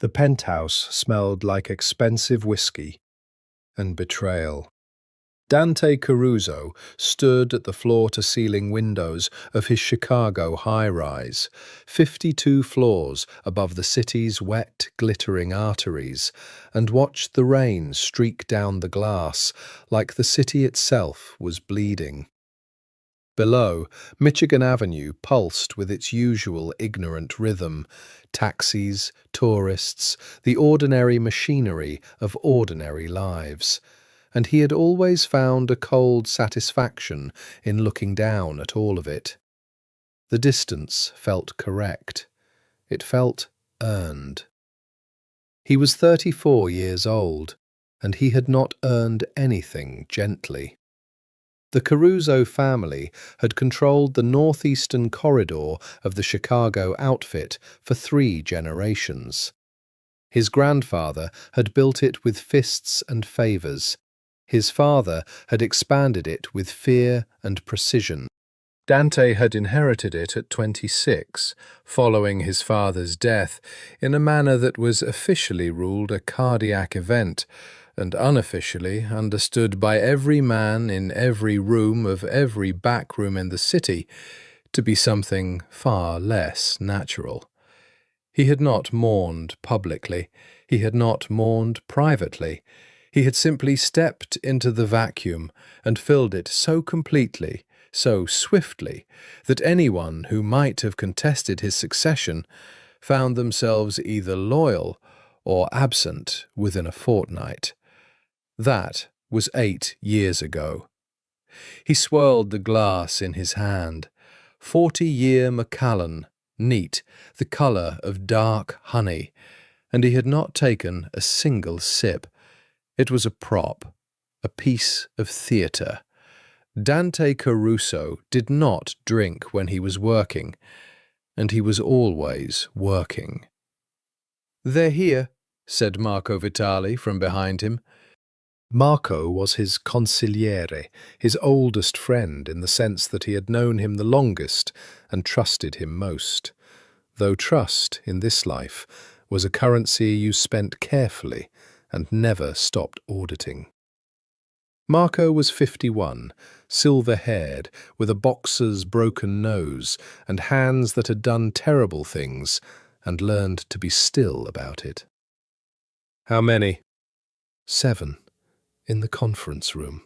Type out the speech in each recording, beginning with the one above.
The penthouse smelled like expensive whiskey and betrayal. Dante Caruso stood at the floor-to-ceiling windows of his Chicago high-rise, 52 floors above the city's wet, glittering arteries, and watched the rain streak down the glass like the city itself was bleeding. Below, Michigan Avenue pulsed with its usual ignorant rhythm: taxis, tourists, the ordinary machinery of ordinary lives. And he had always found a cold satisfaction in looking down at all of it. The distance felt correct. It felt earned. He was 34 years old, and he had not earned anything gently. The Caruso family had controlled the northeastern corridor of the Chicago outfit for 3 generations. His grandfather had built it with fists and favors. His father had expanded it with fear and precision. Dante had inherited it at 26, following his father's death, in a manner that was officially ruled a cardiac event, and unofficially understood by every man in every room of every back room in the city to be something far less natural. He had not mourned publicly. He had not mourned privately. He had simply stepped into the vacuum and filled it so completely, so swiftly, that anyone who might have contested his succession found themselves either loyal or absent within a fortnight. That was 8 years ago. He swirled the glass in his hand. 40-year Macallan, neat, the colour of dark honey, and he had not taken a single sip. It was a prop, a piece of theatre. Dante Caruso did not drink when he was working, and he was always working. "They're here," said Marco Vitali from behind him. Marco was his consigliere, his oldest friend in the sense that he had known him the longest and trusted him most, though trust in this life was a currency you spent carefully and never stopped auditing. Marco was 51, silver-haired, with a boxer's broken nose and hands that had done terrible things and learned to be still about it. "How many?" "7. In the conference room."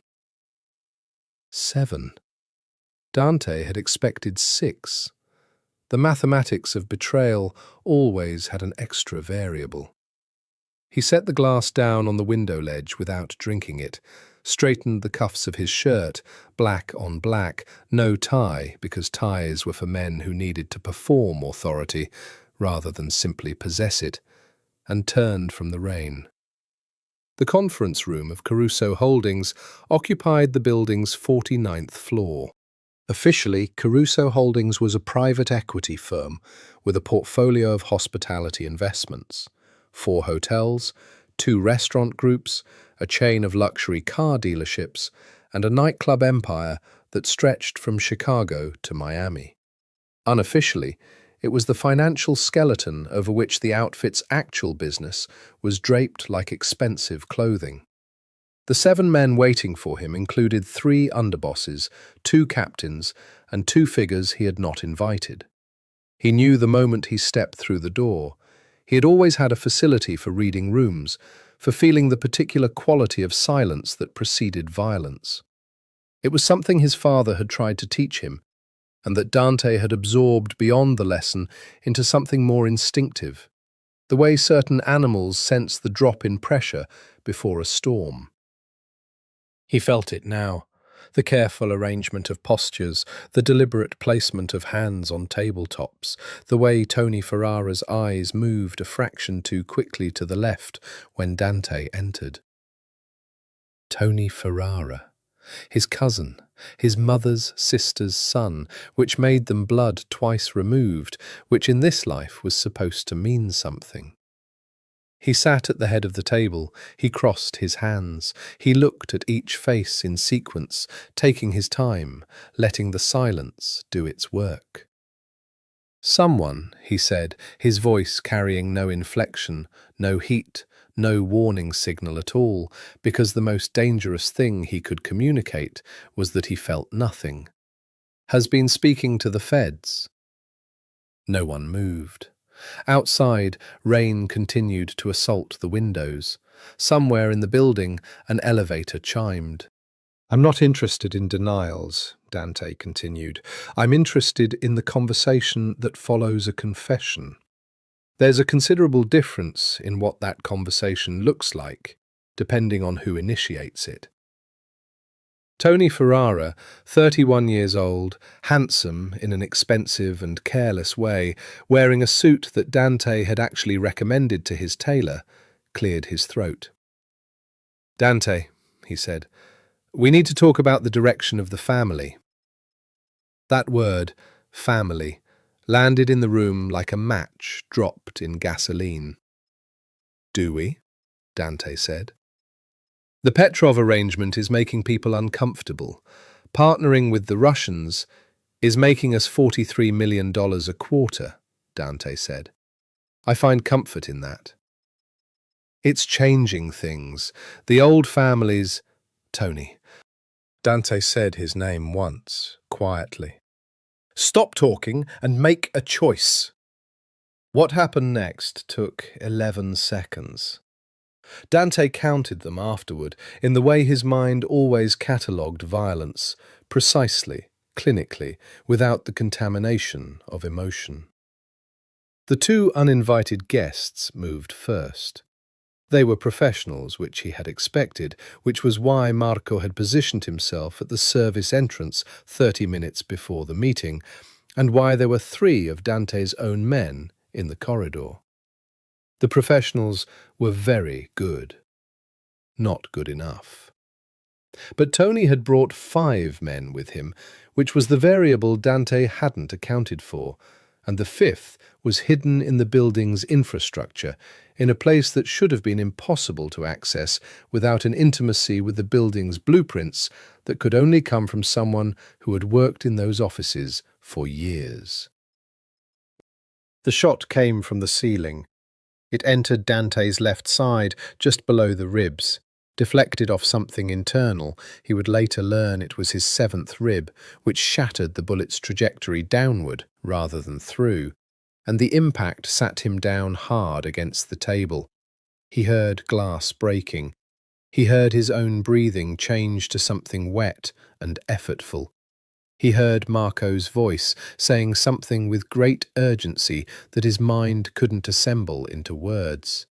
7. Dante had expected 6. The mathematics of betrayal always had an extra variable. He set the glass down on the window ledge without drinking it, straightened the cuffs of his shirt, black on black, no tie because ties were for men who needed to perform authority rather than simply possess it, and turned from the rain. The conference room of Caruso Holdings occupied the building's 49th floor. Officially, Caruso Holdings was a private equity firm with a portfolio of hospitality investments, 4 hotels, 2 restaurant groups, a chain of luxury car dealerships, and a nightclub empire that stretched from Chicago to Miami. Unofficially, it was the financial skeleton over which the outfit's actual business was draped like expensive clothing. The 7 men waiting for him included 3 underbosses, 2 captains, and 2 figures he had not invited. He knew the moment he stepped through the door. He had always had a facility for reading rooms, for feeling the particular quality of silence that preceded violence. It was something his father had tried to teach him, and that Dante had absorbed beyond the lesson into something more instinctive, the way certain animals sense the drop in pressure before a storm. He felt it now, the careful arrangement of postures, the deliberate placement of hands on tabletops, the way Tony Ferrara's eyes moved a fraction too quickly to the left when Dante entered. Tony Ferrara, his cousin, his mother's sister's son, which made them blood twice removed, which in this life was supposed to mean something. He sat at the head of the table, he crossed his hands, he looked at each face in sequence, taking his time, letting the silence do its work. Someone, he said, his voice carrying no inflection, no heat, no warning signal at all, because the most dangerous thing he could communicate was that he felt nothing, has been speaking to the feds. No one moved. Outside, rain continued to assault the windows. Somewhere in the building, an elevator chimed. "I'm not interested in denials," Dante continued. "I'm interested in the conversation that follows a confession. There's a considerable difference in what that conversation looks like, depending on who initiates it." Tony Ferrara, 31 years old, handsome in an expensive and careless way, wearing a suit that Dante had actually recommended to his tailor, cleared his throat. "Dante," he said, "we need to talk about the direction of the family." That word, family, landed in the room like a match dropped in gasoline. "Do we?" Dante said. "The Petrov arrangement is making people uncomfortable. Partnering with the Russians is making us $43 million a quarter," Dante said. "I find comfort in that. It's changing things. The old families—" "Tony." Dante said his name once, quietly. "Stop talking and make a choice." What happened next took 11 seconds. Dante counted them afterward, in the way his mind always catalogued violence, precisely, clinically, without the contamination of emotion. The two uninvited guests moved first. They were professionals, which he had expected, which was why Marco had positioned himself at the service entrance 30 minutes before the meeting, and why there were 3 of Dante's own men in the corridor. The professionals were very good. Not good enough. But Tony had brought 5 men with him, which was the variable Dante hadn't accounted for, and the 5th was hidden in the building's infrastructure, in a place that should have been impossible to access without an intimacy with the building's blueprints that could only come from someone who had worked in those offices for years. The shot came from the ceiling. It entered Dante's left side, just below the ribs, deflected off something internal. He would later learn it was his 7th rib, which shattered the bullet's trajectory downward rather than through, and the impact sat him down hard against the table. He heard glass breaking. He heard his own breathing change to something wet and effortful. He heard Marco's voice saying something with great urgency that his mind couldn't assemble into words.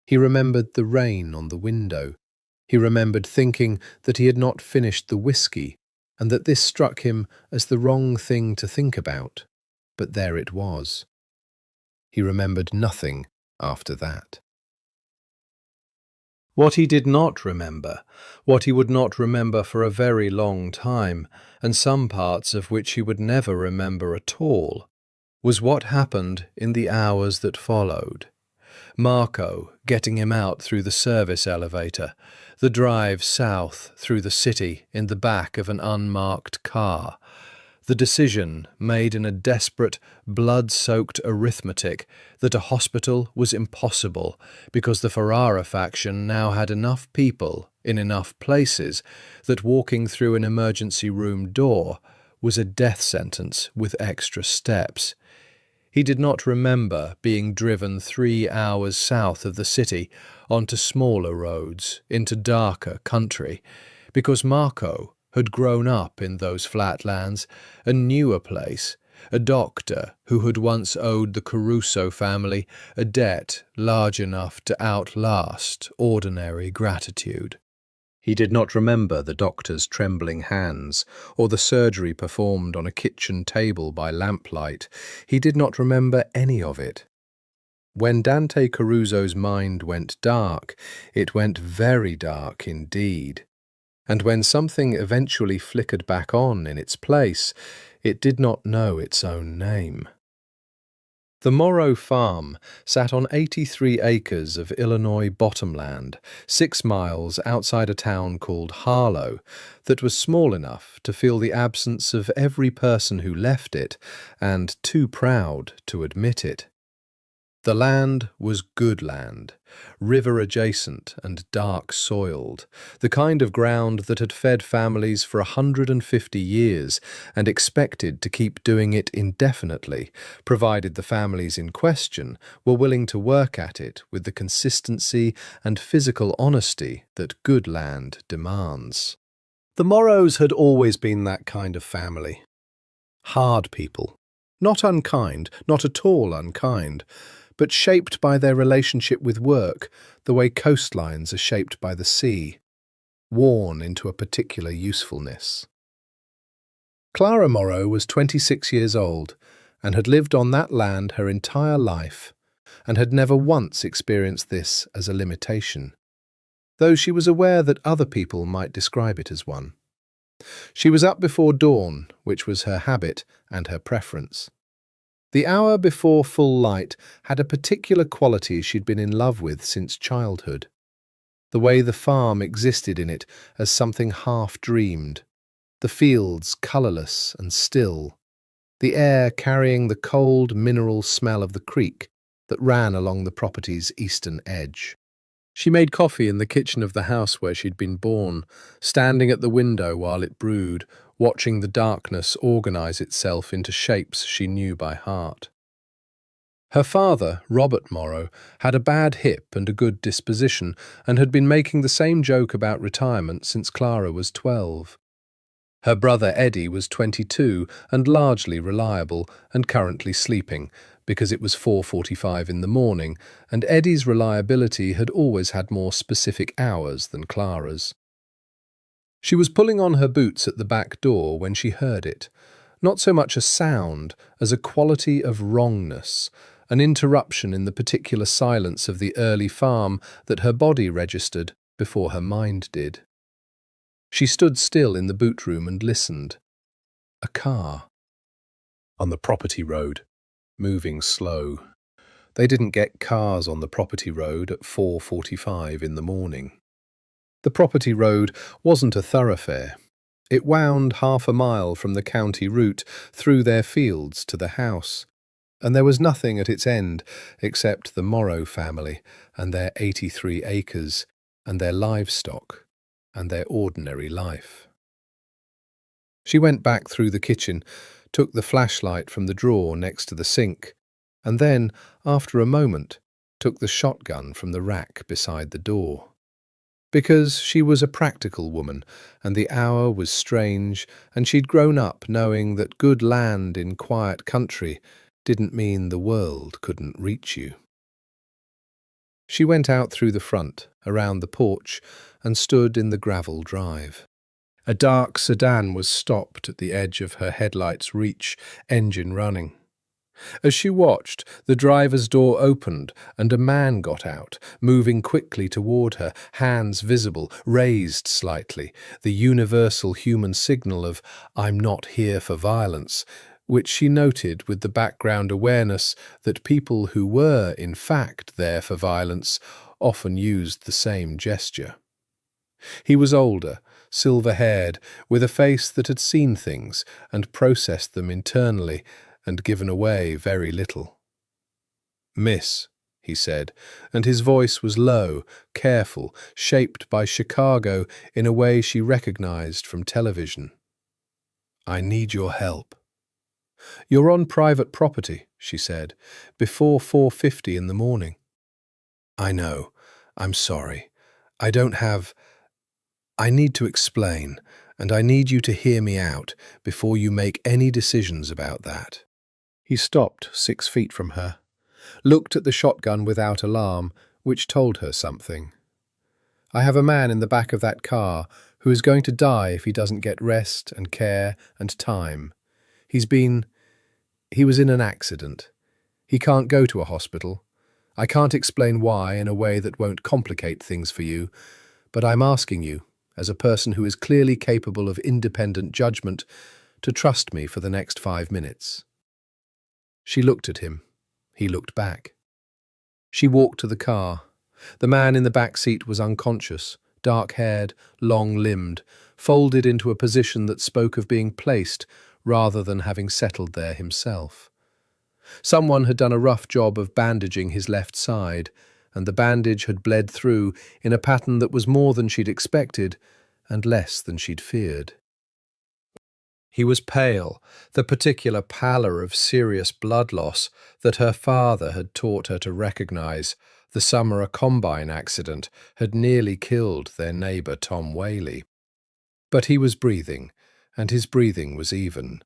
He remembered the rain on the window. He remembered thinking that he had not finished the whiskey, and that this struck him as the wrong thing to think about. But there it was. He remembered nothing after that. What he did not remember, what he would not remember for a very long time, and some parts of which he would never remember at all, was what happened in the hours that followed. Marco getting him out through the service elevator, the drive south through the city in the back of an unmarked car, the decision made in a desperate, blood-soaked arithmetic that a hospital was impossible because the Ferrara faction now had enough people in enough places that walking through an emergency room door was a death sentence with extra steps. He did not remember being driven 3 hours south of the city onto smaller roads into darker country, because Marco had grown up in those flatlands and knew a place, a doctor who had once owed the Caruso family a debt large enough to outlast ordinary gratitude. He did not remember the doctor's trembling hands, or the surgery performed on a kitchen table by lamplight. He did not remember any of it. When Dante Caruso's mind went dark, it went very dark indeed. And when something eventually flickered back on in its place, it did not know its own name. The Morrow Farm sat on 83 acres of Illinois bottomland, 6 miles outside a town called Harlow, that was small enough to feel the absence of every person who left it, and too proud to admit it. The land was good land, river-adjacent and dark-soiled, the kind of ground that had fed families for 150 years and expected to keep doing it indefinitely, provided the families in question were willing to work at it with the consistency and physical honesty that good land demands. The Morrows had always been that kind of family. Hard people. Not unkind, not at all unkind, but shaped by their relationship with work, the way coastlines are shaped by the sea, worn into a particular usefulness. Clara Morrow was 26 years old and had lived on that land her entire life and had never once experienced this as a limitation, though she was aware that other people might describe it as one. She was up before dawn, which was her habit and her preference. The hour before full light had a particular quality she'd been in love with since childhood. The way the farm existed in it as something half-dreamed, the fields colourless and still, the air carrying the cold mineral smell of the creek that ran along the property's eastern edge. She made coffee in the kitchen of the house where she'd been born, standing at the window while it brewed, watching the darkness organise itself into shapes she knew by heart. Her father, Robert Morrow, had a bad hip and a good disposition, and had been making the same joke about retirement since Clara was 12. Her brother Eddie was 22 and largely reliable and currently sleeping, because it was 4:45 in the morning, and Eddie's reliability had always had more specific hours than Clara's. She was pulling on her boots at the back door when she heard it, not so much a sound as a quality of wrongness, an interruption in the particular silence of the early farm that her body registered before her mind did. She stood still in the boot room and listened. A car. On the property road, moving slow. They didn't get cars on the property road at 4:45 in the morning. The property road wasn't a thoroughfare. It wound half a mile from the county route through their fields to the house, and there was nothing at its end except the Morrow family and their 83 acres and their livestock and their ordinary life. She went back through the kitchen, took the flashlight from the drawer next to the sink, and then, after a moment, took the shotgun from the rack beside the door. Because she was a practical woman, and the hour was strange, and she'd grown up knowing that good land in quiet country didn't mean the world couldn't reach you. She went out through the front, around the porch, and stood in the gravel drive. A dark sedan was stopped at the edge of her headlight's reach, engine running. As she watched, the driver's door opened and a man got out, moving quickly toward her, hands visible, raised slightly, the universal human signal of "I'm not here for violence," which she noted with the background awareness that people who were, in fact, there for violence often used the same gesture. He was older, silver-haired, with a face that had seen things and processed them internally, and given away very little. "Miss," he said, and his voice was low, careful, shaped by Chicago in a way she recognized from television. "I need your help." "You're on private property," she said, "before 4:50 in the morning." "I know. I'm sorry. I don't have... I need to explain, and I need you to hear me out before you make any decisions about that." He stopped 6 feet from her, looked at the shotgun without alarm, which told her something. "I have a man in the back of that car who is going to die if he doesn't get rest and care and time. He was in an accident. He can't go to a hospital. I can't explain why in a way that won't complicate things for you, but I'm asking you, as a person who is clearly capable of independent judgment, to trust me for the next 5 minutes." She looked at him, He looked back. She walked to the car. The man in the back seat was unconscious, dark-haired, long-limbed, folded into a position that spoke of being placed rather than having settled there himself. Someone had done a rough job of bandaging his left side, and the bandage had bled through in a pattern that was more than she'd expected and less than she'd feared. He was pale, the particular pallor of serious blood loss that her father had taught her to recognize the summer a combine accident had nearly killed their neighbour Tom Whaley. But he was breathing, and his breathing was even.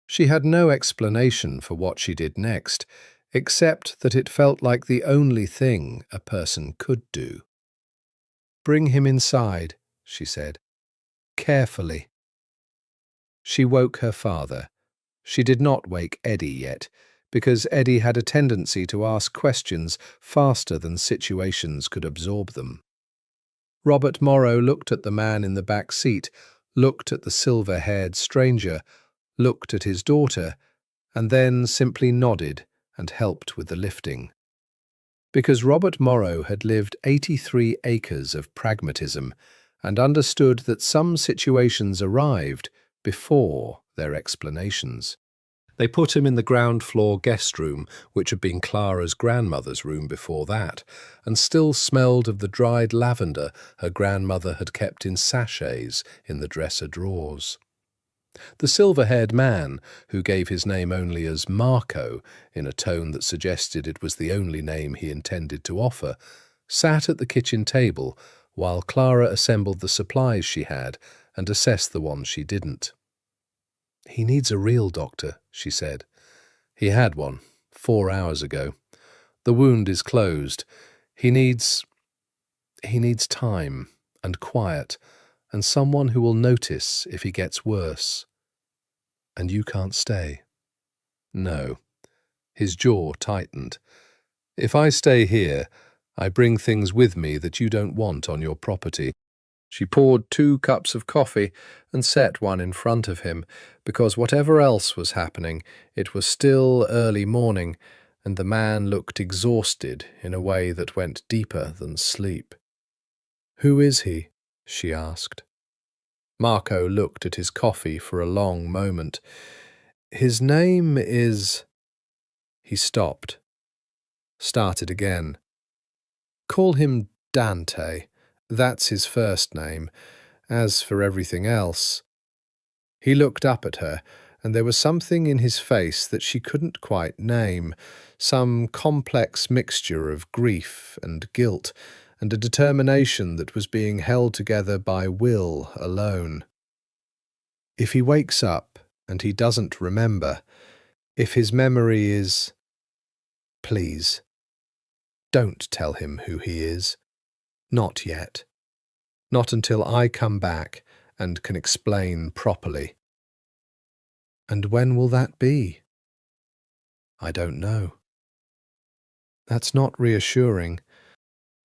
She had no explanation for what she did next, except that it felt like the only thing a person could do. "Bring him inside," she said. "Carefully." She woke her father. She did not wake Eddie yet, because Eddie had a tendency to ask questions faster than situations could absorb them. Robert Morrow looked at the man in the back seat, looked at the silver-haired stranger, looked at his daughter, and then simply nodded and helped with the lifting. Because Robert Morrow had lived 83 acres of pragmatism and understood that some situations arrived before their explanations. They put him in the ground-floor guest room, which had been Clara's grandmother's room before that, and still smelled of the dried lavender her grandmother had kept in sachets in the dresser drawers. The silver-haired man, who gave his name only as Marco, in a tone that suggested it was the only name he intended to offer, sat at the kitchen table while Clara assembled the supplies she had and assessed the ones she didn't. "He needs a real doctor," she said. "He had one 4 hours ago. The wound is closed. He needs time and quiet and someone who will notice if he gets worse. And you can't stay." "No." His jaw tightened. "If I stay here, I bring things with me that you don't want on your property." She poured 2 cups of coffee and set one in front of him, because whatever else was happening, it was still early morning, and the man looked exhausted in a way that went deeper than sleep. "Who is he?" she asked. Marco looked at his coffee for a long moment. "His name is—" He stopped. Started again. "Call him Dante. That's his first name. As for everything else—" He looked up at her, and there was something in his face that she couldn't quite name, some complex mixture of grief and guilt, and a determination that was being held together by will alone. "If he wakes up and he doesn't remember, if his memory is— please, don't tell him who he is. Not yet. Not until I come back and can explain properly." "And when will that be?" "I don't know." "That's not reassuring."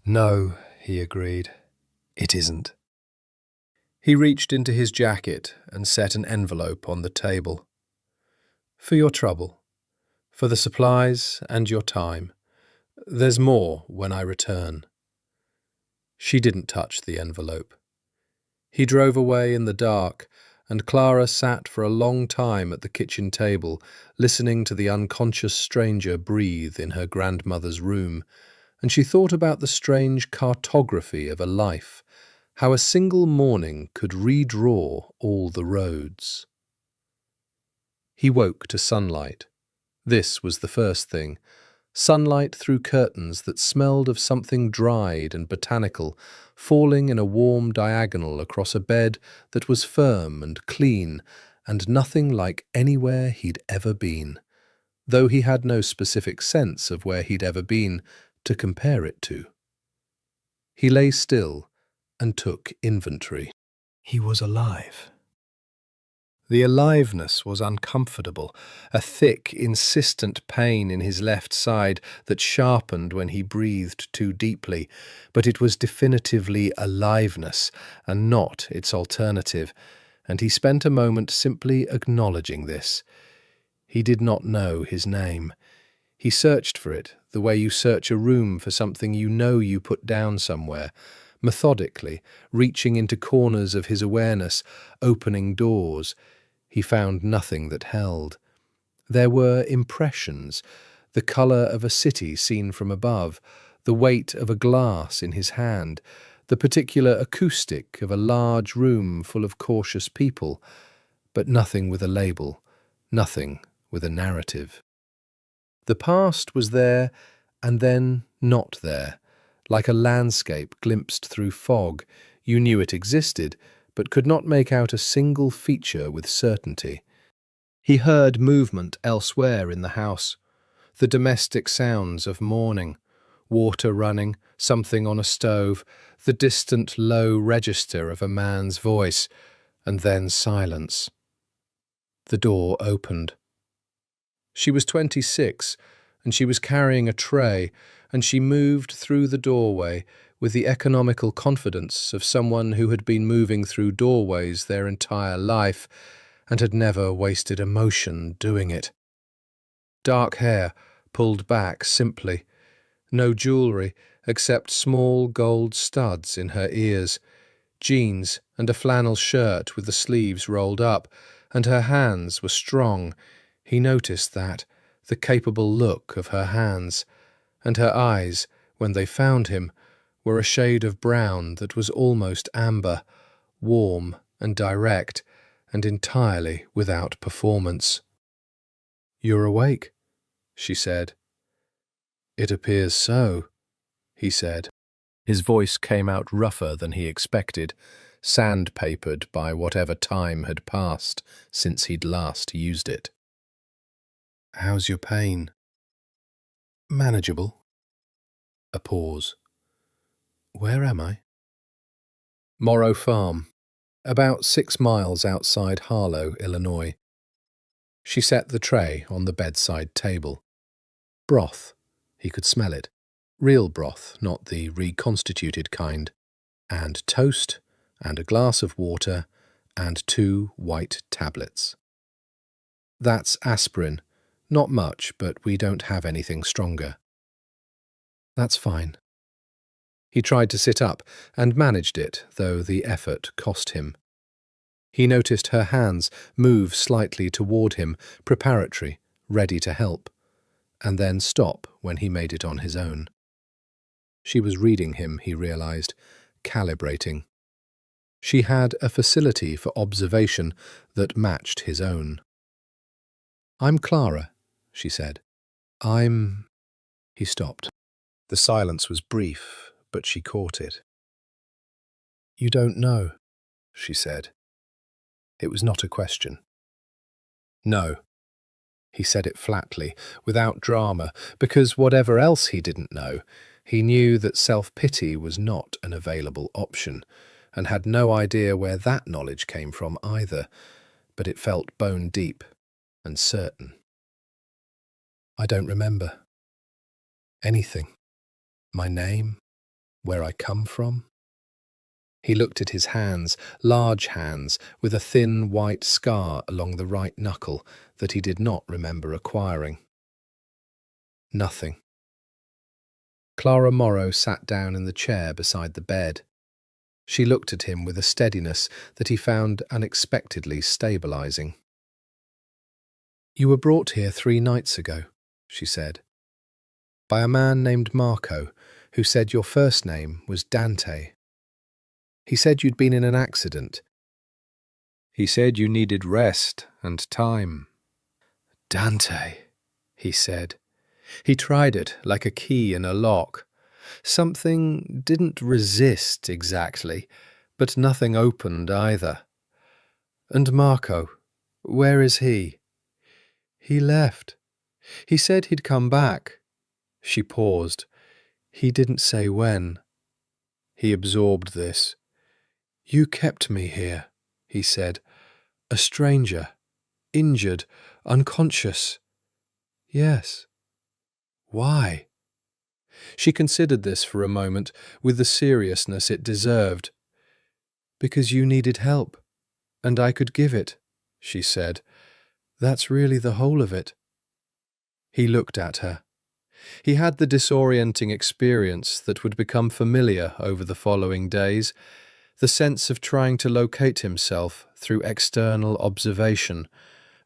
"No," he agreed. "It isn't." He reached into his jacket and set an envelope on the table. "For your trouble. For the supplies and your time. There's more when I return." She didn't touch the envelope. He drove away in the dark, and Clara sat for a long time at the kitchen table, listening to the unconscious stranger breathe in her grandmother's room, and she thought about the strange cartography of a life, how a single morning could redraw all the roads. He woke to sunlight. This was the first thing. Sunlight through curtains that smelled of something dried and botanical, falling in a warm diagonal across a bed that was firm and clean and nothing like anywhere he'd ever been, though he had no specific sense of where he'd ever been to compare it to. He lay still and took inventory. He was alive. The aliveness was uncomfortable, a thick, insistent pain in his left side that sharpened when he breathed too deeply, but it was definitively aliveness and not its alternative, and he spent a moment simply acknowledging this. He did not know his name. He searched for it, the way you search a room for something you know you put down somewhere, methodically, reaching into corners of his awareness, opening doors. He found nothing that held. There were impressions, the colour of a city seen from above, the weight of a glass in his hand, the particular acoustic of a large room full of cautious people, but nothing with a label, nothing with a narrative. The past was there, and then not there, like a landscape glimpsed through fog. You knew it existed, but could not make out a single feature with certainty. He heard movement elsewhere in the house, the domestic sounds of morning, water running, something on a stove, the distant low register of a man's voice, and then silence. The door opened. She was 26, and she was carrying a tray, and she moved through the doorway with the economical confidence of someone who had been moving through doorways their entire life and had never wasted emotion doing it. Dark hair, pulled back simply. No jewellery except small gold studs in her ears. Jeans and a flannel shirt with the sleeves rolled up, and her hands were strong. He noticed that, the capable look of her hands, and her eyes, when they found him, were a shade of brown that was almost amber, warm and direct, and entirely without performance. "You're awake," she said. "It appears so," he said. His voice came out rougher than he expected, sandpapered by whatever time had passed since he'd last used it. "How's your pain?" "Manageable." A pause. "Where am I?" Morrow Farm, about 6 miles outside Harlow, Illinois. She set the tray on the bedside table. Broth. He could smell it. Real broth, not the reconstituted kind. And toast, and a glass of water, and 2 white tablets. "That's aspirin. Not much, but we don't have anything stronger." "That's fine." He tried to sit up, and managed it, though the effort cost him. He noticed her hands move slightly toward him, preparatory, ready to help, and then stop when he made it on his own. She was reading him, he realized, calibrating. She had a facility for observation that matched his own. "I'm Clara," she said. "I'm—" He stopped. The silence was brief, but she caught it. "You don't know," she said. It was not a question. "No." He said it flatly, without drama, because whatever else he didn't know, he knew that self-pity was not an available option, and had no idea where that knowledge came from either, but it felt bone deep and certain. "I don't remember. Anything. My name, where I come from." He looked at his hands, large hands, with a thin white scar along the right knuckle that he did not remember acquiring. Nothing. Clara Morrow sat down in the chair beside the bed. She looked at him with a steadiness that he found unexpectedly stabilizing. "You were brought here 3 nights ago," she said, "by a man named Marco, who said your first name was Dante. He said you'd been in an accident. He said you needed rest and time." "Dante," he said. He tried it like a key in a lock. Something didn't resist exactly, but nothing opened either. "And Marco, where is he?" "He left. He said he'd come back." She paused. "He didn't say when." He absorbed this. "You kept me here," he said. "A stranger. Injured. Unconscious." "Yes." "Why?" She considered this for a moment, with the seriousness it deserved. "Because you needed help, and I could give it," she said. "That's really the whole of it." He looked at her, He had the disorienting experience that would become familiar over the following days, the sense of trying to locate himself through external observation,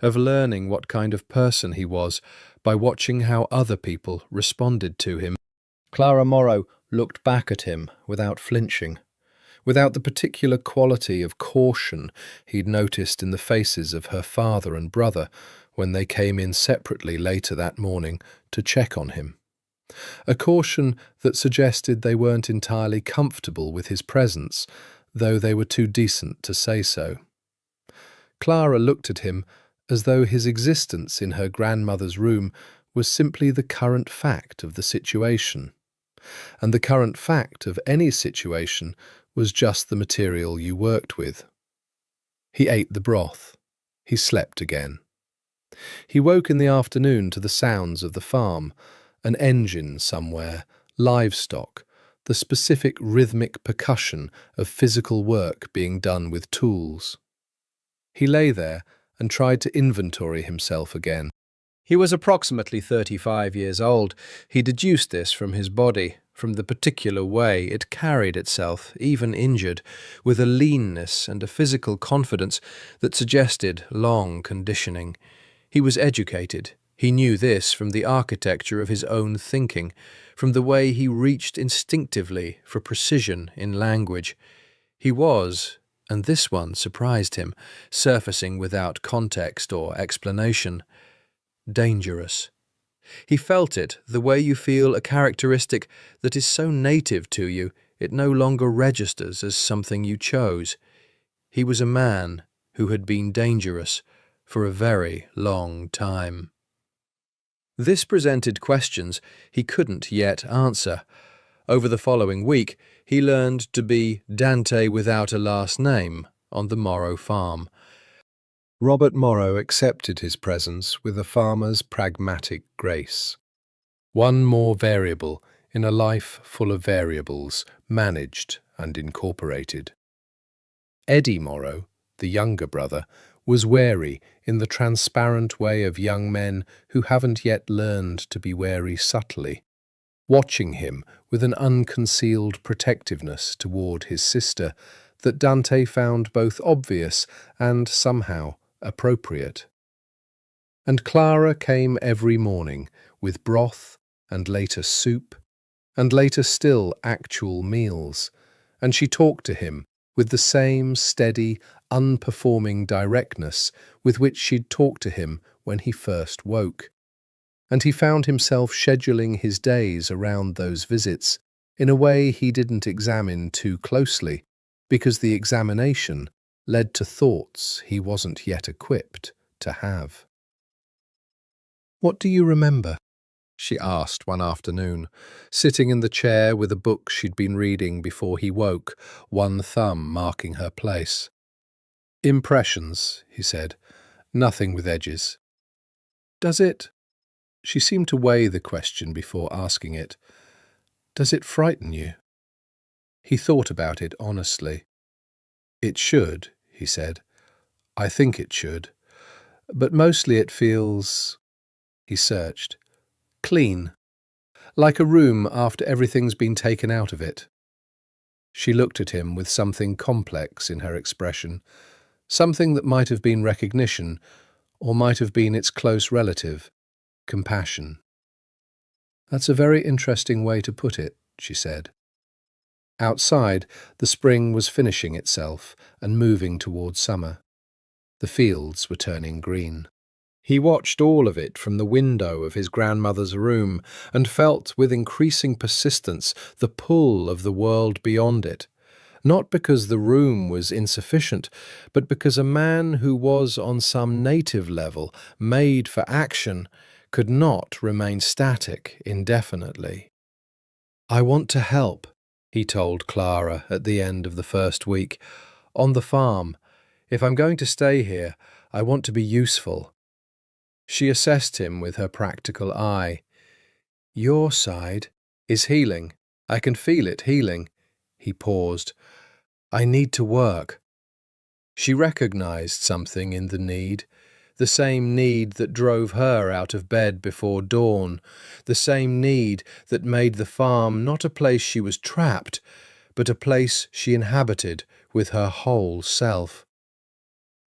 of learning what kind of person he was by watching how other people responded to him. Clara Morrow looked back at him without flinching, without the particular quality of caution he'd noticed in the faces of her father and brother when they came in separately later that morning to check on him. A caution that suggested they weren't entirely comfortable with his presence, though they were too decent to say so. Clara looked at him as though his existence in her grandmother's room was simply the current fact of the situation. And the current fact of any situation was just the material you worked with. He ate the broth. He slept again. He woke in the afternoon to the sounds of the farm, an engine somewhere, livestock, the specific rhythmic percussion of physical work being done with tools. He lay there and tried to inventory himself again. He was approximately 35 years old. He deduced this from his body, from the particular way it carried itself, even injured, with a leanness and a physical confidence that suggested long conditioning. He was educated. He knew this from the architecture of his own thinking, from the way he reached instinctively for precision in language. He was, and this one surprised him, surfacing without context or explanation, dangerous. He felt it the way you feel a characteristic that is so native to you it no longer registers as something you chose. He was a man who had been dangerous for a very long time. This presented questions he couldn't yet answer. Over the following week, he learned to be Dante without a last name on the Morrow farm. Robert Morrow accepted his presence with a farmer's pragmatic grace. One more variable in a life full of variables, managed and incorporated. Eddie Morrow, the younger brother, was wary in the transparent way of young men who haven't yet learned to be wary subtly, watching him with an unconcealed protectiveness toward his sister that Dante found both obvious and somehow appropriate. And Clara came every morning with broth and later soup and later still actual meals, and she talked to him with the same steady, unperforming directness with which she'd talked to him when he first woke. And he found himself scheduling his days around those visits in a way he didn't examine too closely, because the examination led to thoughts he wasn't yet equipped to have. "What do you remember?" she asked one afternoon, sitting in the chair with a book she'd been reading before he woke, one thumb marking her place. "Impressions," he said, "nothing with edges." "Does it—" She seemed to weigh the question before asking it. "Does it frighten you?" He thought about it honestly. "It should," he said. "I think it should. But mostly it feels—" He searched. "Clean. Like a room after everything's been taken out of it." She looked at him with something complex in her expression, something that might have been recognition, or might have been its close relative, compassion. "That's a very interesting way to put it," she said. Outside, the spring was finishing itself and moving toward summer. The fields were turning green. He watched all of it from the window of his grandmother's room and felt with increasing persistence the pull of the world beyond it, not because the room was insufficient, but because a man who was on some native level made for action could not remain static indefinitely. "I want to help," he told Clara at the end of the first week, "on the farm. If I'm going to stay here, I want to be useful." She assessed him with her practical eye. "Your side is healing. I can feel it healing." He paused. "I need to work." She recognized something in the need, the same need that drove her out of bed before dawn, the same need that made the farm not a place she was trapped, but a place she inhabited with her whole self.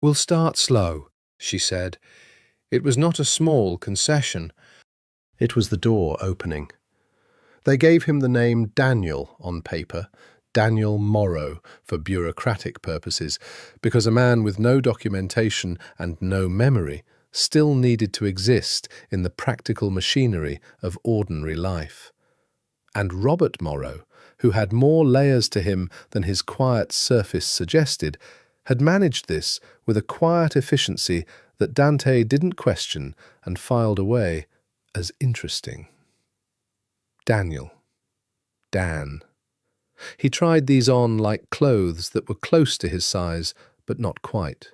"We'll start slow," she said. It was not a small concession. It was the door opening. They gave him the name Daniel on paper, Daniel Morrow for bureaucratic purposes, because a man with no documentation and no memory still needed to exist in the practical machinery of ordinary life. And Robert Morrow, who had more layers to him than his quiet surface suggested, had managed this with a quiet efficiency that Dante didn't question and filed away as interesting. Daniel. Dan. He tried these on like clothes that were close to his size, but not quite.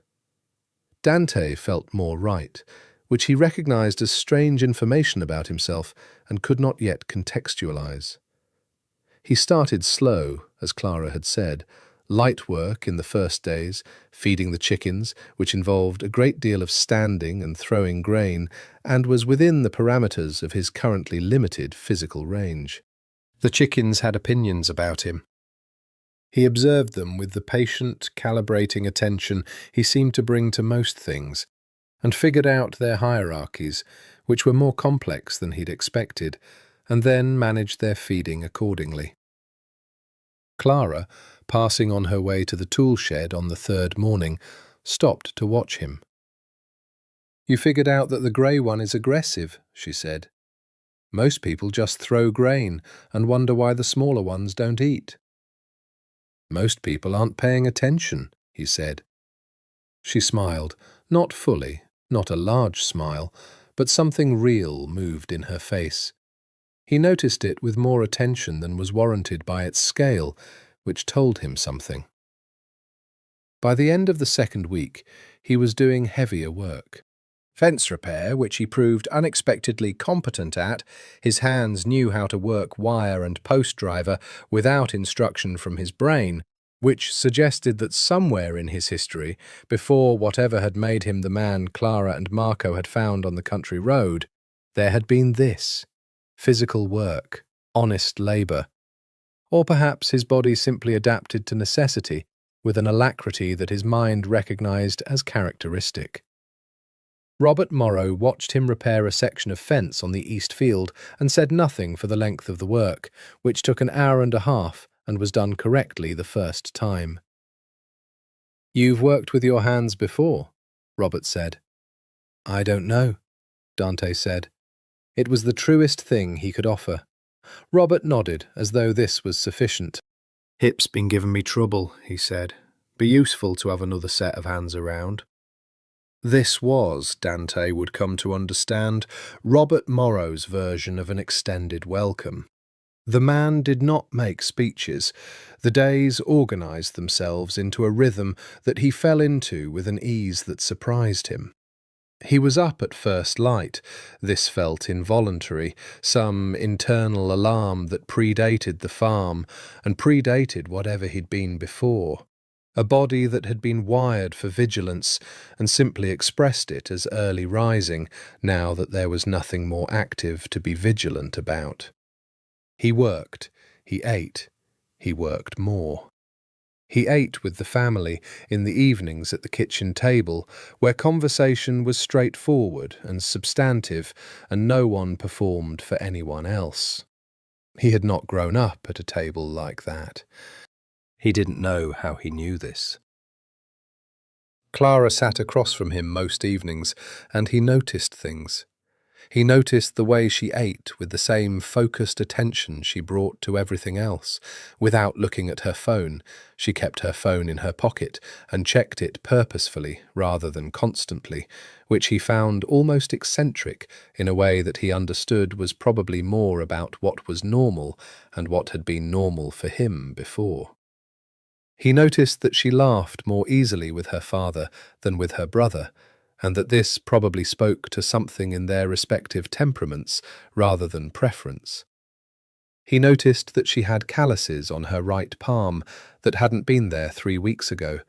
Dante felt more right, which he recognized as strange information about himself and could not yet contextualize. He started slow, as Clara had said, light work in the first days, feeding the chickens, which involved a great deal of standing and throwing grain, and was within the parameters of his currently limited physical range. The chickens had opinions about him. He observed them with the patient, calibrating attention he seemed to bring to most things, and figured out their hierarchies, which were more complex than he'd expected, and then managed their feeding accordingly. Clara, passing on her way to the tool shed on the third morning, stopped to watch him. "You figured out that the grey one is aggressive," she said. "Most people just throw grain and wonder why the smaller ones don't eat." "Most people aren't paying attention," he said. She smiled, not fully, not a large smile, but something real moved in her face. He noticed it with more attention than was warranted by its scale, which told him something. By the end of the second week, he was doing heavier work. Fence repair, which he proved unexpectedly competent at. His hands knew how to work wire and post driver without instruction from his brain, which suggested that somewhere in his history, before whatever had made him the man Clara and Marco had found on the country road, there had been this: physical work, honest labour. Or perhaps his body simply adapted to necessity, with an alacrity that his mind recognised as characteristic. Robert Morrow watched him repair a section of fence on the east field and said nothing for the length of the work, which took an hour and a half and was done correctly the first time. "You've worked with your hands before," Robert said. "I don't know," Dante said. It was the truest thing he could offer. Robert nodded, as though this was sufficient. "Hip's been giving me trouble," he said. "Be useful to have another set of hands around." This was, Dante would come to understand, Robert Morrow's version of an extended welcome. The man did not make speeches. The days organised themselves into a rhythm that he fell into with an ease that surprised him. He was up at first light. This felt involuntary, some internal alarm that predated the farm and predated whatever he'd been before. A body that had been wired for vigilance and simply expressed it as early rising, now that there was nothing more active to be vigilant about. He worked, he ate, he worked more. He ate with the family in the evenings at the kitchen table, where conversation was straightforward and substantive, and no one performed for anyone else. He had not grown up at a table like that. He didn't know how he knew this. Clara sat across from him most evenings, and he noticed things. He noticed the way she ate with the same focused attention she brought to everything else. Without looking at her phone, she kept her phone in her pocket and checked it purposefully rather than constantly, which he found almost eccentric in a way that he understood was probably more about what was normal and what had been normal for him before. He noticed that she laughed more easily with her father than with her brother, and that this probably spoke to something in their respective temperaments rather than preference. He noticed that she had calluses on her right palm that hadn't been there 3 weeks ago,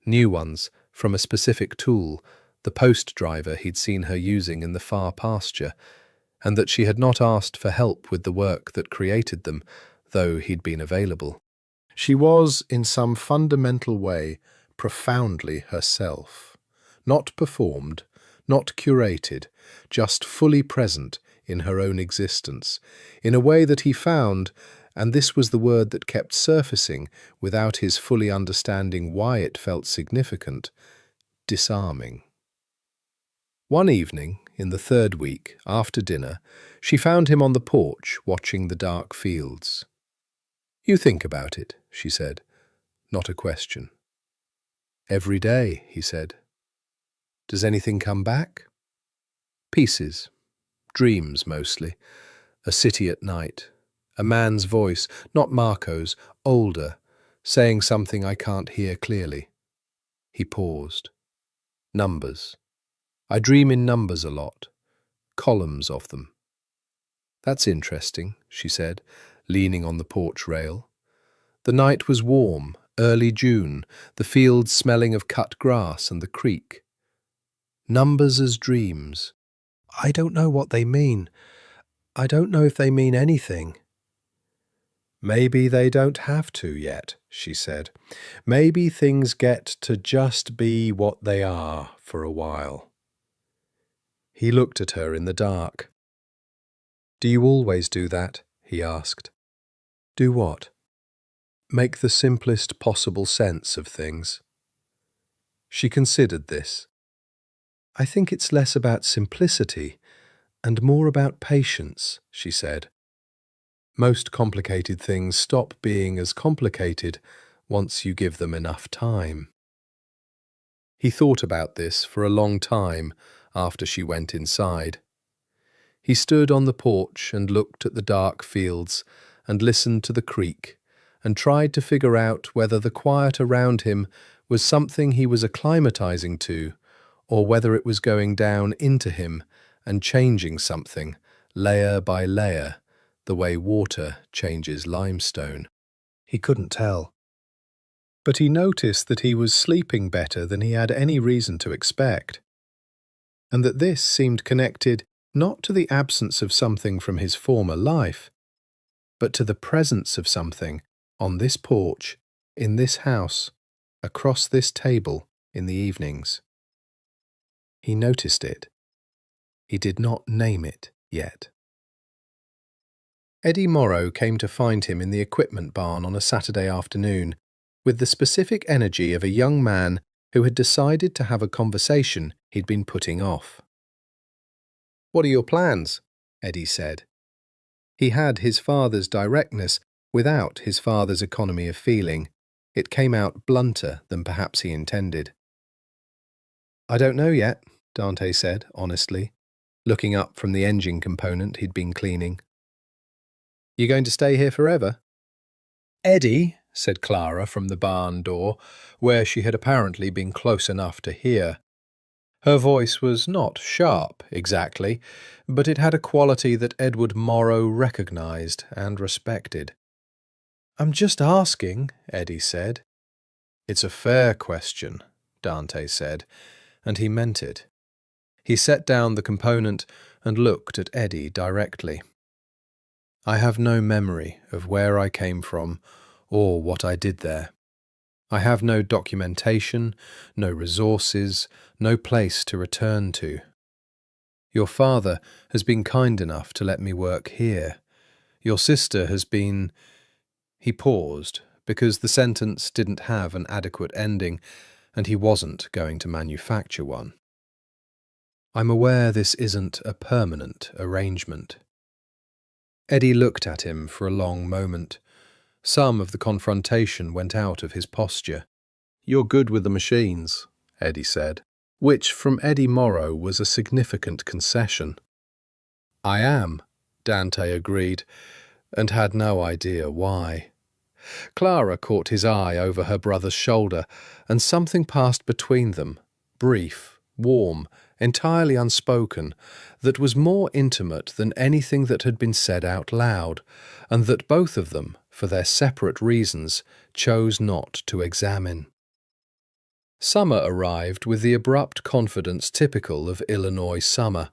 new ones from a specific tool the post driver he'd seen her using in the far pasture, and that she had not asked for help with the work that created them, though he'd been available. She was, in some fundamental way, profoundly herself. Not performed, not curated, just fully present in her own existence, in a way that he found, and this was the word that kept surfacing without his fully understanding why it felt significant, disarming. One evening, in the third week, after dinner, she found him on the porch watching the dark fields. "You think about it," she said, not a question. "Every day," he said. "Does anything come back?" "Pieces. Dreams, mostly. A city at night. A man's voice, not Marco's, older, saying something I can't hear clearly." He paused. "Numbers. I dream in numbers a lot. Columns of them." "That's interesting," she said, leaning on the porch rail. The night was warm, early June, the fields smelling of cut grass and the creek. "Numbers as dreams. I don't know what they mean. I don't know if they mean anything." "Maybe they don't have to yet," she said. "Maybe things get to just be what they are for a while." He looked at her in the dark. "Do you always do that?" he asked. "Do what?" "Make the simplest possible sense of things." She considered this. "I think it's less about simplicity and more about patience," she said. "Most complicated things stop being as complicated once you give them enough time." He thought about this for a long time after she went inside. He stood on the porch and looked at the dark fields and listened to the creek and tried to figure out whether the quiet around him was something he was acclimatizing to, or whether it was going down into him and changing something, layer by layer, the way water changes limestone. He couldn't tell. But he noticed that he was sleeping better than he had any reason to expect, and that this seemed connected not to the absence of something from his former life, but to the presence of something on this porch, in this house, across this table in the evenings. He noticed it. He did not name it yet. Eddie Morrow came to find him in the equipment barn on a Saturday afternoon, with the specific energy of a young man who had decided to have a conversation he'd been putting off. "What are your plans?" Eddie said. He had his father's directness without his father's economy of feeling. It came out blunter than perhaps he intended. "I don't know yet," Dante said, honestly, looking up from the engine component he'd been cleaning. "You going to stay here forever?" "Eddie," said Clara from the barn door, where she had apparently been close enough to hear. Her voice was not sharp, exactly, but it had a quality that Edward Morrow recognized and respected. "I'm just asking," Eddie said. "It's a fair question," Dante said, and he meant it. He set down the component and looked at Eddie directly. "I have no memory of where I came from or what I did there. I have no documentation, no resources, no place to return to. Your father has been kind enough to let me work here. Your sister has been—" He paused, because the sentence didn't have an adequate ending, and he wasn't going to manufacture one. "I'm aware this isn't a permanent arrangement." Eddie looked at him for a long moment. Some of the confrontation went out of his posture. "You're good with the machines," Eddie said, which from Eddie Morrow was a significant concession. "I am," Dante agreed, and had no idea why. Clara caught his eye over her brother's shoulder, and something passed between them, brief, warm, entirely unspoken, that was more intimate than anything that had been said out loud, and that both of them, for their separate reasons, chose not to examine. Summer arrived with the abrupt confidence typical of Illinois summer,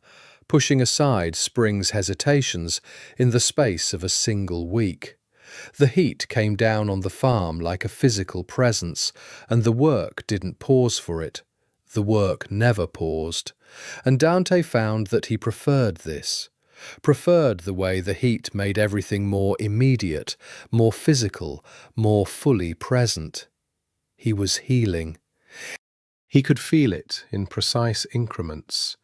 pushing aside spring's hesitations in the space of a single week. The heat came down on the farm like a physical presence, and the work didn't pause for it. The work never paused, and Dante found that he preferred this, preferred the way the heat made everything more immediate, more physical, more fully present. He was healing. He could feel it in precise increments,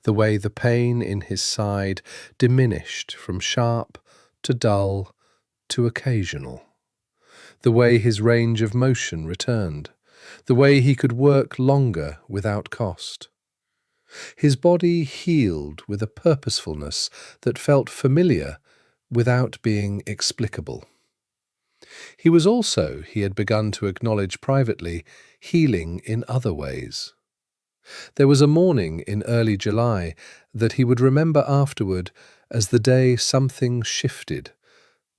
the way the pain in his side diminished from sharp to dull to occasional, the way his range of motion returned, the way he could work longer without cost. His body healed with a purposefulness that felt familiar without being explicable. He was also, he had begun to acknowledge privately, healing in other ways. There was a morning in early July that he would remember afterward as the day something shifted,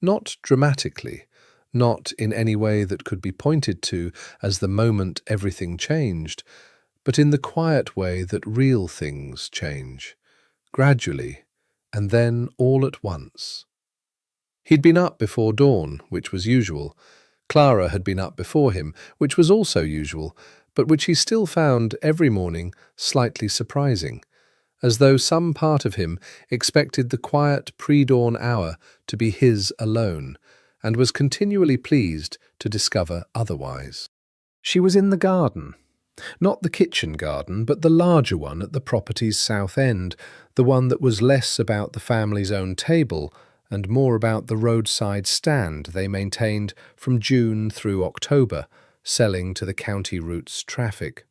not dramatically, not in any way that could be pointed to as the moment everything changed, but in the quiet way that real things change, gradually, and then all at once. He'd been up before dawn, which was usual. Clara had been up before him, which was also usual, but which he still found every morning slightly surprising, as though some part of him expected the quiet pre-dawn hour to be his alone, and was continually pleased to discover otherwise. She was in the garden. Not the kitchen garden, but the larger one at the property's south end, the one that was less about the family's own table and more about the roadside stand they maintained from June through October, selling to the county route's traffic.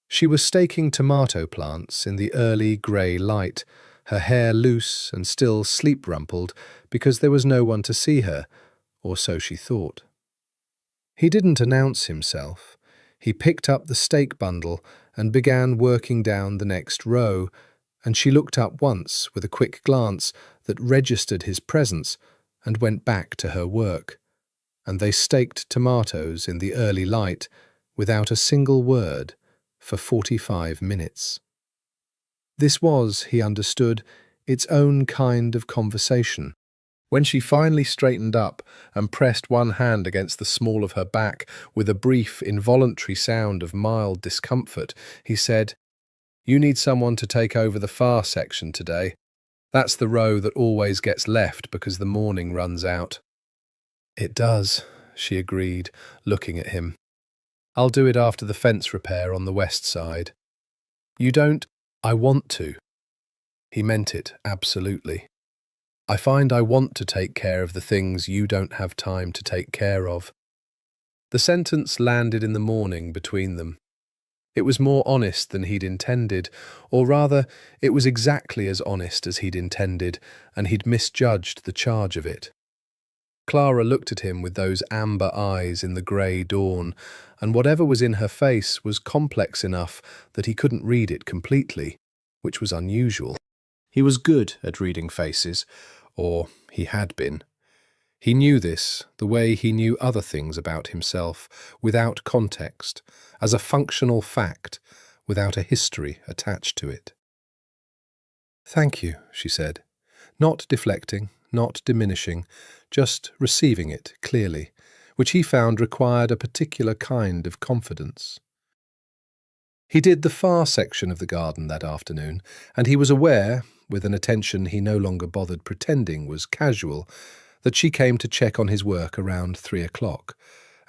She was staking tomato plants in the early grey light, her hair loose and still sleep-rumpled because there was no one to see her, or so she thought. He didn't announce himself. He picked up the stake bundle and began working down the next row, and she looked up once with a quick glance that registered his presence and went back to her work, and they staked tomatoes in the early light without a single word for 45 minutes. This was, he understood, its own kind of conversation. When she finally straightened up and pressed one hand against the small of her back with a brief, involuntary sound of mild discomfort, he said, "You need someone to take over the far section today. That's the row that always gets left because the morning runs out." "It does," she agreed, looking at him. "I'll do it after the fence repair on the west side." "You don't—" "I want to." He meant it, absolutely. "I find I want to take care of the things you don't have time to take care of." The sentence landed in the morning between them. It was more honest than he'd intended, or rather, it was exactly as honest as he'd intended, and he'd misjudged the charge of it. Clara looked at him with those amber eyes in the grey dawn, and whatever was in her face was complex enough that he couldn't read it completely, which was unusual. He was good at reading faces, or he had been. He knew this, the way he knew other things about himself, without context, as a functional fact, without a history attached to it. "Thank you," she said, not deflecting, not diminishing, just receiving it clearly, which he found required a particular kind of confidence. He did the far section of the garden that afternoon, and he was aware, with an attention he no longer bothered pretending was casual, that she came to check on his work around 3 o'clock,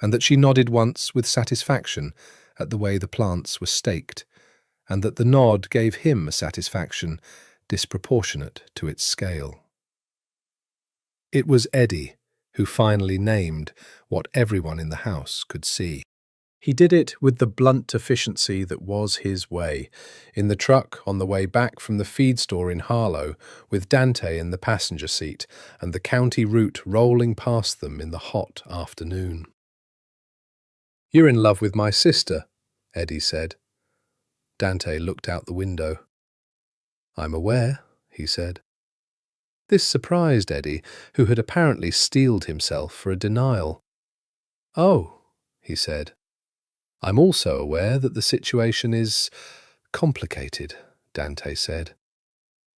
and that she nodded once with satisfaction at the way the plants were staked, and that the nod gave him a satisfaction disproportionate to its scale. It was Eddie who finally named what everyone in the house could see. He did it with the blunt efficiency that was his way, in the truck on the way back from the feed store in Harlow, with Dante in the passenger seat and the county route rolling past them in the hot afternoon. "You're in love with my sister," Eddie said. Dante looked out the window. "I'm aware," he said. This surprised Eddie, who had apparently steeled himself for a denial. "Oh," he said. I'm also aware that the situation is complicated, Dante said.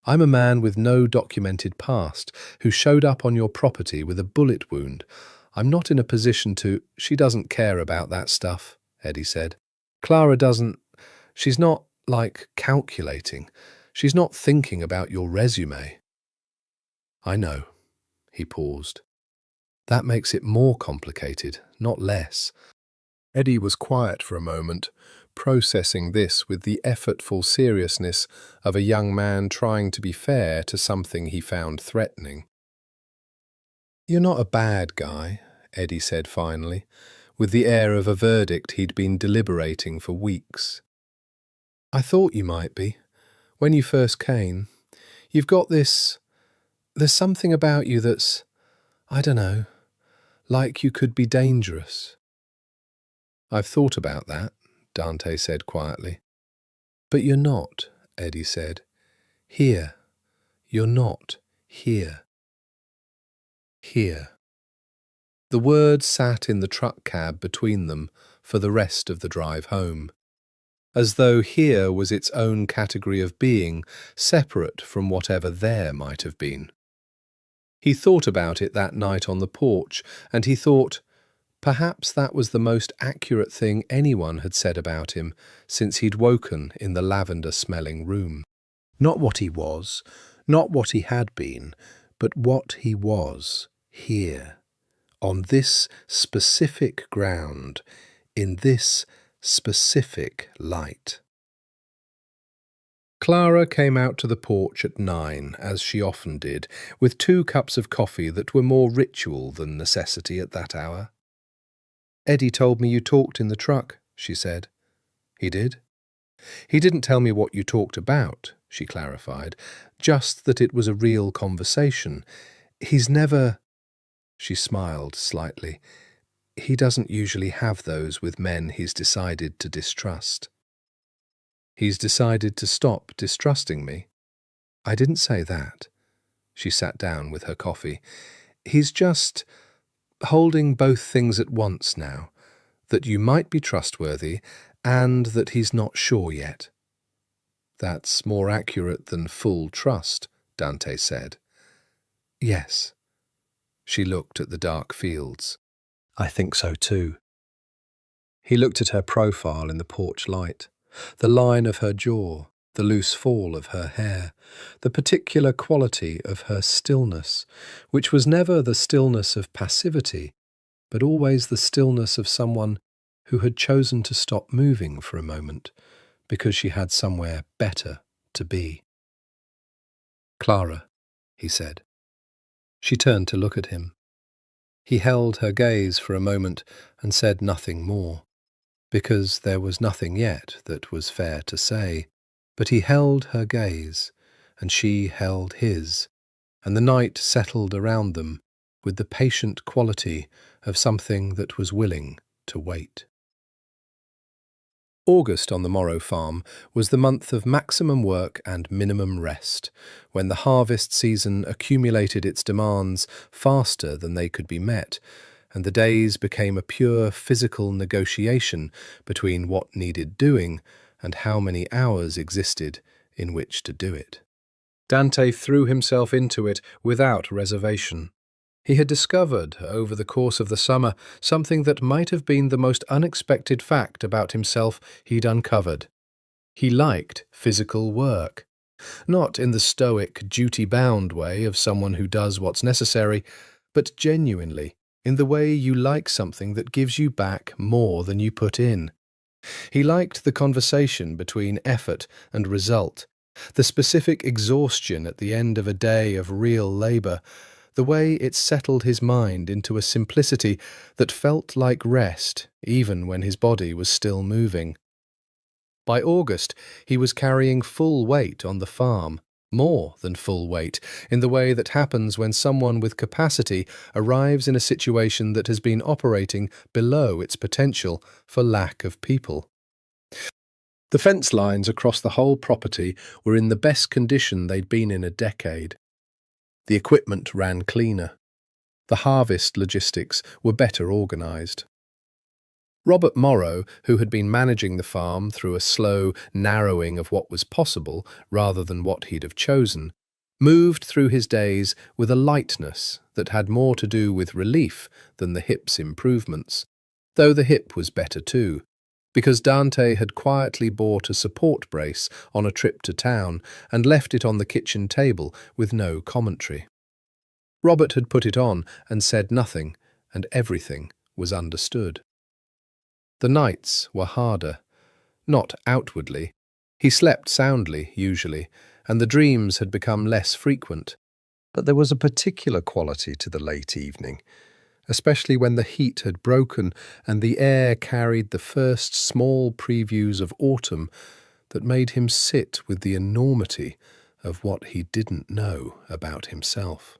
I'm a man with no documented past who showed up on your property with a bullet wound. I'm not in a position to— She doesn't care about that stuff, Eddie said. Clara doesn't— She's not, like, calculating. She's not thinking about your resume. I know. He paused. That makes it more complicated, not less. Eddie was quiet for a moment, processing this with the effortful seriousness of a young man trying to be fair to something he found threatening. You're not a bad guy, Eddie said finally, with the air of a verdict he'd been deliberating for weeks. I thought you might be. When you first came, you've got this— There's something about you that's— I don't know, like you could be dangerous. I've thought about that, Dante said quietly. But you're not, Eddie said. Here. You're not here. Here. The words sat in the truck cab between them for the rest of the drive home, as though here was its own category of being, separate from whatever there might have been. He thought about it that night on the porch, and he thought, perhaps that was the most accurate thing anyone had said about him since he'd woken in the lavender-smelling room. Not what he was, not what he had been, but what he was here, on this specific ground, in this specific light. Clara came out to the porch at 9, as she often did, with 2 cups of coffee that were more ritual than necessity at that hour. Eddie told me you talked in the truck, she said. He did? He didn't tell me what you talked about, she clarified, just that it was a real conversation. He's never— She smiled slightly. He doesn't usually have those with men he's decided to distrust. He's decided to stop distrusting me? I didn't say that. She sat down with her coffee. He's just holding both things at once now, that you might be trustworthy and that he's not sure yet. That's more accurate than full trust, Dante said. Yes. She looked at the dark fields. I think so too. He looked at her profile in the porch light, the line of her jaw, the loose fall of her hair, the particular quality of her stillness, which was never the stillness of passivity, but always the stillness of someone who had chosen to stop moving for a moment because she had somewhere better to be. Clara, he said. She turned to look at him. He held her gaze for a moment and said nothing more, because there was nothing yet that was fair to say. But he held her gaze, and she held his, and the night settled around them with the patient quality of something that was willing to wait. August on the Morrow farm was the month of maximum work and minimum rest, when the harvest season accumulated its demands faster than they could be met, and the days became a pure physical negotiation between what needed doing and how many hours existed in which to do it. Dante threw himself into it without reservation. He had discovered, over the course of the summer, something that might have been the most unexpected fact about himself he'd uncovered. He liked physical work. Not in the stoic, duty-bound way of someone who does what's necessary, but genuinely, in the way you like something that gives you back more than you put in. He liked the conversation between effort and result, the specific exhaustion at the end of a day of real labour, the way it settled his mind into a simplicity that felt like rest even when his body was still moving. By August, he was carrying full weight on the farm, more than full weight, in the way that happens when someone with capacity arrives in a situation that has been operating below its potential for lack of people. The fence lines across the whole property were in the best condition they'd been in a decade. The equipment ran cleaner. The harvest logistics were better organised. Robert Morrow, who had been managing the farm through a slow narrowing of what was possible rather than what he'd have chosen, moved through his days with a lightness that had more to do with relief than the hip's improvements, though the hip was better too, because Dante had quietly bought a support brace on a trip to town and left it on the kitchen table with no commentary. Robert had put it on and said nothing, and everything was understood. The nights were harder, not outwardly. He slept soundly, usually, and the dreams had become less frequent. But there was a particular quality to the late evening, especially when the heat had broken and the air carried the first small previews of autumn, that made him sit with the enormity of what he didn't know about himself.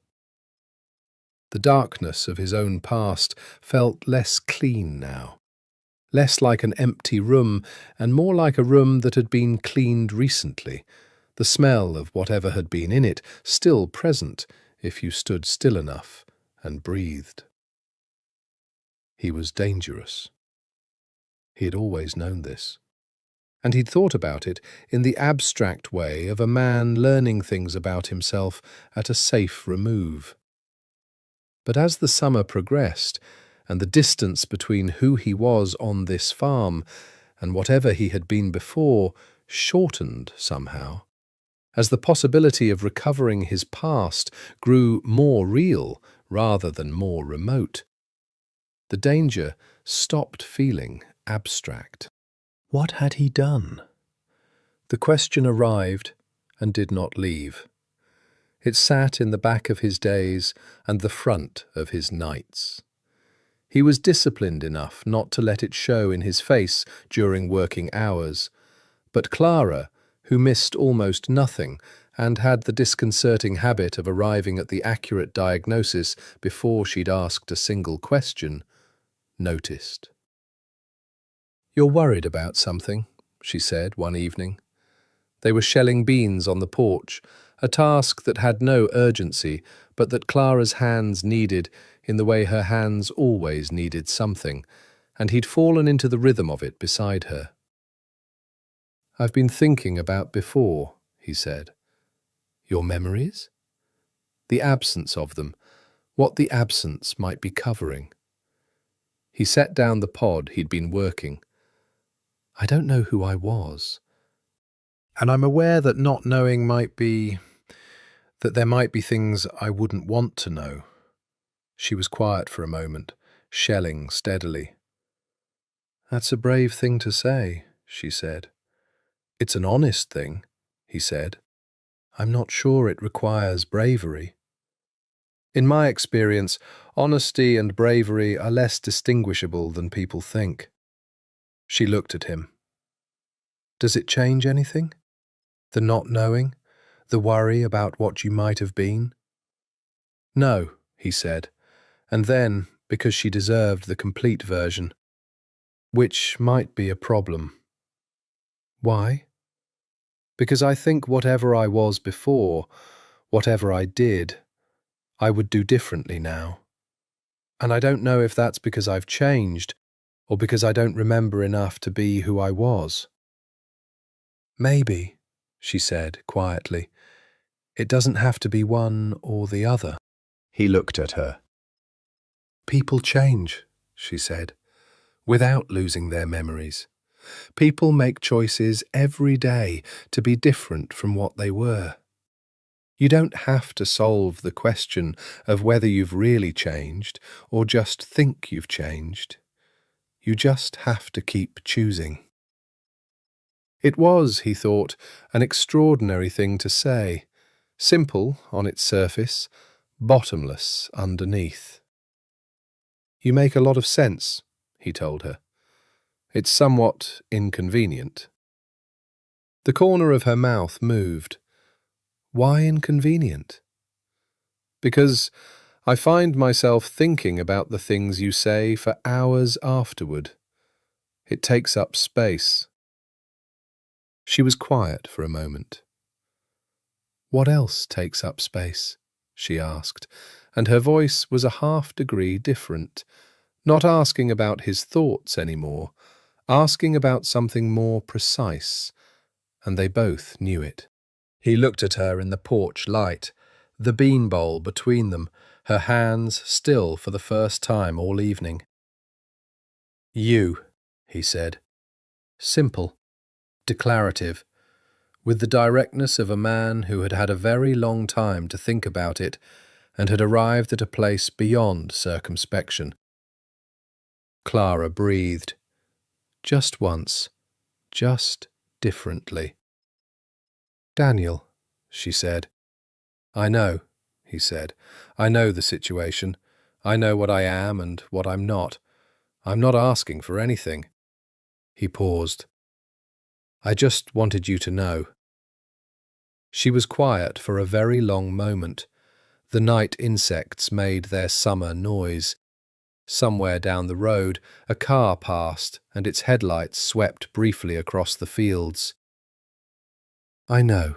The darkness of his own past felt less clean now, less like an empty room and more like a room that had been cleaned recently, the smell of whatever had been in it still present if you stood still enough and breathed. He was dangerous. He had always known this, and he'd thought about it in the abstract way of a man learning things about himself at a safe remove. But as the summer progressed, and the distance between who he was on this farm and whatever he had been before shortened somehow, as the possibility of recovering his past grew more real rather than more remote, the danger stopped feeling abstract. What had he done? The question arrived and did not leave. It sat in the back of his days and the front of his nights. He was disciplined enough not to let it show in his face during working hours, but Clara, who missed almost nothing and had the disconcerting habit of arriving at the accurate diagnosis before she'd asked a single question, noticed. "You're worried about something," she said one evening. They were shelling beans on the porch, a task that had no urgency, but that Clara's hands needed in the way her hands always needed something, and he'd fallen into the rhythm of it beside her. "I've been thinking about before," he said. "Your memories?" The absence of them, what the absence might be covering. He set down the pod he'd been working. "I don't know who I was. And I'm aware that not knowing that there might be things I wouldn't want to know." She was quiet for a moment, shelling steadily. "That's a brave thing to say," she said. "It's an honest thing," he said. "I'm not sure it requires bravery." "In my experience, honesty and bravery are less distinguishable than people think." She looked at him. "Does it change anything? The not knowing? The worry about what you might have been?" "No," he said, and then, because she deserved the complete version, "which might be a problem." "Why?" "Because I think whatever I was before, whatever I did, I would do differently now. And I don't know if that's because I've changed, or because I don't remember enough to be who I was." "Maybe," she said quietly. "It doesn't have to be one or the other." He looked at her. "People change," she said, "without losing their memories. People make choices every day to be different from what they were. You don't have to solve the question of whether you've really changed or just think you've changed. You just have to keep choosing." It was, he thought, an extraordinary thing to say, simple on its surface, bottomless underneath. "You make a lot of sense," he told her. "It's somewhat inconvenient." The corner of her mouth moved. "Why inconvenient?" "Because I find myself thinking about the things you say for hours afterward. It takes up space." She was quiet for a moment. "What else takes up space?" she asked, and her voice was a half-degree different, Not asking about his thoughts anymore, asking about something more precise, and they both knew it. He looked at her in the porch light, the bean bowl between them, her hands still for the first time all evening. "You," he said. Simple, declarative, with the directness of a man who had had a very long time to think about it and had arrived at a place beyond circumspection. Clara breathed. Just once, just differently. "Daniel," she said. "I know," he said. "I know the situation. I know what I am and what I'm not. I'm not asking for anything." He paused. "I just wanted you to know." She was quiet for a very long moment. The night insects made their summer noise. Somewhere down the road, a car passed and its headlights swept briefly across the fields. "I know,"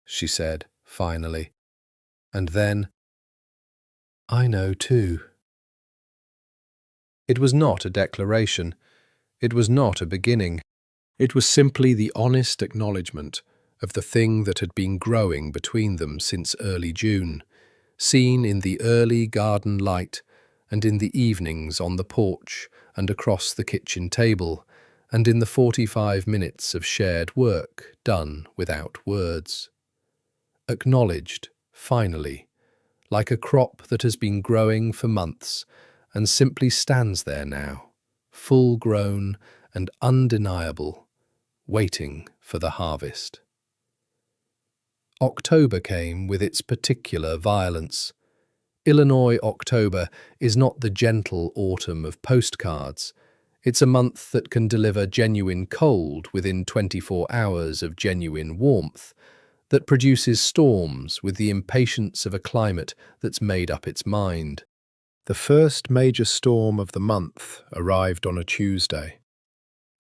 she said, finally. And then, "I know too." It was not a declaration. It was not a beginning. It was simply the honest acknowledgement of the thing that had been growing between them since early June, seen in the early garden light and in the evenings on the porch and across the kitchen table, and in the 45 minutes of shared work done without words. Acknowledged, finally, like a crop that has been growing for months and simply stands there now, full-grown and undeniable, waiting for the harvest. October came with its particular violence. Illinois October is not the gentle autumn of postcards. It's a month that can deliver genuine cold within 24 hours of genuine warmth, that produces storms with the impatience of a climate that's made up its mind. The first major storm of the month arrived on a Tuesday.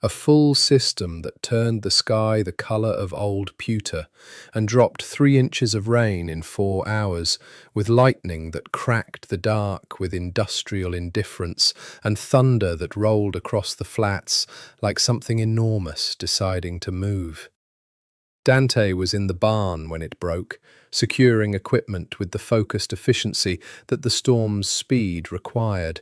A full system that turned the sky the colour of old pewter and dropped 3 inches of rain in 4 hours, with lightning that cracked the dark with industrial indifference and thunder that rolled across the flats like something enormous deciding to move. Dante was in the barn when it broke, securing equipment with the focused efficiency that the storm's speed required.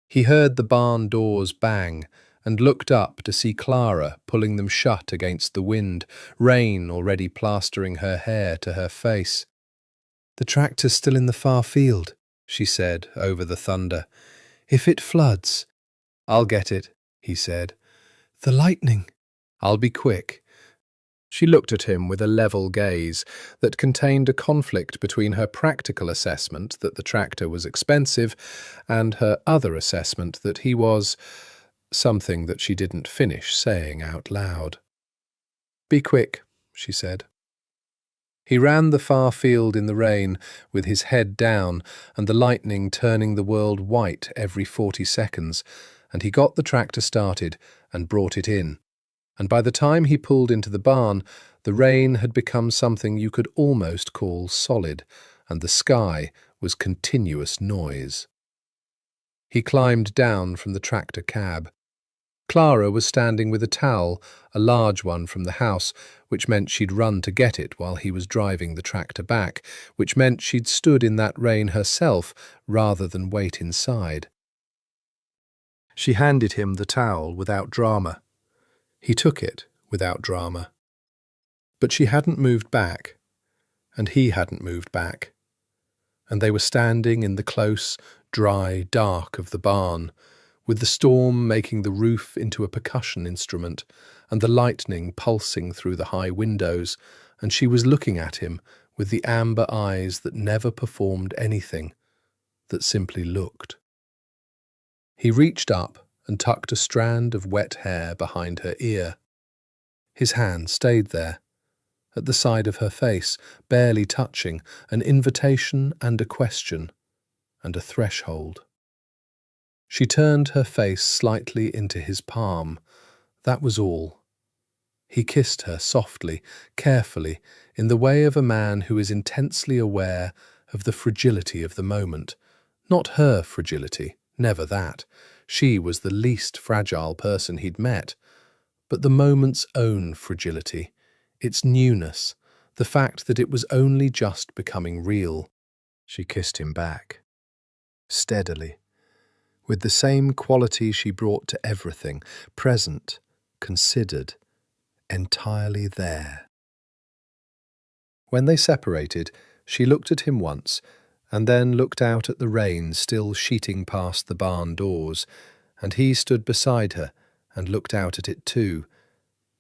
He heard the barn doors bang and looked up to see Clara pulling them shut against the wind, rain already plastering her hair to her face. "The tractor's still in the far field," she said over the thunder. "If it floods—" "I'll get it," he said. "The lightning—" "I'll be quick." She looked at him with a level gaze that contained a conflict between her practical assessment that the tractor was expensive and her other assessment that he was something that she didn't finish saying out loud. "Be quick," she said. He ran the far field in the rain with his head down and the lightning turning the world white every 40 seconds, and he got the tractor started and brought it in. And by the time he pulled into the barn, the rain had become something you could almost call solid, and the sky was continuous noise. He climbed down from the tractor cab. Clara was standing with a towel, a large one from the house, which meant she'd run to get it while he was driving the tractor back, which meant she'd stood in that rain herself rather than wait inside. She handed him the towel without drama. He took it without drama. But she hadn't moved back, and he hadn't moved back. And they were standing in the close, dry dark of the barn, with the storm making the roof into a percussion instrument, and the lightning pulsing through the high windows, and she was looking at him with the amber eyes that never performed anything, that simply looked. He reached up and tucked a strand of wet hair behind her ear. His hand stayed there, at the side of her face, barely touching, an invitation and a question, and a threshold. She turned her face slightly into his palm. That was all. He kissed her softly, carefully, in the way of a man who is intensely aware of the fragility of the moment. Not her fragility, never that. She was the least fragile person he'd met. But the moment's own fragility, its newness, the fact that it was only just becoming real. She kissed him back, steadily, with the same quality she brought to everything, present, considered, entirely there. When they separated, she looked at him once, and then looked out at the rain still sheeting past the barn doors, and he stood beside her and looked out at it too,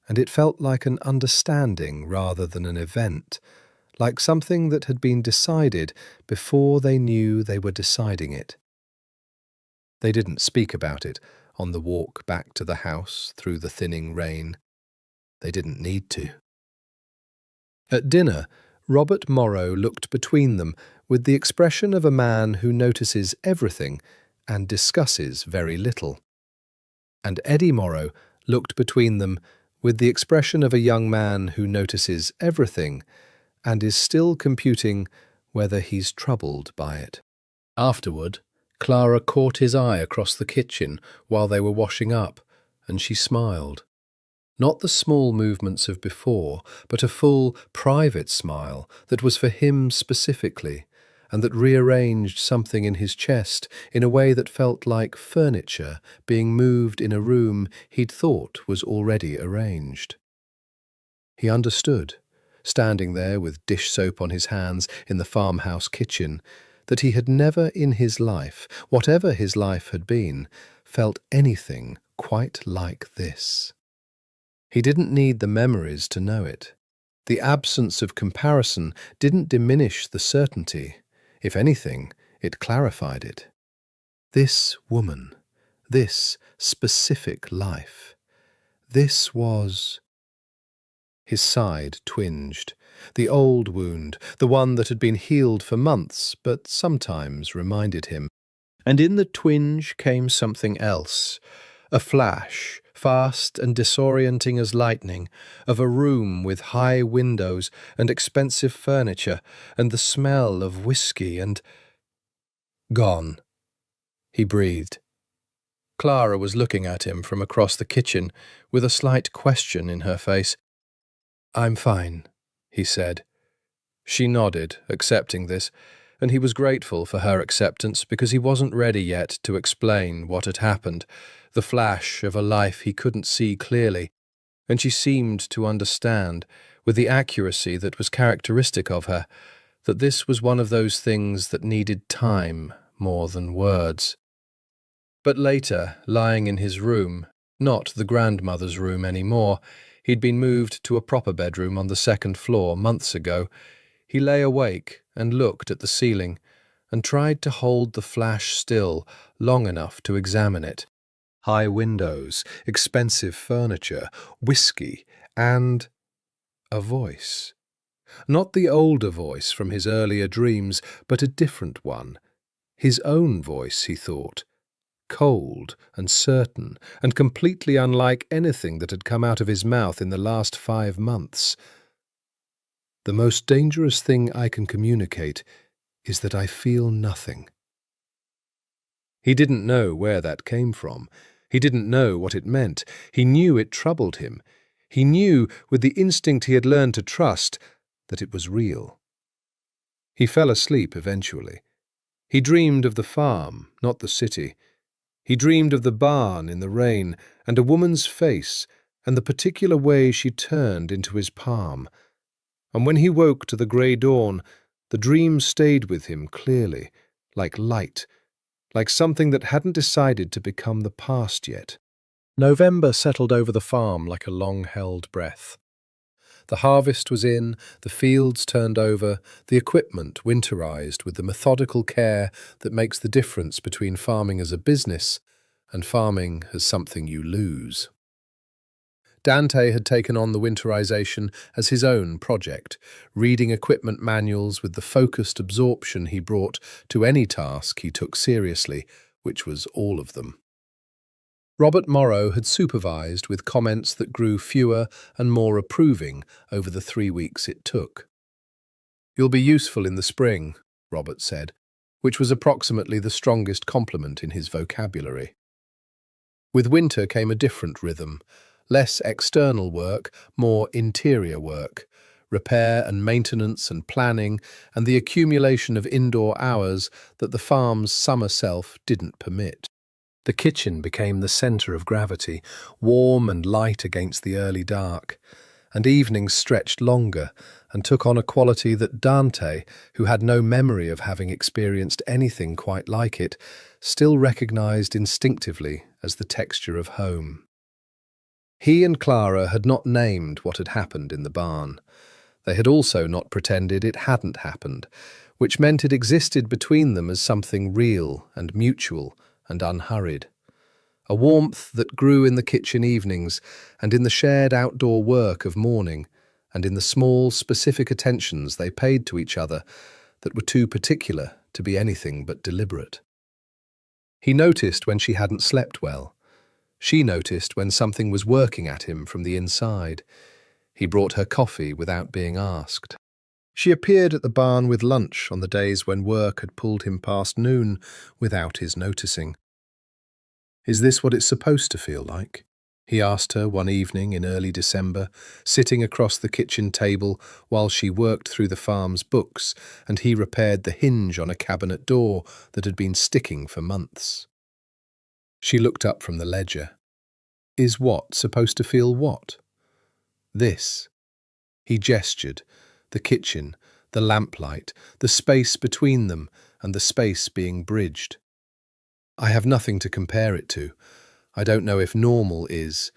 and it felt like an understanding rather than an event, like something that had been decided before they knew they were deciding it. They didn't speak about it on the walk back to the house through the thinning rain. They didn't need to. At dinner, Robert Morrow looked between them with the expression of a man who notices everything and discusses very little. And Eddie Morrow looked between them with the expression of a young man who notices everything and is still computing whether he's troubled by it. Afterward, Clara caught his eye across the kitchen while they were washing up, and she smiled. Not the small movements of before, but a full, private smile that was for him specifically, and that rearranged something in his chest in a way that felt like furniture being moved in a room he'd thought was already arranged. He understood, standing there with dish soap on his hands in the farmhouse kitchen, that he had never in his life, whatever his life had been, felt anything quite like this. He didn't need the memories to know it. The absence of comparison didn't diminish the certainty. If anything, it clarified it. This woman, this specific life, this was... His side twinged. The old wound, the one that had been healed for months, but sometimes reminded him. And in the twinge came something else, a flash, fast and disorienting as lightning, of a room with high windows and expensive furniture and the smell of whiskey and... Gone, he breathed. Clara was looking at him from across the kitchen with a slight question in her face. "I'm fine," he said. She nodded, accepting this, and he was grateful for her acceptance because he wasn't ready yet to explain what had happened, the flash of a life he couldn't see clearly, and she seemed to understand, with the accuracy that was characteristic of her, that this was one of those things that needed time more than words. But later, lying in his room, not the grandmother's room anymore, he'd been moved to a proper bedroom on the second floor months ago, he lay awake and looked at the ceiling and tried to hold the flash still long enough to examine it. High windows, expensive furniture, whiskey, and a voice. Not the older voice from his earlier dreams, but a different one. His own voice, he thought. Cold and certain and completely unlike anything that had come out of his mouth in the last 5 months. The most dangerous thing I can communicate is that I feel nothing. He didn't know where that came from. He didn't know what it meant. He knew it troubled him. He knew, with the instinct he had learned to trust, that it was real. He fell asleep eventually. He dreamed of the farm, not the city. He dreamed of the barn in the rain, and a woman's face, and the particular way she turned into his palm. And when he woke to the grey dawn, the dream stayed with him clearly, like light, like something that hadn't decided to become the past yet. November settled over the farm like a long-held breath. The harvest was in, the fields turned over, the equipment winterized with the methodical care that makes the difference between farming as a business and farming as something you lose. Dante had taken on the winterization as his own project, reading equipment manuals with the focused absorption he brought to any task he took seriously, which was all of them. Robert Morrow had supervised with comments that grew fewer and more approving over the 3 weeks it took. "You'll be useful in the spring," Robert said, which was approximately the strongest compliment in his vocabulary. With winter came a different rhythm, less external work, more interior work, repair and maintenance and planning, and the accumulation of indoor hours that the farm's summer self didn't permit. The kitchen became the centre of gravity, warm and light against the early dark, and evenings stretched longer and took on a quality that Dante, who had no memory of having experienced anything quite like it, still recognised instinctively as the texture of home. He and Clara had not named what had happened in the barn. They had also not pretended it hadn't happened, which meant it existed between them as something real and mutual and unhurried. A warmth that grew in the kitchen evenings and in the shared outdoor work of morning and in the small, specific attentions they paid to each other that were too particular to be anything but deliberate. He noticed when she hadn't slept well. She noticed when something was working at him from the inside. He brought her coffee without being asked. She appeared at the barn with lunch on the days when work had pulled him past noon without his noticing. "Is this what it's supposed to feel like?" he asked her one evening in early December, sitting across the kitchen table while she worked through the farm's books and he repaired the hinge on a cabinet door that had been sticking for months. She looked up from the ledger. "Is what supposed to feel what?" "This." He gestured. The kitchen, the lamplight, the space between them, and the space being bridged. "I have nothing to compare it to. I don't know if normal is,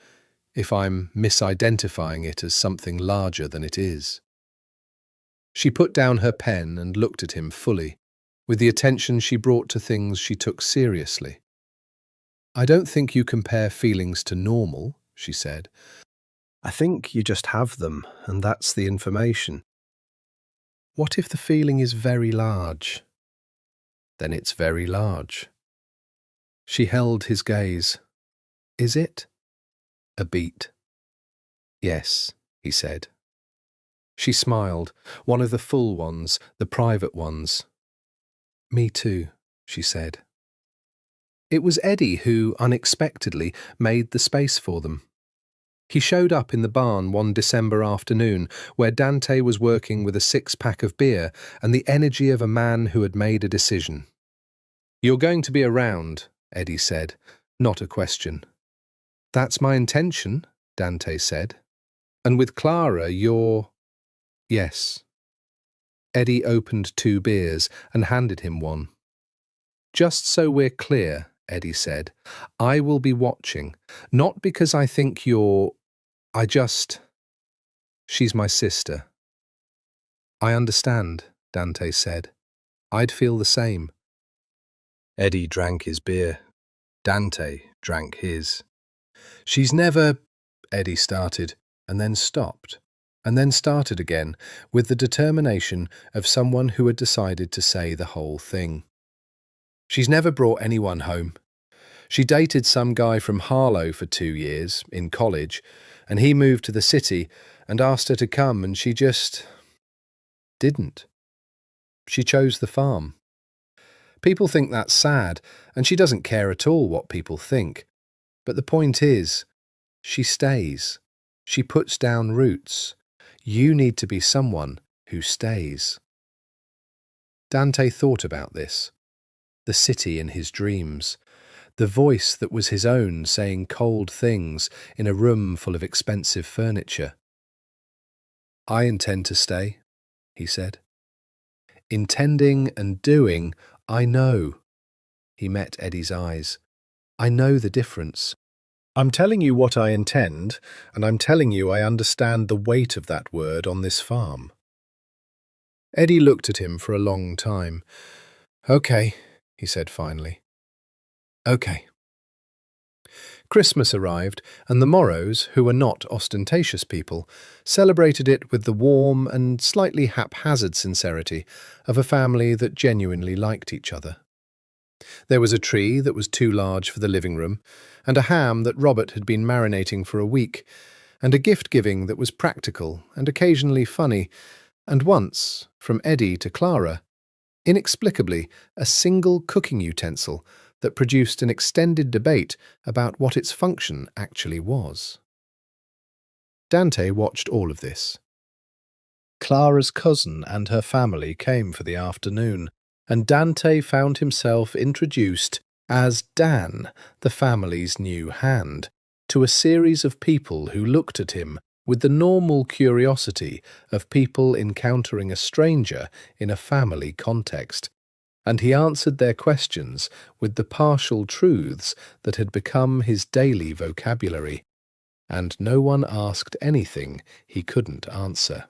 if I'm misidentifying it as something larger than it is." She put down her pen and looked at him fully, with the attention she brought to things she took seriously. "I don't think you compare feelings to normal," she said. "I think you just have them, and that's the information. What if the feeling is very large?" "Then it's very large." She held his gaze. "Is it?" A beat. "Yes," he said. She smiled, one of the full ones, the private ones. "Me too," she said. It was Eddie who, unexpectedly, made the space for them. He showed up in the barn one December afternoon where Dante was working with a six-pack of beer and the energy of a man who had made a decision. "You're going to be around," Eddie said, not a question. "That's my intention," Dante said. "And with Clara, you're—" "Yes." Eddie opened 2 beers and handed him one. "Just so we're clear," Eddie said, "I will be watching, not because I think you're... She's my sister." "I understand," Dante said. "I'd feel the same." Eddie drank his beer. Dante drank his. "She's never—" Eddie started, and then stopped, and then started again, with the determination of someone who had decided to say the whole thing. "She's never brought anyone home. She dated some guy from Harlow for 2 years, in college, and he moved to the city and asked her to come, and she just didn't. She chose the farm. People think that's sad, and she doesn't care at all what people think. But the point is, she stays. She puts down roots. You need to be someone who stays." Dante thought about this. The city in his dreams. The voice that was his own saying cold things in a room full of expensive furniture. "I intend to stay," he said. "Intending and doing, I know." He met Eddie's eyes. "I know the difference. I'm telling you what I intend, and I'm telling you I understand the weight of that word on this farm." Eddie looked at him for a long time. "Okay," he said finally. "Okay." Christmas arrived, and the Morrows, who were not ostentatious people, celebrated it with the warm and slightly haphazard sincerity of a family that genuinely liked each other. There was a tree that was too large for the living room, and a ham that Robert had been marinating for a week, and a gift-giving that was practical and occasionally funny, and once, from Eddie to Clara, inexplicably, a single cooking utensil that produced an extended debate about what its function actually was. Dante watched all of this. Clara's cousin and her family came for the afternoon, and Dante found himself introduced as Dan, the family's new hand, to a series of people who looked at him with the normal curiosity of people encountering a stranger in a family context, and he answered their questions with the partial truths that had become his daily vocabulary, and no one asked anything he couldn't answer.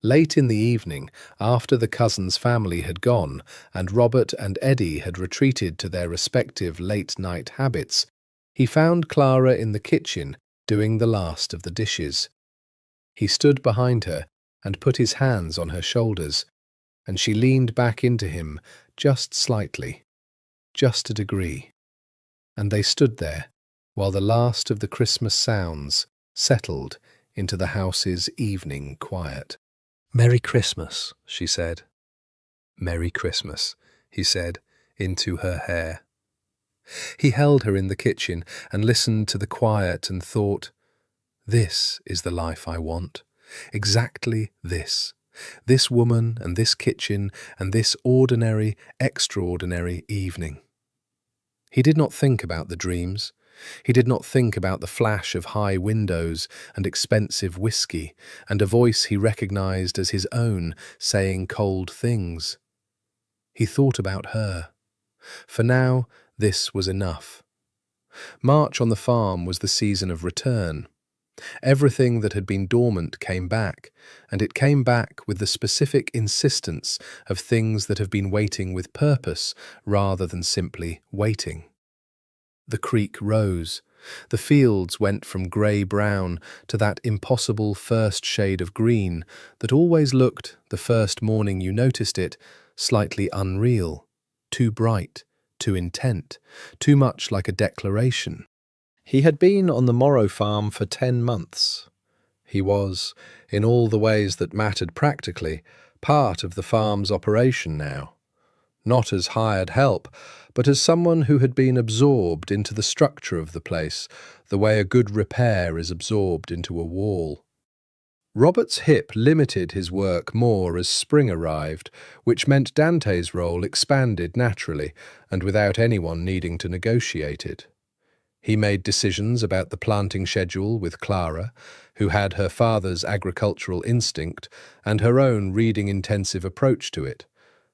Late in the evening, after the cousins' family had gone and Robert and Eddie had retreated to their respective late-night habits, he found Clara in the kitchen doing the last of the dishes. He stood behind her and put his hands on her shoulders, and she leaned back into him just slightly, just a degree, and they stood there while the last of the Christmas sounds settled into the house's evening quiet. "Merry Christmas," she said. "Merry Christmas," he said, into her hair. He held her in the kitchen and listened to the quiet and thought, "This is the life I want. Exactly this. This woman and this kitchen and this ordinary, extraordinary evening." He did not think about the dreams. He did not think about the flash of high windows and expensive whiskey and a voice he recognized as his own saying cold things. He thought about her. For now, this was enough. March on the farm was the season of return. Everything that had been dormant came back, and it came back with the specific insistence of things that have been waiting with purpose rather than simply waiting. The creek rose. The fields went from grey-brown to that impossible first shade of green that always looked, the first morning you noticed it, slightly unreal, too bright, too intent, too much like a declaration. He had been on the Morrow farm for 10 months. He was, in all the ways that mattered practically, part of the farm's operation now. Not as hired help, but as someone who had been absorbed into the structure of the place, the way a good repair is absorbed into a wall. Robert's hip limited his work more as spring arrived, which meant Dante's role expanded naturally and without anyone needing to negotiate it. He made decisions about the planting schedule with Clara, who had her father's agricultural instinct and her own reading-intensive approach to it.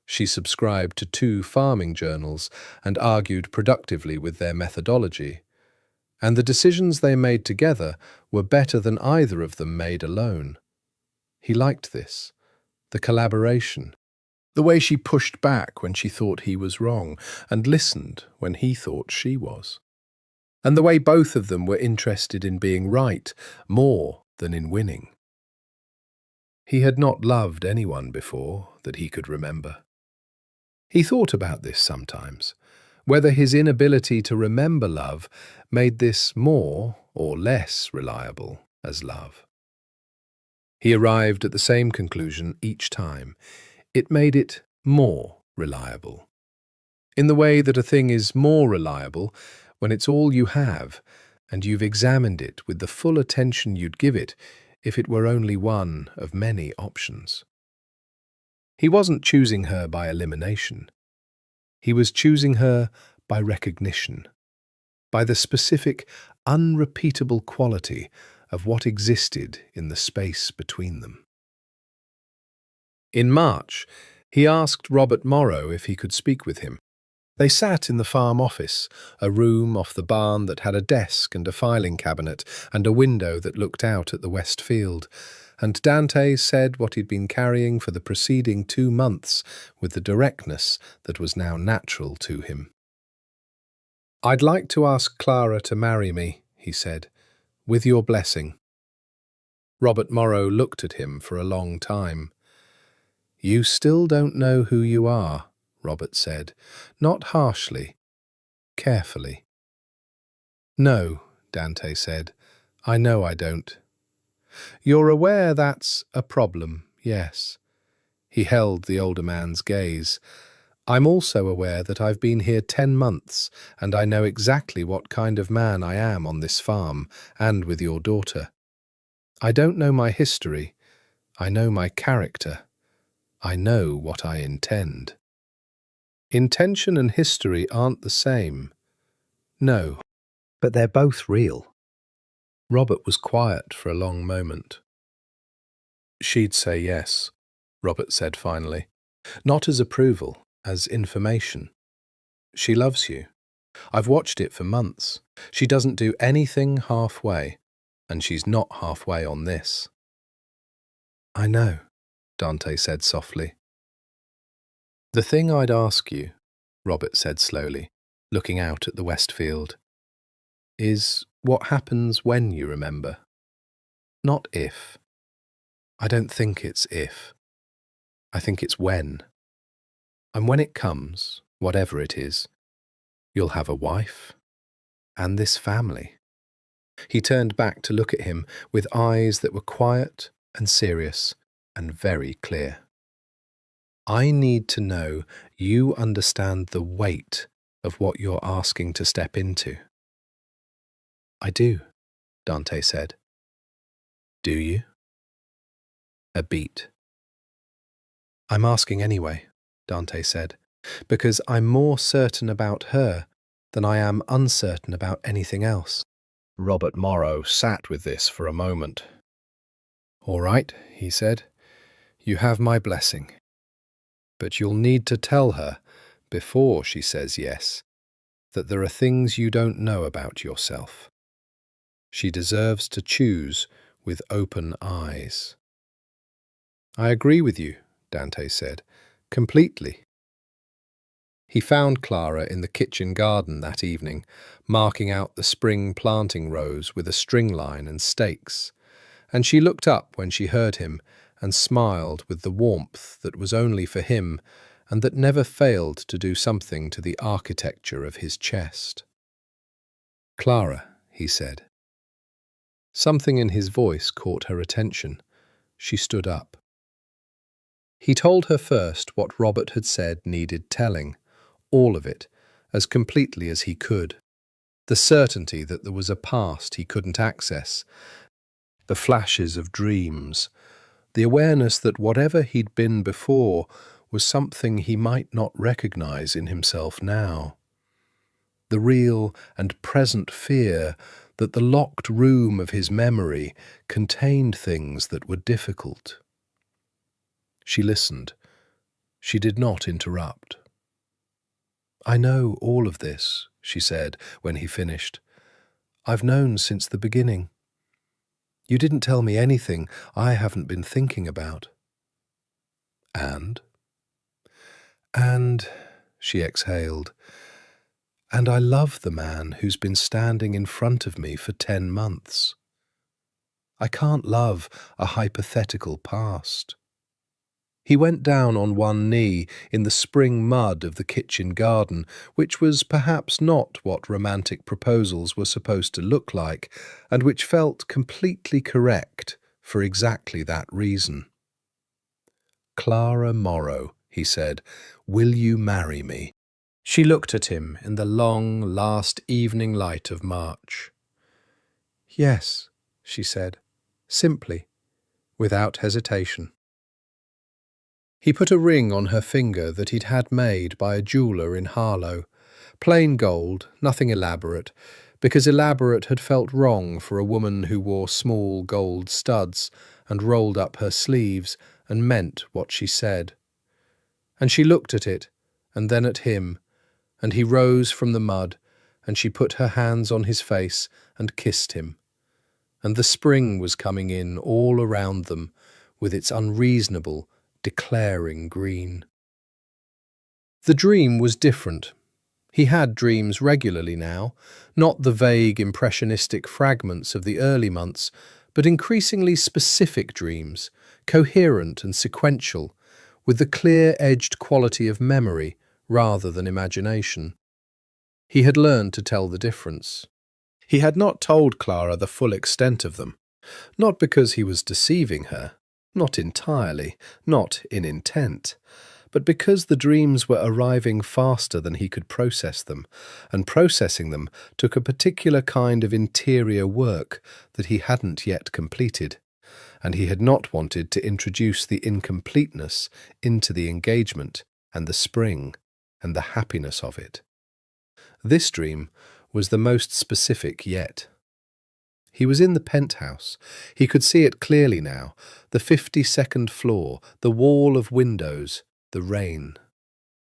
She subscribed to 2 farming journals and argued productively with their methodology. And the decisions they made together were better than either of them made alone. He liked this, the collaboration, the way she pushed back when she thought he was wrong and listened when he thought she was. And the way both of them were interested in being right more than in winning. He had not loved anyone before that he could remember. He thought about this sometimes, whether his inability to remember love made this more or less reliable as love. He arrived at the same conclusion each time. It made it more reliable. In the way that a thing is more reliable when it's all you have and you've examined it with the full attention you'd give it if it were only one of many options. He wasn't choosing her by elimination. He was choosing her by recognition, by the specific, unrepeatable quality of what existed in the space between them. In March, he asked Robert Morrow if he could speak with him. They sat in the farm office, a room off the barn that had a desk and a filing cabinet and a window that looked out at the west field, and Dante said what he'd been carrying for the preceding 2 months with the directness that was now natural to him. "I'd like to ask Clara to marry me," he said, "with your blessing." Robert Morrow looked at him for a long time. "You still don't know who you are," Robert said, not harshly, carefully. "No," Dante said, "I know I don't." "You're aware that's a problem, yes." He held the older man's gaze. I'm also aware that I've been here 10 months, and I know exactly what kind of man I am on this farm and with your daughter. I don't know my history. I know my character. I know what I intend. Intention and history aren't the same. No, but they're both real. Robert was quiet for a long moment. She'd say yes, Robert said finally. Not as approval, as information. She loves you. I've watched it for months. She doesn't do anything halfway, and she's not halfway on this. I know, Dante said softly. The thing I'd ask you, Robert said slowly, looking out at the west field, is what happens when you remember. Not if. I don't think it's if. I think it's when. And when it comes, whatever it is, you'll have a wife and this family. He turned back to look at him with eyes that were quiet and serious and very clear. I need to know you understand the weight of what you're asking to step into. I do, Dante said. Do you? A beat. I'm asking anyway, Dante said, because I'm more certain about her than I am uncertain about anything else. Robert Morrow sat with this for a moment. All right, he said, you have my blessing. But you'll need to tell her, before she says yes, that there are things you don't know about yourself. She deserves to choose with open eyes. I agree with you, Dante said, completely. He found Clara in the kitchen garden that evening, marking out the spring planting rows with a string line and stakes, and she looked up when she heard him and smiled with the warmth that was only for him and that never failed to do something to the architecture of his chest. Clara, he said. Something in his voice caught her attention. She stood up. He told her first what Robert had said needed telling, all of it, as completely as he could. The certainty that there was a past he couldn't access, the flashes of dreams, the awareness that whatever he'd been before was something he might not recognize in himself now. The real and present fear that the locked room of his memory contained things that were difficult. She listened. She did not interrupt. I know all of this, she said when he finished. I've known since the beginning. You didn't tell me anything I haven't been thinking about. And, she exhaled, and I love the man who's been standing in front of me for 10 months. I can't love a hypothetical past. He went down on one knee in the spring mud of the kitchen garden, which was perhaps not what romantic proposals were supposed to look like, and which felt completely correct for exactly that reason. Clara Morrow, he said, will you marry me? She looked at him in the long, last evening light of March. Yes, she said, simply, without hesitation. He put a ring on her finger that he'd had made by a jeweller in Harlow, plain gold, nothing elaborate, because elaborate had felt wrong for a woman who wore small gold studs and rolled up her sleeves and meant what she said. And she looked at it, and then at him, and he rose from the mud, and she put her hands on his face and kissed him. And the spring was coming in all around them, with its unreasonable, declaring green. The dream was different. He had dreams regularly now, not the vague impressionistic fragments of the early months, but increasingly specific dreams, coherent and sequential, with the clear-edged quality of memory rather than imagination. He had learned to tell the difference. He had not told Clara the full extent of them, not because he was deceiving her, not entirely, not in intent, But because the dreams were arriving faster than he could process them, and processing them took a particular kind of interior work that he hadn't yet completed, and he had not wanted to introduce the incompleteness into the engagement and the spring and the happiness of it. This dream was the most specific yet. He was in the penthouse. He could see it clearly now, the 52nd floor, the wall of windows, the rain.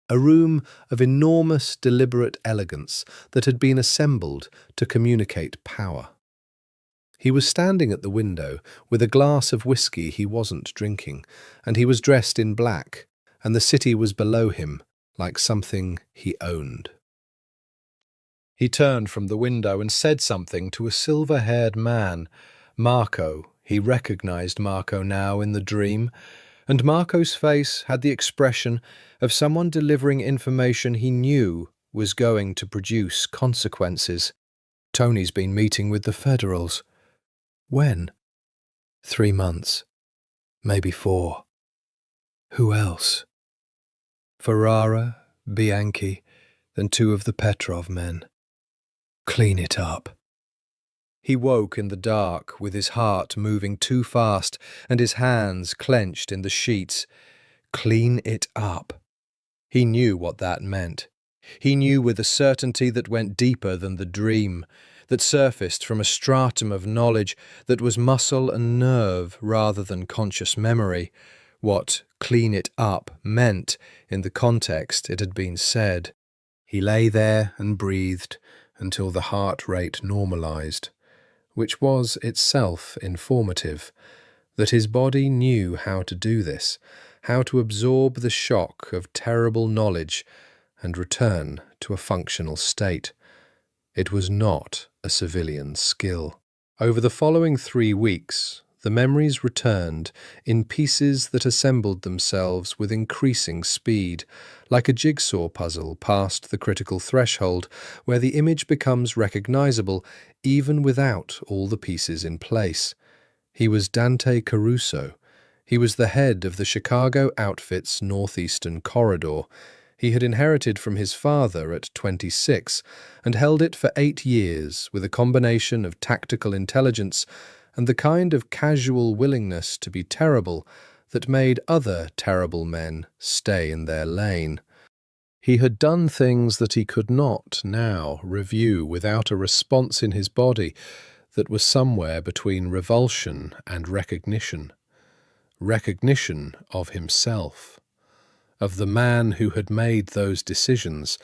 A room of enormous, deliberate elegance that had been assembled to communicate power. He was standing at the window with a glass of whiskey he wasn't drinking, and he was dressed in black, and the city was below him like something he owned. He turned from the window and said something to a silver-haired man. Marco. He recognized Marco now in the dream, and Marco's face had the expression of someone delivering information he knew was going to produce consequences. Tony's been meeting with the Federals. When? 3 months. Maybe 4. Who else? Ferrara, Bianchi, and 2 of the Petrov men. Clean it up. He woke in the dark, with his heart moving too fast and his hands clenched in the sheets. Clean it up. He knew what that meant. He knew with a certainty that went deeper than the dream, that surfaced from a stratum of knowledge that was muscle and nerve rather than conscious memory, what clean it up meant in the context it had been said. He lay there and breathed until the heart rate normalized, which was itself informative, that his body knew how to do this, how to absorb the shock of terrible knowledge and return to a functional state. It was not a civilian skill. Over the following 3 weeks, the memories returned in pieces that assembled themselves with increasing speed, like a jigsaw puzzle past the critical threshold where the image becomes recognizable even without all the pieces in place. He was Dante Caruso. He was the head of the Chicago outfit's northeastern corridor. He had inherited from his father at 26 and held it for 8 years with a combination of tactical intelligence and the kind of casual willingness to be terrible that made other terrible men stay in their lane. He had done things that he could not now review without a response in his body that was somewhere between revulsion and recognition. Recognition of himself, of the man who had made those decisions,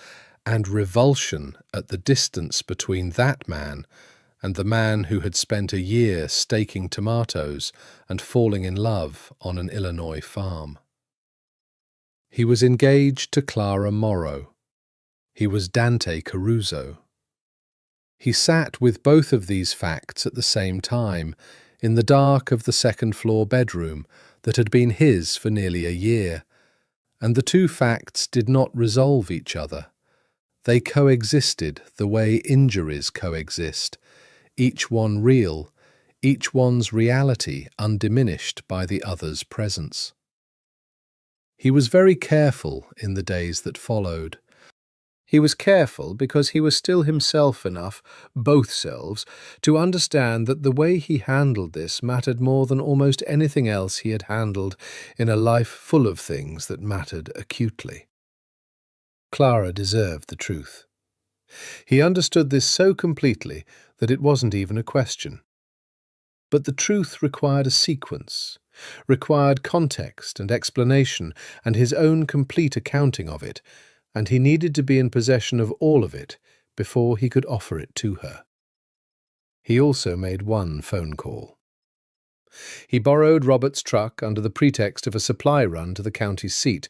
and revulsion at the distance between that man and the man who had spent a year staking tomatoes and falling in love on an Illinois farm. He was engaged to Clara Morrow. He was Dante Caruso. He sat with both of these facts at the same time, in the dark of the second-floor bedroom that had been his for nearly a year, and the 2 facts did not resolve each other. They coexisted the way injuries coexist, each one real, each one's reality undiminished by the other's presence. He was very careful in the days that followed. He was careful because he was still himself enough, both selves, to understand that the way he handled this mattered more than almost anything else he had handled in a life full of things that mattered acutely. Clara deserved the truth. He understood this so completely that it wasn't even a question. But the truth required a sequence, required context and explanation and his own complete accounting of it, and he needed to be in possession of all of it before he could offer it to her. He also made one phone call. He borrowed Robert's truck under the pretext of a supply run to the county seat,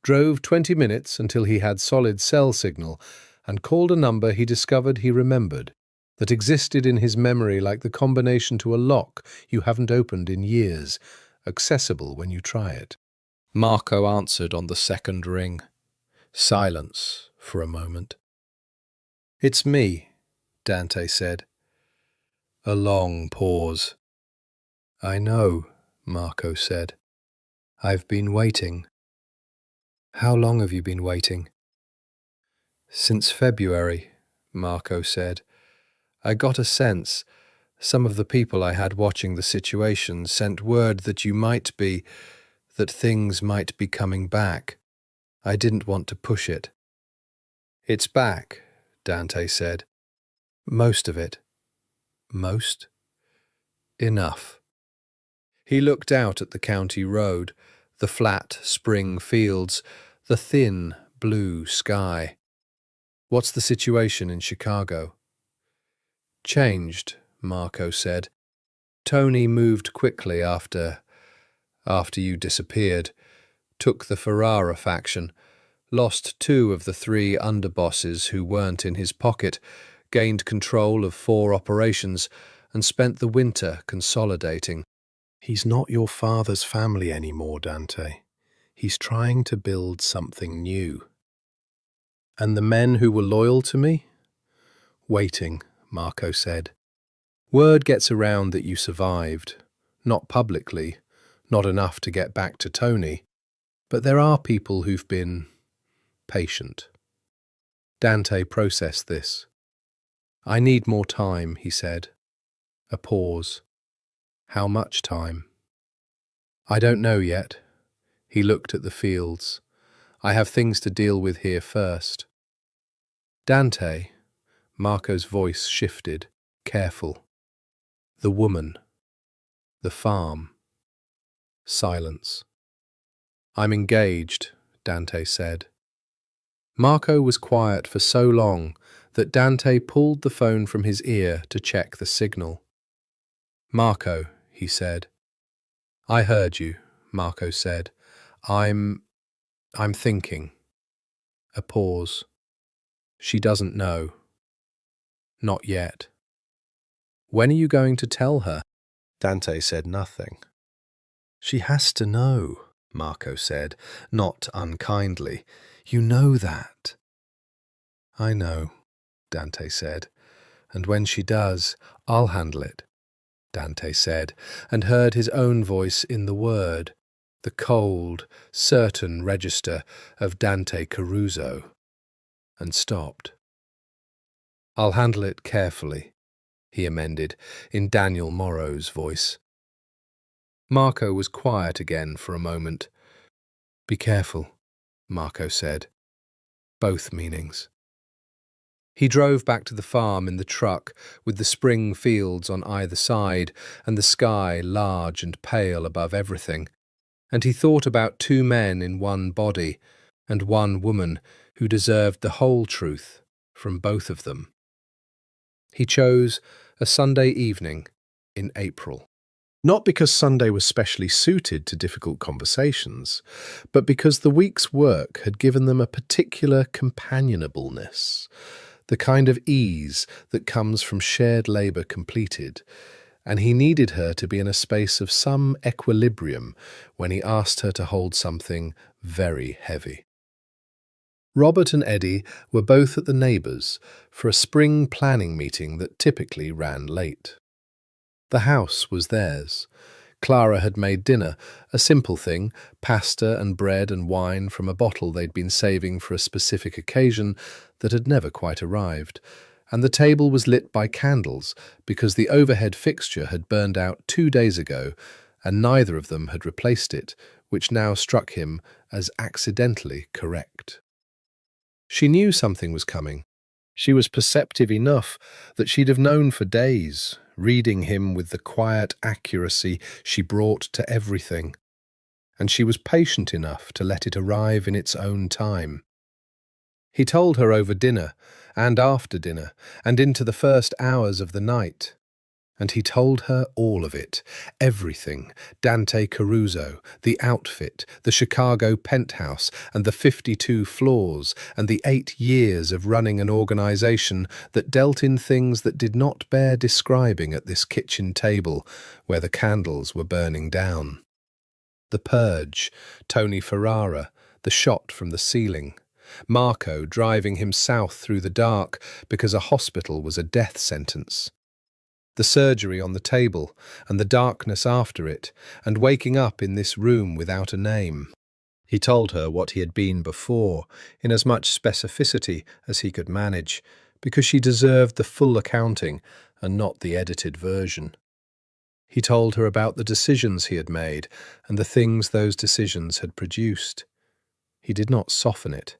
drove 20 minutes until he had solid cell signal, and called a number he discovered he remembered, that existed in his memory like the combination to a lock you haven't opened in years, accessible when you try it. Marco answered on the second ring. Silence for a moment. "It's me," Dante said. A long pause. "I know," Marco said. "I've been waiting." How long have you been waiting? Since February, Marco said. I got a sense. Some of the people I had watching the situation sent word that that things might be coming back. I didn't want to push it. It's back, Dante said. Most of it. Most? Enough. He looked out at the county road, the flat spring fields, the thin blue sky. What's the situation in Chicago? Changed, Marco said. Tony moved quickly after you disappeared, took the Ferrara faction, lost 2 of the 3 underbosses who weren't in his pocket, gained control of 4 operations, and spent the winter consolidating. He's not your father's family anymore, Dante. He's trying to build something new. And the men who were loyal to me? Waiting, Marco said. Word gets around that you survived. Not publicly, not enough to get back to Tony, but there are people who've been patient. Dante processed this. I need more time, he said. A pause. How much time? I don't know yet. He looked at the fields. I have things to deal with here first. Dante, Marco's voice shifted, careful. The woman. The farm. Silence. I'm engaged, Dante said. Marco was quiet for so long that Dante pulled the phone from his ear to check the signal. Marco, he said. I heard you, Marco said. I'm thinking. A pause. She doesn't know. Not yet. When are you going to tell her? Dante said nothing. She has to know, Marco said, not unkindly. You know that. I know, Dante said, and when she does, I'll handle it, Dante said, and heard his own voice in the word, the cold, certain register of Dante Caruso, and stopped. I'll handle it carefully, he amended, in Daniel Morrow's voice. Marco was quiet again for a moment. Be careful, Marco said. Both meanings. He drove back to the farm in the truck, with the spring fields on either side and the sky large and pale above everything, and he thought about 2 men in one body and 1 woman who deserved the whole truth from both of them. He chose a Sunday evening in April. Not because Sunday was specially suited to difficult conversations, but because the week's work had given them a particular companionableness, the kind of ease that comes from shared labour completed, and he needed her to be in a space of some equilibrium when he asked her to hold something very heavy. Robert and Eddie were both at the neighbours' for a spring planning meeting that typically ran late. The house was theirs. Clara had made dinner, a simple thing, pasta and bread and wine from a bottle they'd been saving for a specific occasion that had never quite arrived, and the table was lit by candles because the overhead fixture had burned out 2 days ago, and neither of them had replaced it, which now struck him as accidentally correct. She knew something was coming. She was perceptive enough that she'd have known for days, reading him with the quiet accuracy she brought to everything, and she was patient enough to let it arrive in its own time. He told her over dinner, and after dinner, and into the first hours of the night. And he told her all of it, everything, Dante Caruso, the outfit, the Chicago penthouse, and the 52 floors, and the 8 years of running an organization that dealt in things that did not bear describing at this kitchen table where the candles were burning down. The purge, Tony Ferrara, the shot from the ceiling, Marco driving him south through the dark because a hospital was a death sentence. The surgery on the table, and the darkness after it, and waking up in this room without a name. He told her what he had been before, in as much specificity as he could manage, because she deserved the full accounting and not the edited version. He told her about the decisions he had made and the things those decisions had produced. He did not soften it.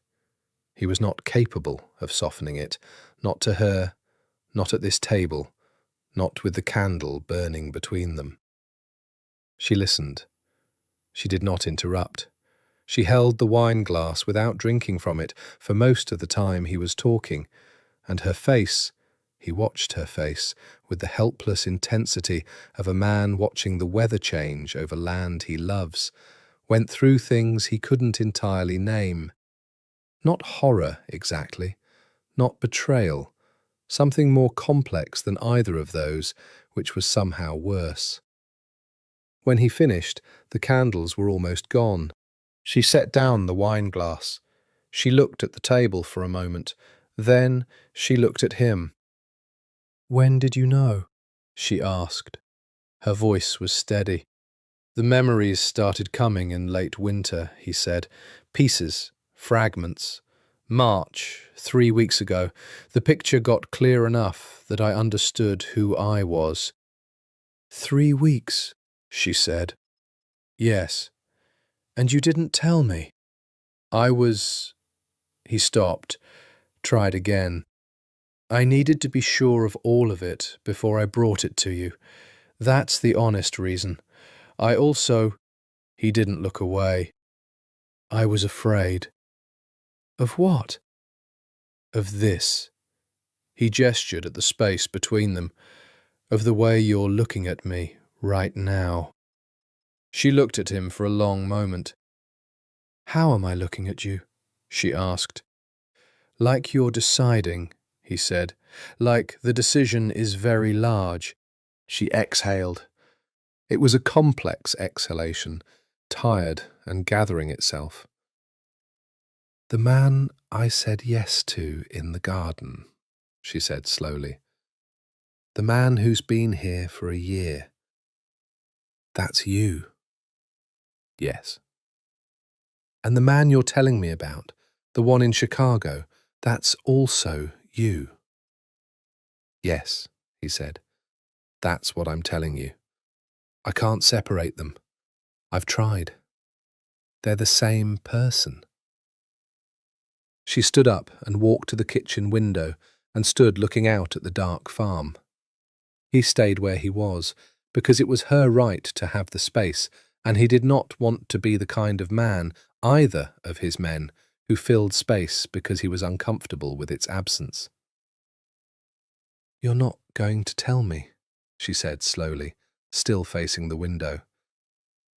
He was not capable of softening it, not to her, not at this table, not with the candle burning between them. She listened. She did not interrupt. She held the wine glass without drinking from it for most of the time he was talking, and her face, he watched her face with the helpless intensity of a man watching the weather change over land he loves, went through things he couldn't entirely name. Not horror, exactly, not betrayal, something more complex than either of those, which was somehow worse. When he finished, the candles were almost gone. She set down the wine glass. She looked at the table for a moment. Then she looked at him. "When did you know?" she asked. Her voice was steady. "The memories started coming in late winter," he said. "Pieces, fragments. March, 3 weeks ago, the picture got clear enough that I understood who I was." "3 weeks," she said. "Yes. And you didn't tell me." "I was—" He stopped, tried again. "I needed to be sure of all of it before I brought it to you. That's the honest reason. I also—" He didn't look away. "I was afraid." "Of what?" "Of this." He gestured at the space between them. "Of the way you're looking at me right now." She looked at him for a long moment. "How am I looking at you?" she asked. "Like you're deciding," he said. "Like the decision is very large." She exhaled. It was a complex exhalation, tired and gathering itself. "The man I said yes to in the garden," she said slowly. "The man who's been here for a year. That's you." "Yes." "And the man you're telling me about, the one in Chicago, that's also you." "Yes," he said. "That's what I'm telling you. I can't separate them. I've tried. They're the same person." She stood up and walked to the kitchen window and stood looking out at the dark farm. He stayed where he was, because it was her right to have the space, and he did not want to be the kind of man, either of his men, who filled space because he was uncomfortable with its absence. "You're not going to tell me," she said slowly, still facing the window,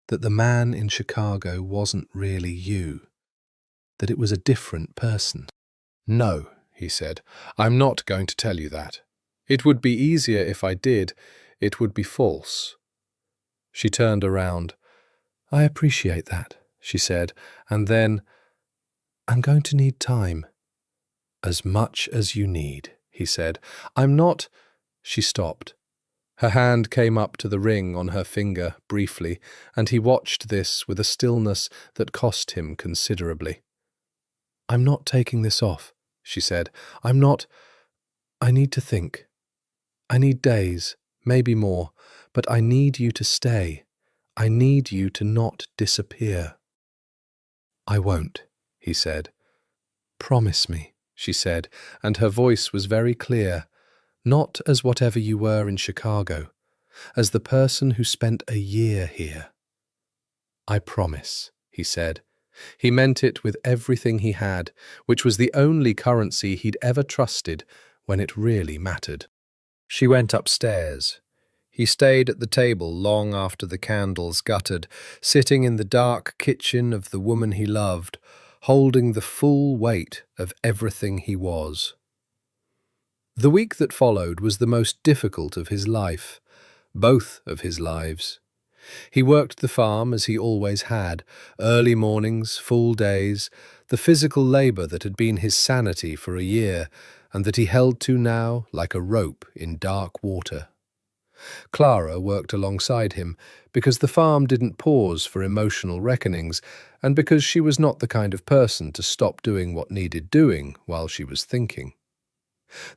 "that the man in Chicago wasn't really you, that it was a different person?" "No," he said, "I'm not going to tell you that. It would be easier if I did. It would be false." She turned around. "I appreciate that," she said, and then, "I'm going to need time." "As much as you need," he said. "I'm not—" She stopped. Her hand came up to the ring on her finger briefly, and he watched this with a stillness that cost him considerably. "I'm not taking this off," she said. "I'm not— I need to think. I need days, maybe more, but I need you to stay. I need you to not disappear." "I won't," he said. "Promise me," she said, and her voice was very clear, "not as whatever you were in Chicago, as the person who spent a year here." "I promise," he said. He meant it with everything he had, which was the only currency he'd ever trusted when it really mattered. She went upstairs. He stayed at the table long after the candles guttered, sitting in the dark kitchen of the woman he loved, holding the full weight of everything he was. The week that followed was the most difficult of his life, both of his lives. He worked the farm as he always had, early mornings, full days, the physical labour that had been his sanity for a year, and that he held to now like a rope in dark water. Clara worked alongside him because the farm didn't pause for emotional reckonings and because she was not the kind of person to stop doing what needed doing while she was thinking.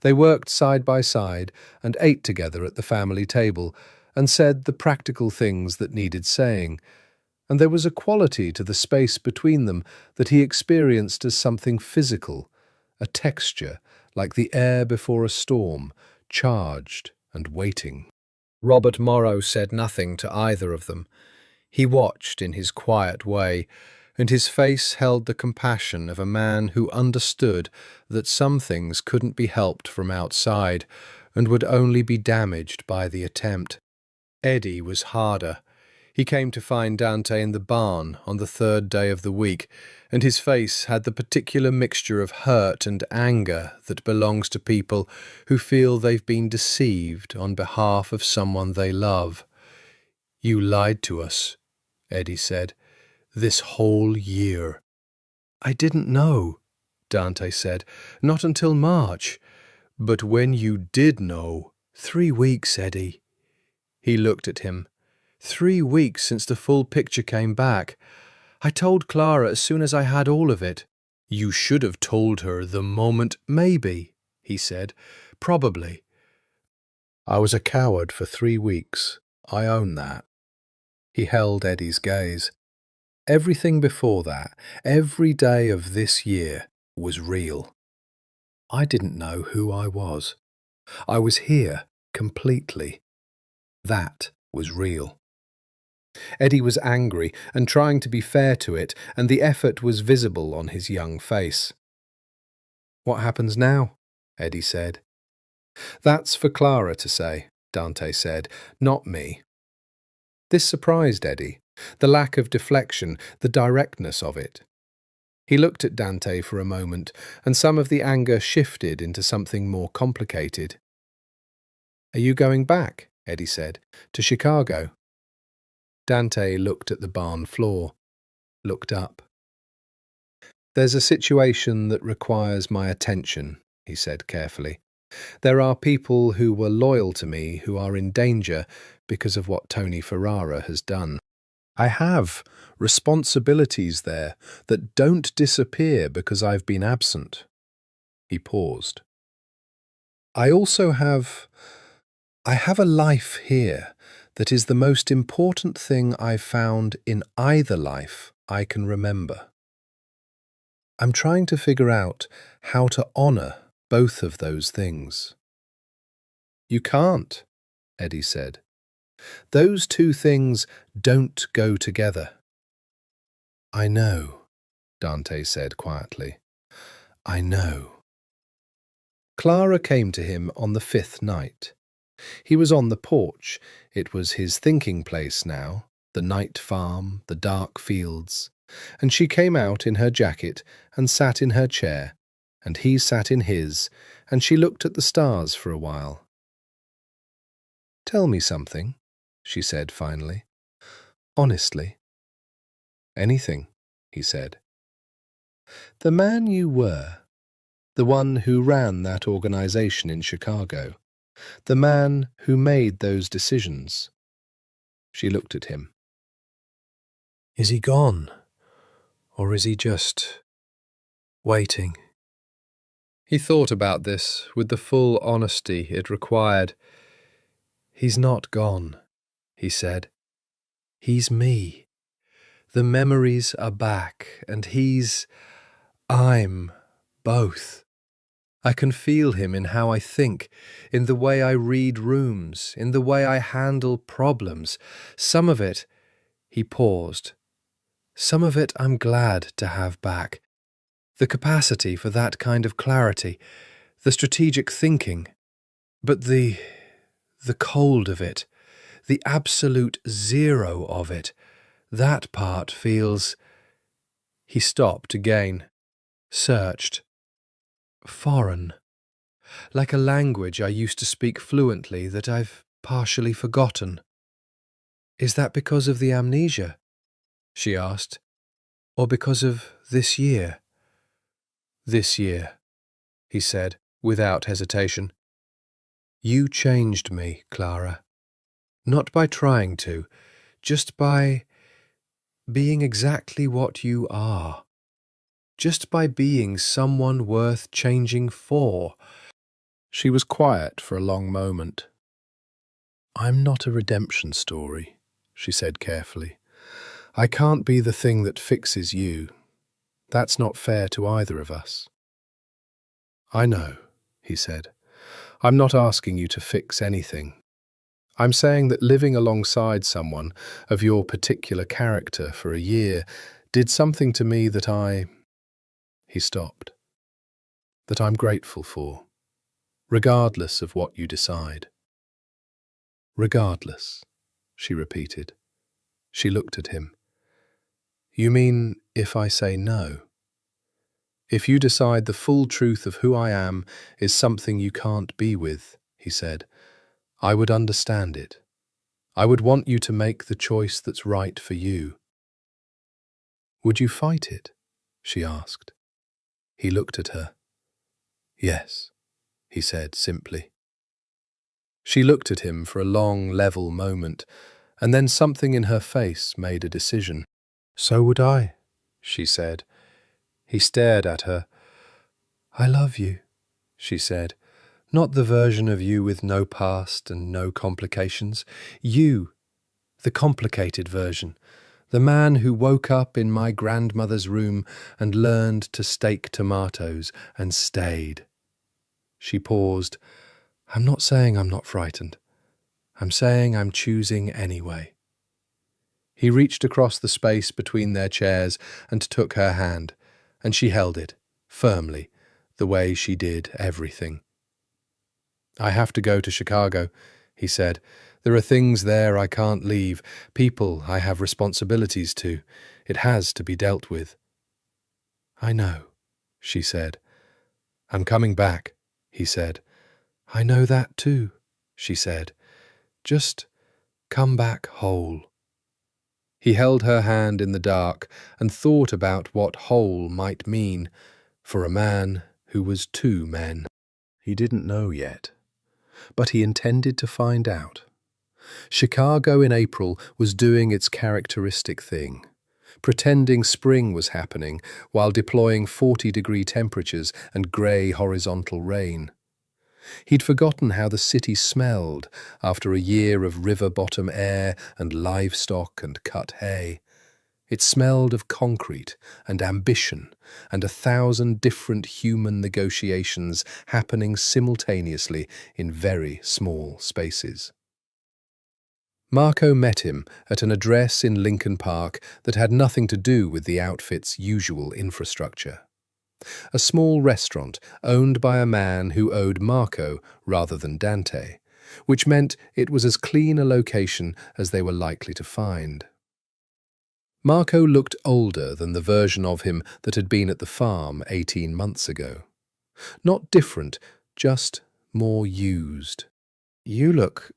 They worked side by side and ate together at the family table and said the practical things that needed saying, and there was a quality to the space between them that he experienced as something physical, a texture like the air before a storm, charged and waiting. Robert Morrow said nothing to either of them. He watched in his quiet way, and his face held the compassion of a man who understood that some things couldn't be helped from outside and would only be damaged by the attempt. Eddie was harder. He came to find Dante in the barn on the third day of the week, and his face had the particular mixture of hurt and anger that belongs to people who feel they've been deceived on behalf of someone they love. "You lied to us," Eddie said, "this whole year." "I didn't know," Dante said, "not until March. But when you did know, 3 weeks, Eddie." He looked at him. 3 weeks since the full picture came back. I told Clara as soon as I had all of it. "You should have told her the moment." "Maybe," he said. "Probably. I was a coward for 3 weeks. I own that." He held Eddie's gaze. Everything before that, every day of this year, was real. I didn't know who I was. I was here, completely. That was real. Eddie was angry and trying to be fair to it, and the effort was visible on his young face. "What happens now?" Eddie said. "That's for Clara to say," Dante said, "not me." This surprised Eddie, the lack of deflection, the directness of it. He looked at Dante for a moment, and some of the anger shifted into something more complicated. "Are you going back?" Eddie said, "to Chicago?" Dante looked at the barn floor, looked up. "There's a situation that requires my attention," he said carefully. "There are people who were loyal to me who are in danger because of what Tony Ferrara has done. I have responsibilities there that don't disappear because I've been absent." He paused. I have a life here that is the most important thing I've found in either life I can remember. I'm trying to figure out how to honor both of those things." "You can't," Eddie said. "Those two things don't go together." "I know," Dante said quietly. "I know." Clara came to him on the 5th night. He was on the porch. It was his thinking place now, the night farm, the dark fields. And she came out in her jacket and sat in her chair, and he sat in his, and she looked at the stars for a while. "Tell me something," she said finally. "Honestly." "Anything," he said. "The man you were, the one who ran that organization in Chicago, the man who made those decisions." She looked at him. "Is he gone? Or is he just waiting?" He thought about this with the full honesty it required. "He's not gone," he said. "He's me. The memories are back, and I'm both. I can feel him in how I think, in the way I read rooms, in the way I handle problems. Some of it," he paused, "some of it I'm glad to have back. The capacity for that kind of clarity, the strategic thinking. But the cold of it, the absolute zero of it, that part feels—" He stopped again, searched. "Foreign. Like a language I used to speak fluently that I've partially forgotten." "Is that because of the amnesia?" she asked. "Or because of this year?" "This year," he said, without hesitation. "You changed me, Clara. Not by trying to, just by being exactly what you are. Just by being someone worth changing for. She was quiet for a long moment. I'm not a redemption story, she said carefully. I can't be the thing that fixes you. That's not fair to either of us. I know, he said. I'm not asking you to fix anything. I'm saying that living alongside someone of your particular character for a year did something to me that He stopped. That I'm grateful for, regardless of what you decide. Regardless, she repeated. She looked at him. You mean if I say no? If you decide the full truth of who I am is something you can't be with, he said, I would understand it. I would want you to make the choice that's right for you. Would you fight it? She asked. He looked at her. Yes, he said simply. She looked at him for a long, level moment, and then something in her face made a decision. So would I, she said. He stared at her. I love you, she said. Not the version of you with no past and no complications. You, the complicated version. The man who woke up in my grandmother's room and learned to stake tomatoes and stayed. She paused. I'm not saying I'm not frightened. I'm saying I'm choosing anyway. He reached across the space between their chairs and took her hand, and she held it, firmly, the way she did everything. I have to go to Chicago, he said. There are things there I can't leave, people I have responsibilities to. It has to be dealt with. I know, she said. I'm coming back, he said. I know that too, she said. Just come back whole. He held her hand in the dark and thought about what whole might mean for a man who was two men. He didn't know yet, but he intended to find out. Chicago in April was doing its characteristic thing, pretending spring was happening while deploying 40-degree temperatures and grey horizontal rain. He'd forgotten how the city smelled after a year of river-bottom air and livestock and cut hay. It smelled of concrete and ambition and 1,000 different human negotiations happening simultaneously in very small spaces. Marco met him at an address in Lincoln Park that had nothing to do with the outfit's usual infrastructure. A small restaurant owned by a man who owed Marco rather than Dante, which meant it was as clean a location as they were likely to find. Marco looked older than the version of him that had been at the farm 18 months ago. Not different, just more used. You look...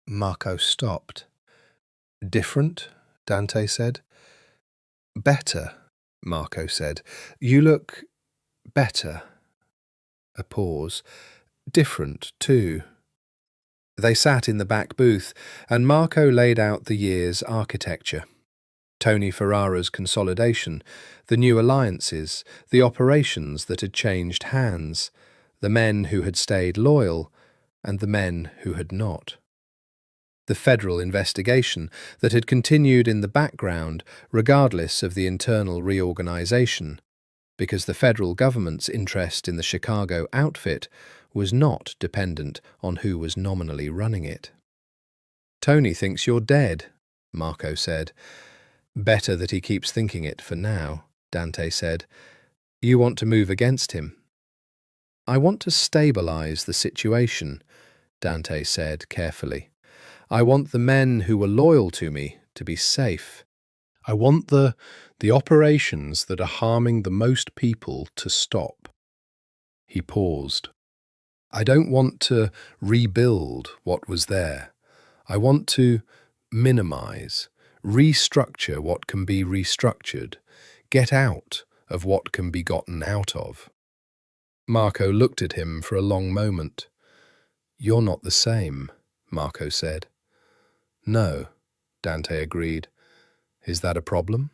Marco stopped. Different, Dante said. Better, Marco said. You look... better. A pause. Different, too. They sat in the back booth, and Marco laid out the year's architecture. Tony Ferrara's consolidation, the new alliances, the operations that had changed hands, the men who had stayed loyal, and the men who had not. The federal investigation that had continued in the background regardless of the internal reorganization, because the federal government's interest in the Chicago outfit was not dependent on who was nominally running it. Tony thinks you're dead, Marco said. Better that he keeps thinking it for now, Dante said. You want to move against him? I want to stabilize the situation, Dante said carefully. I want the men who were loyal to me to be safe. I want the operations that are harming the most people to stop. He paused. I don't want to rebuild what was there. I want to minimize, restructure what can be restructured, get out of what can be gotten out of. Marco looked at him for a long moment. You're not the same, Marco said. No, Dante agreed. Is that a problem?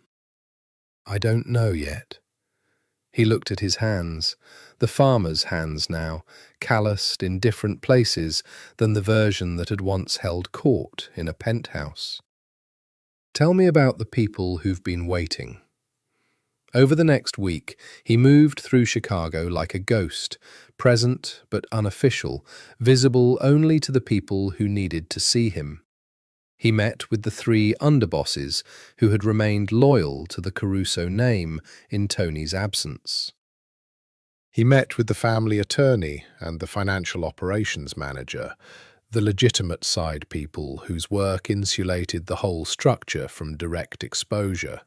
I don't know yet. He looked at his hands, the farmer's hands now, calloused in different places than the version that had once held court in a penthouse. Tell me about the people who've been waiting. Over the next week, he moved through Chicago like a ghost, present but unofficial, visible only to the people who needed to see him. He met with the 3 underbosses who had remained loyal to the Caruso name in Tony's absence. He met with the family attorney and the financial operations manager, the legitimate side people whose work insulated the whole structure from direct exposure.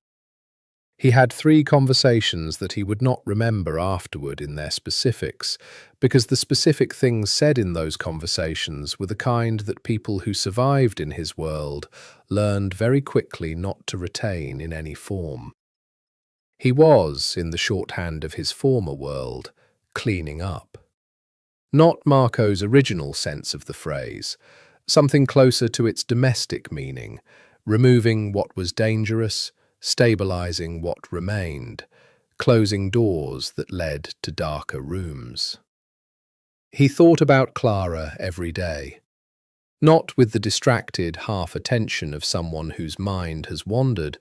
He had 3 conversations that he would not remember afterward in their specifics, because the specific things said in those conversations were the kind that people who survived in his world learned very quickly not to retain in any form. He was, in the shorthand of his former world, cleaning up. Not Marco's original sense of the phrase, something closer to its domestic meaning, removing what was dangerous, stabilizing what remained, closing doors that led to darker rooms. He thought about Clara every day, not with the distracted half-attention of someone whose mind has wandered,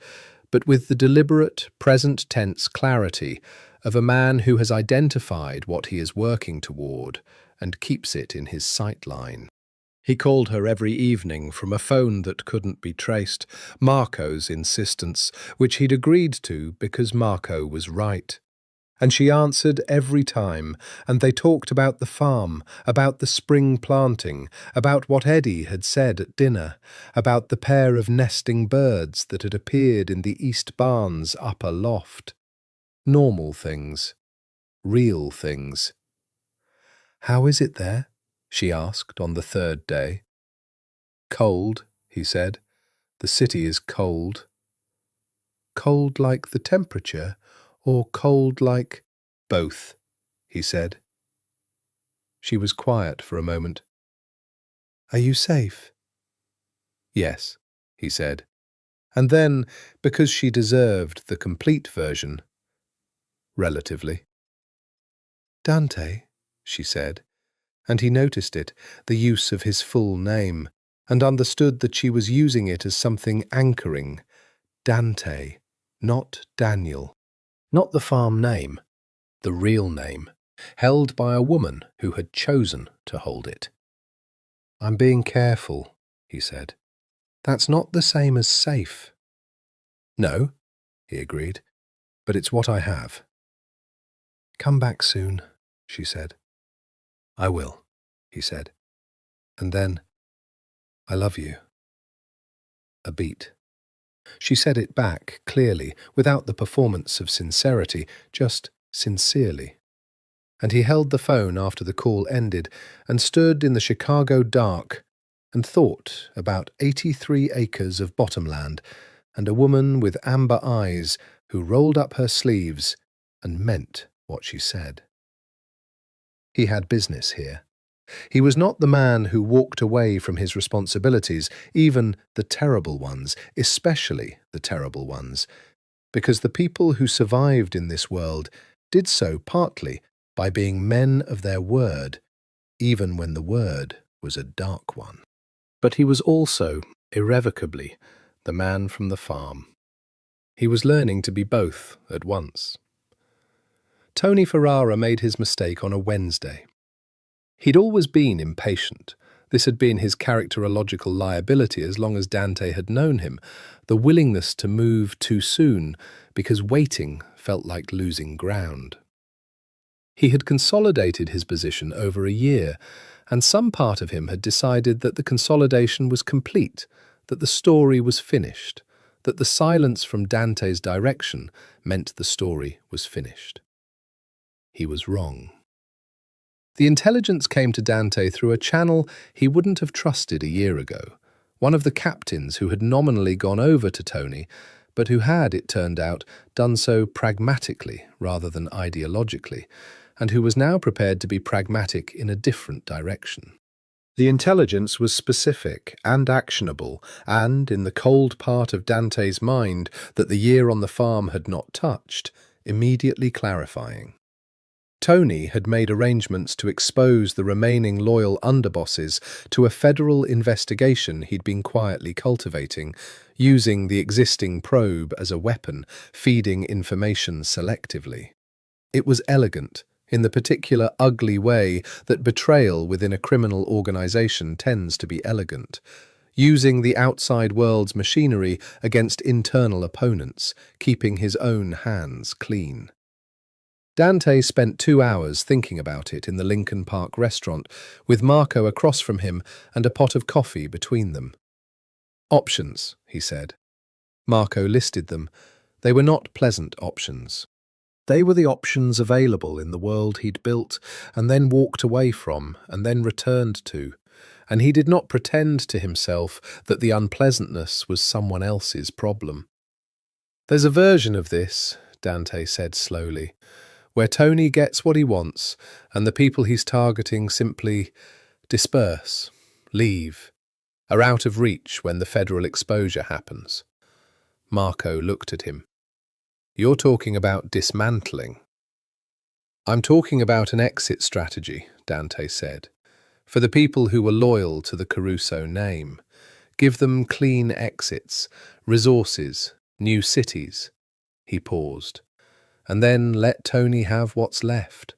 but with the deliberate, present-tense clarity of a man who has identified what he is working toward and keeps it in his sightline. He called her every evening from a phone that couldn't be traced, Marco's insistence, which he'd agreed to because Marco was right. And she answered every time, and they talked about the farm, about the spring planting, about what Eddie had said at dinner, about the pair of nesting birds that had appeared in the east barn's upper loft. Normal things. Real things. "How is it there?" she asked on the 3rd day. "Cold," he said. "The city is cold." "Cold like the temperature, or cold like—" "Both," he said. She was quiet for a moment. "Are you safe?" "Yes," he said. And then, because she deserved the complete version, relatively. "Dante," she said, and he noticed it, the use of his full name, and understood that she was using it as something anchoring. Dante, not Daniel. Not the farm name, the real name, held by a woman who had chosen to hold it. "I'm being careful," he said. "That's not the same as safe." "No," he agreed, "but it's what I have." "Come back soon," she said. "I will," he said. And then, "I love you." A beat. She said it back, clearly, without the performance of sincerity, just sincerely. And he held the phone after the call ended and stood in the Chicago dark and thought about 83 acres of bottomland and a woman with amber eyes who rolled up her sleeves and meant what she said. He had business here. He was not the man who walked away from his responsibilities, even the terrible ones, especially the terrible ones, because the people who survived in this world did so partly by being men of their word, even when the word was a dark one. But he was also, irrevocably, the man from the farm. He was learning to be both at once. Tony Ferrara made his mistake on a Wednesday. He'd always been impatient. This had been his characterological liability as long as Dante had known him, the willingness to move too soon because waiting felt like losing ground. He had consolidated his position over a year, and some part of him had decided that the consolidation was complete, that the story was finished, that the silence from Dante's direction meant the story was finished. He was wrong. The intelligence came to Dante through a channel he wouldn't have trusted a year ago, one of the captains who had nominally gone over to Tony, but who had, it turned out, done so pragmatically rather than ideologically, and who was now prepared to be pragmatic in a different direction. The intelligence was specific and actionable, and, in the cold part of Dante's mind that the year on the farm had not touched, immediately clarifying. Tony had made arrangements to expose the remaining loyal underbosses to a federal investigation he'd been quietly cultivating, using the existing probe as a weapon, feeding information selectively. It was elegant, in the particular ugly way that betrayal within a criminal organization tends to be elegant, using the outside world's machinery against internal opponents, keeping his own hands clean. Dante spent 2 hours thinking about it in the Lincoln Park restaurant, with Marco across from him and a pot of coffee between them. Options, he said. Marco listed them. They were not pleasant options. They were the options available in the world he'd built, and then walked away from, and then returned to, and he did not pretend to himself that the unpleasantness was someone else's problem. There's a version of this, Dante said slowly, where Tony gets what he wants, and the people he's targeting simply disperse, leave, are out of reach when the federal exposure happens. Marco looked at him. You're talking about dismantling. I'm talking about an exit strategy, Dante said. For the people who were loyal to the Caruso name, give them clean exits, resources, new cities. He paused. And then let Tony have what's left,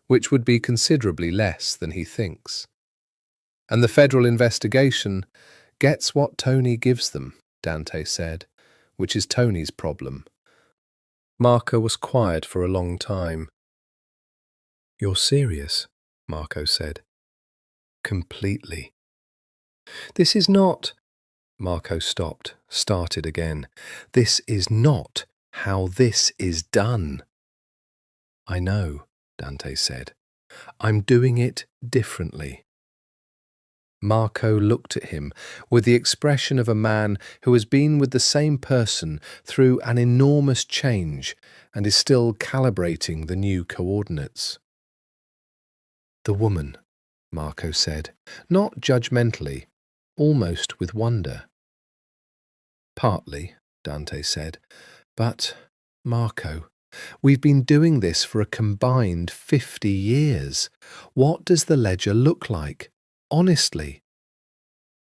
which would be considerably less than he thinks. And the federal investigation gets what Tony gives them, Dante said, which is Tony's problem. Marco was quiet for a long time. You're serious, Marco said. Completely. This is not... Marco stopped, started again. This is not how this is done. I know, Dante said. I'm doing it differently. Marco looked at him with the expression of a man who has been with the same person through an enormous change and is still calibrating the new coordinates. The woman, Marco said, not judgmentally, almost with wonder. Partly, Dante said, but, Marco, we've been doing this for a combined 50 years. What does the ledger look like? Honestly.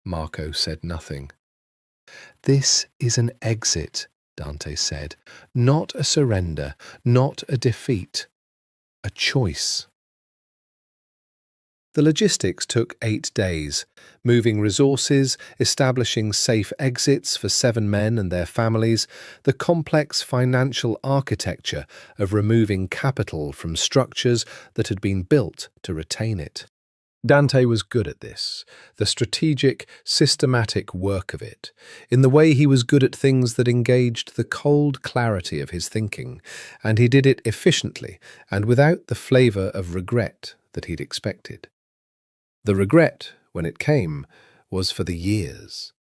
Marco said nothing. This is an exit, Dante said, not a surrender, not a defeat, a choice. The logistics took 8 days, moving resources, establishing safe exits for 7 men and their families, the complex financial architecture of removing capital from structures that had been built to retain it. Dante was good at this, the strategic, systematic work of it, in the way he was good at things that engaged the cold clarity of his thinking, and he did it efficiently and without the flavour of regret that he'd expected. The regret, when it came, was for the years.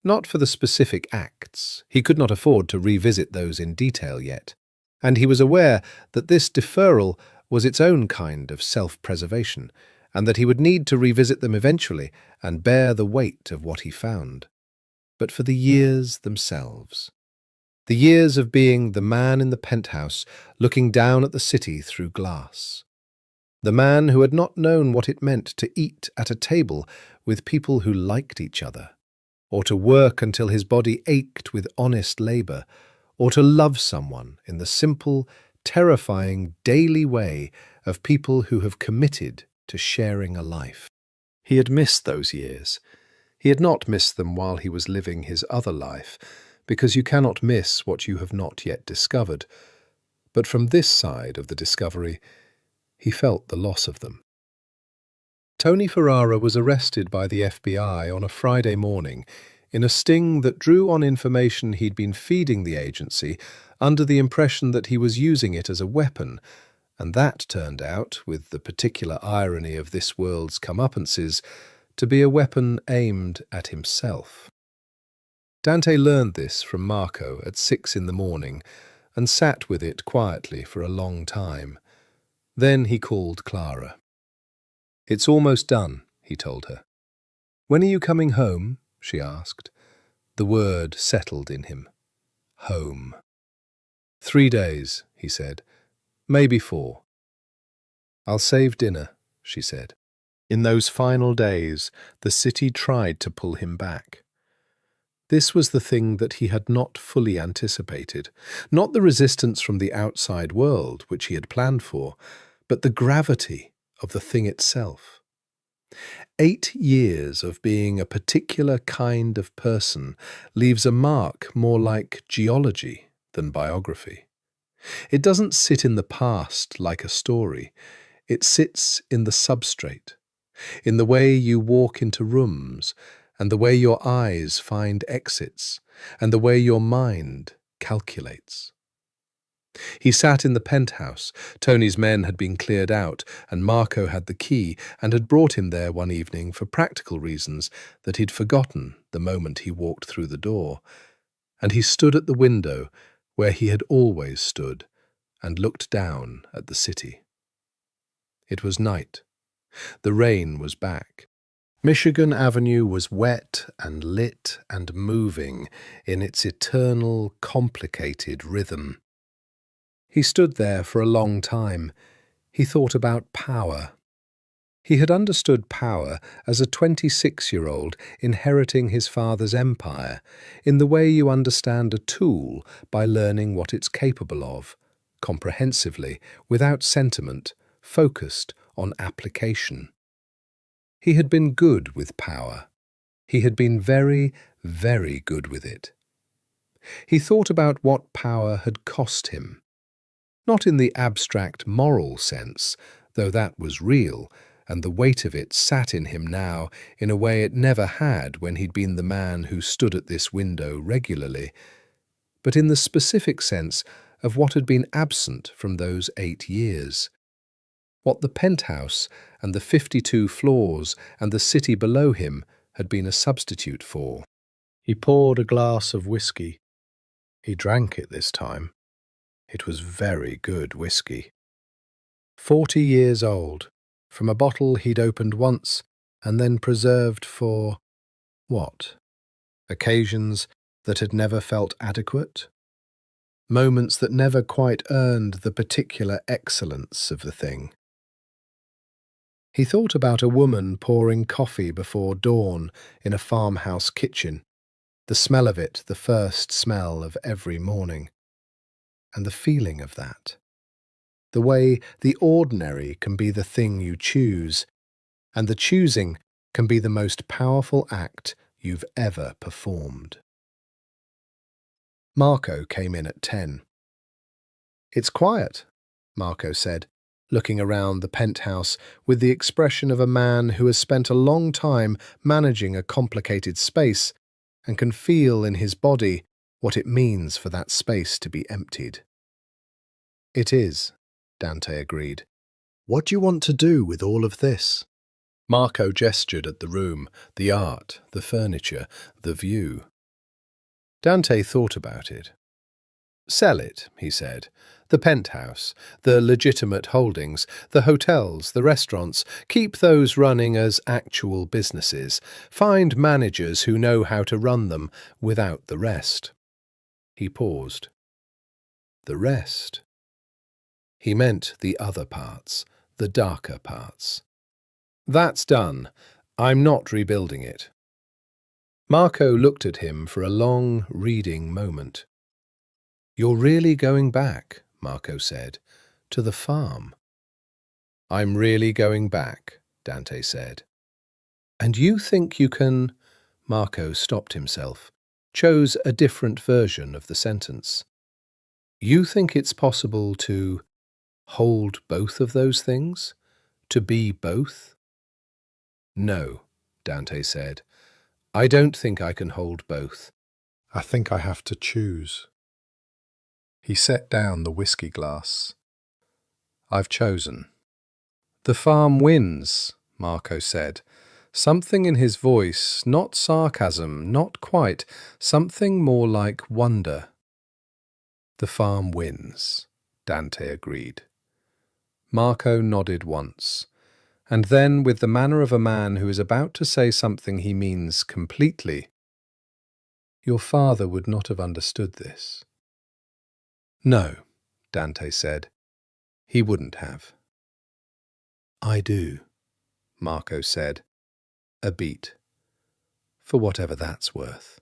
Not for the specific acts. He could not afford to revisit those in detail yet. And he was aware that this deferral was its own kind of self-preservation, and that he would need to revisit them eventually and bear the weight of what he found. But for the years themselves. The years of being the man in the penthouse, looking down at the city through glass. The man who had not known what it meant to eat at a table with people who liked each other, or to work until his body ached with honest labour, or to love someone in the simple, terrifying, daily way of people who have committed to sharing a life. He had missed those years. He had not missed them while he was living his other life, because you cannot miss what you have not yet discovered. But from this side of the discovery, he felt the loss of them. Tony Ferrara was arrested by the FBI on a Friday morning in a sting that drew on information he'd been feeding the agency under the impression that he was using it as a weapon, and that turned out, with the particular irony of this world's comeuppances, to be a weapon aimed at himself. Dante learned this from Marco at 6 in the morning and sat with it quietly for a long time. Then he called Clara. "It's almost done," he told her. When are you coming home? She asked. The word settled in him. Home. 3 days, he said. Maybe 4. I'll save dinner, she said. In those final days, the city tried to pull him back. This was the thing that he had not fully anticipated, not the resistance from the outside world, which he had planned for, but the gravity of the thing itself. 8 years of being a particular kind of person leaves a mark more like geology than biography. It doesn't sit in the past like a story. It sits in the substrate, in the way you walk into rooms, and the way your eyes find exits, and the way your mind calculates. He sat in the penthouse. Tony's men had been cleared out, and Marco had the key and had brought him there one evening for practical reasons that he'd forgotten the moment he walked through the door. And he stood at the window where he had always stood and looked down at the city. It was night. The rain was back. Michigan Avenue was wet and lit and moving in its eternal, complicated rhythm. He stood there for a long time. He thought about power. He had understood power as a 26-year-old inheriting his father's empire, in the way you understand a tool by learning what it's capable of, comprehensively, without sentiment, focused on application. He had been good with power. He had been very, very good with it. He thought about what power had cost him. Not in the abstract moral sense, though that was real, and the weight of it sat in him now in a way it never had when he'd been the man who stood at this window regularly, but in the specific sense of what had been absent from those 8 years. What the penthouse and the 52 floors and the city below him had been a substitute for. He poured a glass of whiskey. He drank it this time. It was very good whiskey. 40 years old, from a bottle he'd opened once and then preserved for what? Occasions that had never felt adequate? Moments that never quite earned the particular excellence of the thing. He thought about a woman pouring coffee before dawn in a farmhouse kitchen, the smell of it the first smell of every morning. And the feeling of that. The way the ordinary can be the thing you choose, and the choosing can be the most powerful act you've ever performed. Marco came in at 10. It's quiet, Marco said, looking around the penthouse with the expression of a man who has spent a long time managing a complicated space and can feel in his body what it means for that space to be emptied. It is, Dante agreed. What do you want to do with all of this? Marco gestured at the room, the art, the furniture, the view. Dante thought about it. Sell it, he said. The penthouse, the legitimate holdings, the hotels, the restaurants, keep those running as actual businesses. Find managers who know how to run them without the rest. He paused. The rest? He meant the other parts, the darker parts. That's done. I'm not rebuilding it. Marco looked at him for a long, reading moment. You're really going back, Marco said, to the farm. I'm really going back, Dante said. And you think you can... Marco stopped himself, chose a different version of the sentence. You think it's possible to hold both of those things? To be both? No, Dante said. I don't think I can hold both. I think I have to choose. He set down the whiskey glass. I've chosen. The farm wins, Marco said. Something in his voice, not sarcasm, not quite, something more like wonder. The farm wins, Dante agreed. Marco nodded once. And then, with the manner of a man who is about to say something he means completely, "Your father would not have understood this." "No," Dante said. "He wouldn't have." "I do," Marco said. A beat. "For whatever that's worth."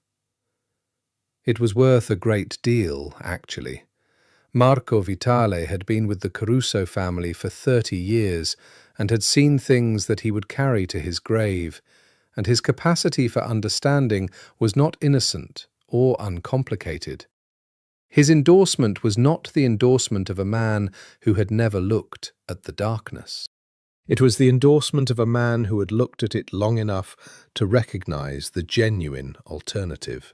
It was worth a great deal, actually. Marco Vitale had been with the Caruso family for 30 years and had seen things that he would carry to his grave, and his capacity for understanding was not innocent or uncomplicated. His endorsement was not the endorsement of a man who had never looked at the darkness. It was the endorsement of a man who had looked at it long enough to recognize the genuine alternative.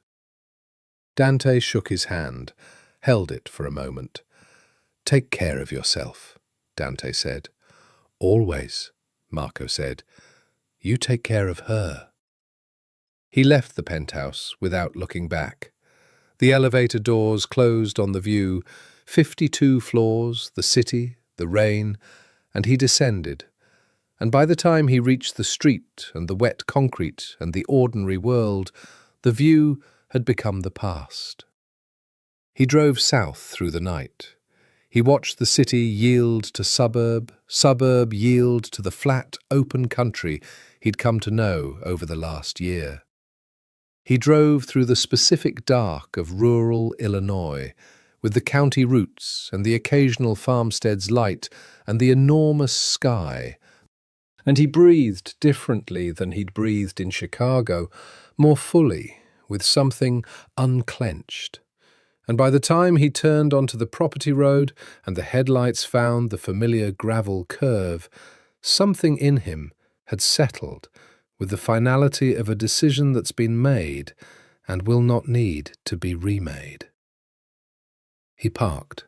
Dante shook his hand, held it for a moment. "Take care of yourself," Dante said. "Always," Marco said. "You take care of her." He left the penthouse without looking back. The elevator doors closed on the view, 52 floors, the city, the rain, and he descended. And by the time he reached the street and the wet concrete and the ordinary world, the view had become the past. He drove south through the night. He watched the city yield to suburb, suburb yield to the flat, open country he'd come to know over the last year. He drove through the specific dark of rural Illinois, with the county routes and the occasional farmstead's light and the enormous sky. And he breathed differently than he'd breathed in Chicago, more fully, with something unclenched. And by the time he turned onto the property road and the headlights found the familiar gravel curve, something in him had settled with the finality of a decision that's been made and will not need to be remade. He parked.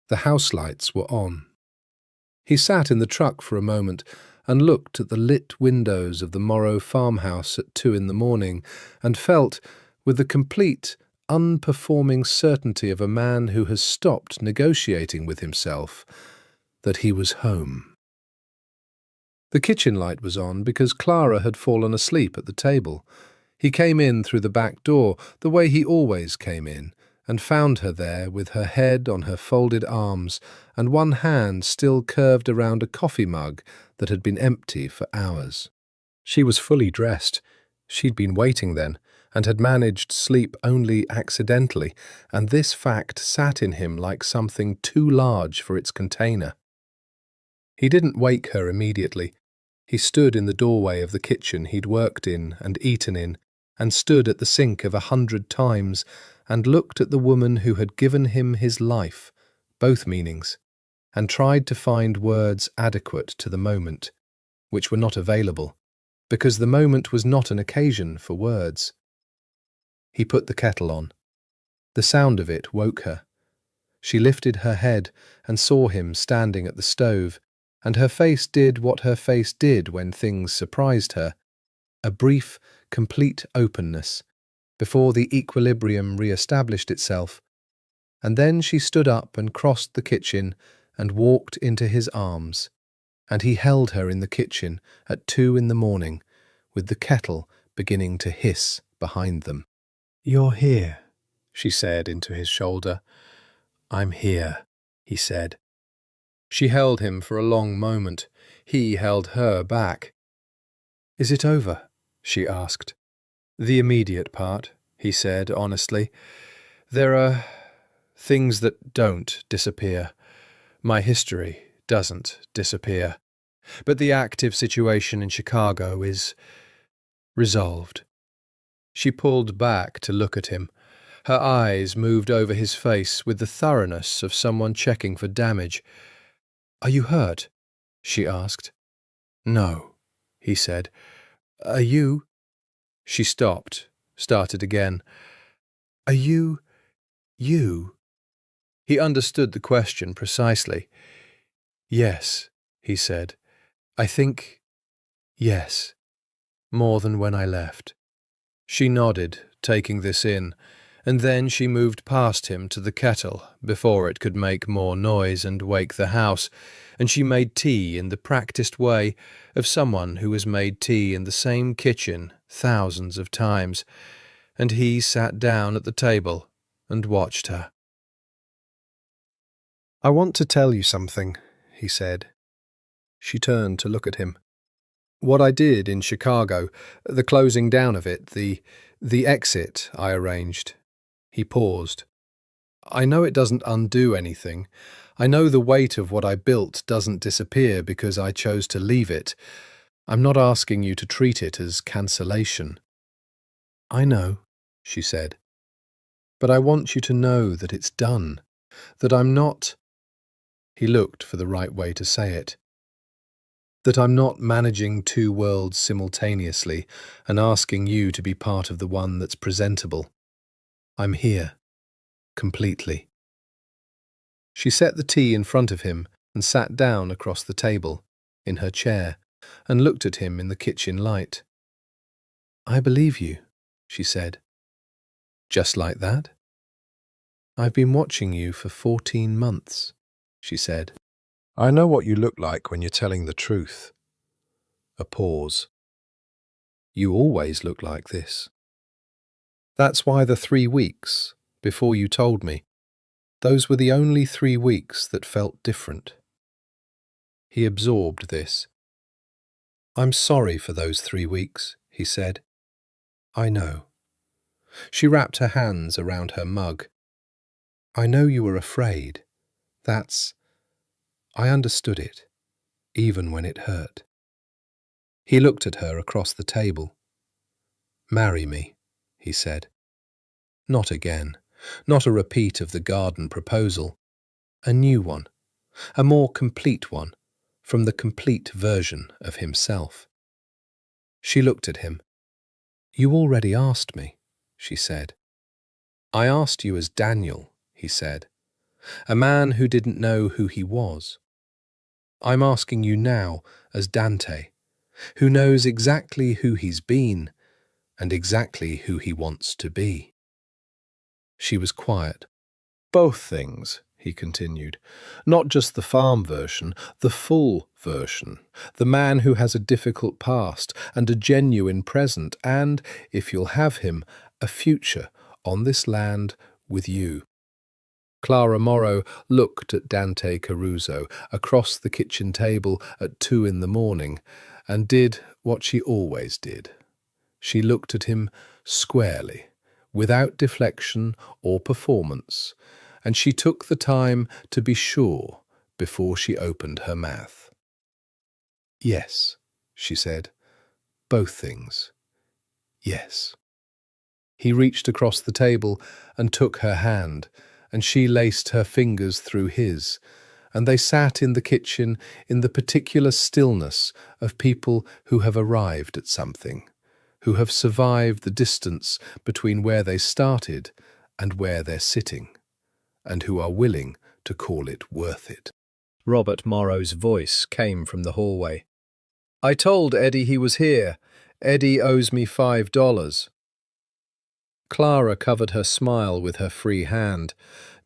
The house lights were on. He sat in the truck for a moment and looked at the lit windows of the Morrow farmhouse at 2 a.m. and felt, with the complete, unperforming certainty of a man who has stopped negotiating with himself, that he was home. The kitchen light was on because Clara had fallen asleep at the table. He came in through the back door, the way he always came in, and found her there with her head on her folded arms and one hand still curved around a coffee mug that had been empty for hours. She was fully dressed. She'd been waiting then, and had managed sleep only accidentally, and this fact sat in him like something too large for its container. He didn't wake her immediately. He stood in the doorway of the kitchen he'd worked in and eaten in, and stood at the sink of 100 times, and looked at the woman who had given him his life, both meanings, and tried to find words adequate to the moment, which were not available, because the moment was not an occasion for words. He put the kettle on. The sound of it woke her. She lifted her head and saw him standing at the stove, and her face did what her face did when things surprised her, a brief, complete openness, before the equilibrium re-established itself, and then she stood up and crossed the kitchen and walked into his arms, and he held her in the kitchen at 2 a.m, with the kettle beginning to hiss behind them. "You're here," she said into his shoulder. "I'm here," he said. She held him for a long moment. He held her back. "Is it over?" she asked. "The immediate part," he said honestly. "There are things that don't disappear. My history doesn't disappear. But the active situation in Chicago is resolved." She pulled back to look at him. Her eyes moved over his face with the thoroughness of someone checking for damage. "Are you hurt?" she asked. "No," he said. "Are you—" She stopped, started again. "Are you— you?" He understood the question precisely. "Yes," he said. "I think, yes, more than when I left." She nodded, taking this in, And then she moved past him to the kettle before it could make more noise and wake the house, and she made tea in the practiced way of someone who has made tea in the same kitchen thousands of times, and he sat down at the table and watched her. "I want to tell you something," he said. She turned to look at him. "What I did in Chicago, the closing down of it, the exit I arranged." He paused. "I know it doesn't undo anything. I know the weight of what I built doesn't disappear because I chose to leave it. I'm not asking you to treat it as cancellation." "I know," she said. "But I want you to know that it's done, that I'm not—" He looked for the right way to say it. "That I'm not managing two worlds simultaneously and asking you to be part of the one that's presentable. I'm here, completely." She set the tea in front of him and sat down across the table, in her chair, and looked at him in the kitchen light. "I believe you," she said. "Just like that?" "I've been watching you for 14 months, she said. "I know what you look like when you're telling the truth." A pause. "You always look like this." "That's why the 3 weeks, before you told me, those were the only 3 weeks that felt different." He absorbed this. "I'm sorry for those 3 weeks," he said. "I know." She wrapped her hands around her mug. "I know you were afraid. I understood it, even when it hurt." He looked at her across the table. "Marry me," he said. Not again, not a repeat of the garden proposal. A new one, a more complete one, from the complete version of himself. She looked at him. "You already asked me," she said. "I asked you as Daniel," he said, "a man who didn't know who he was. I'm asking you now as Dante, who knows exactly who he's been and exactly who he wants to be." She was quiet. "Both things," he continued. "Not just the farm version, the full version. The man who has a difficult past and a genuine present and, if you'll have him, a future on this land with you." Clara Morrow looked at Dante Caruso across the kitchen table at 2 in the morning and did what she always did. She looked at him squarely, without deflection or performance, and she took the time to be sure before she opened her mouth. "Yes," she said, "both things. Yes." He reached across the table and took her hand, and she laced her fingers through his, and they sat in the kitchen in the particular stillness of people who have arrived at something, who have survived the distance between where they started and where they're sitting, and who are willing to call it worth it. Robert Morrow's voice came from the hallway. "I told Eddie he was here. Eddie owes me $5. Clara covered her smile with her free hand.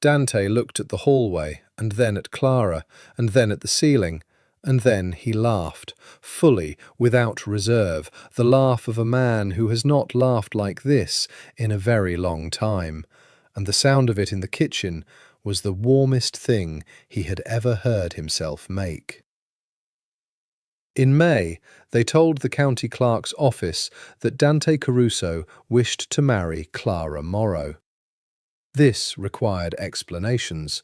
Dante looked at the hallway, and then at Clara, and then at the ceiling, and then he laughed, fully, without reserve, the laugh of a man who has not laughed like this in a very long time, and the sound of it in the kitchen was the warmest thing he had ever heard himself make. In May, they told the county clerk's office that Dante Caruso wished to marry Clara Morrow. This required explanations.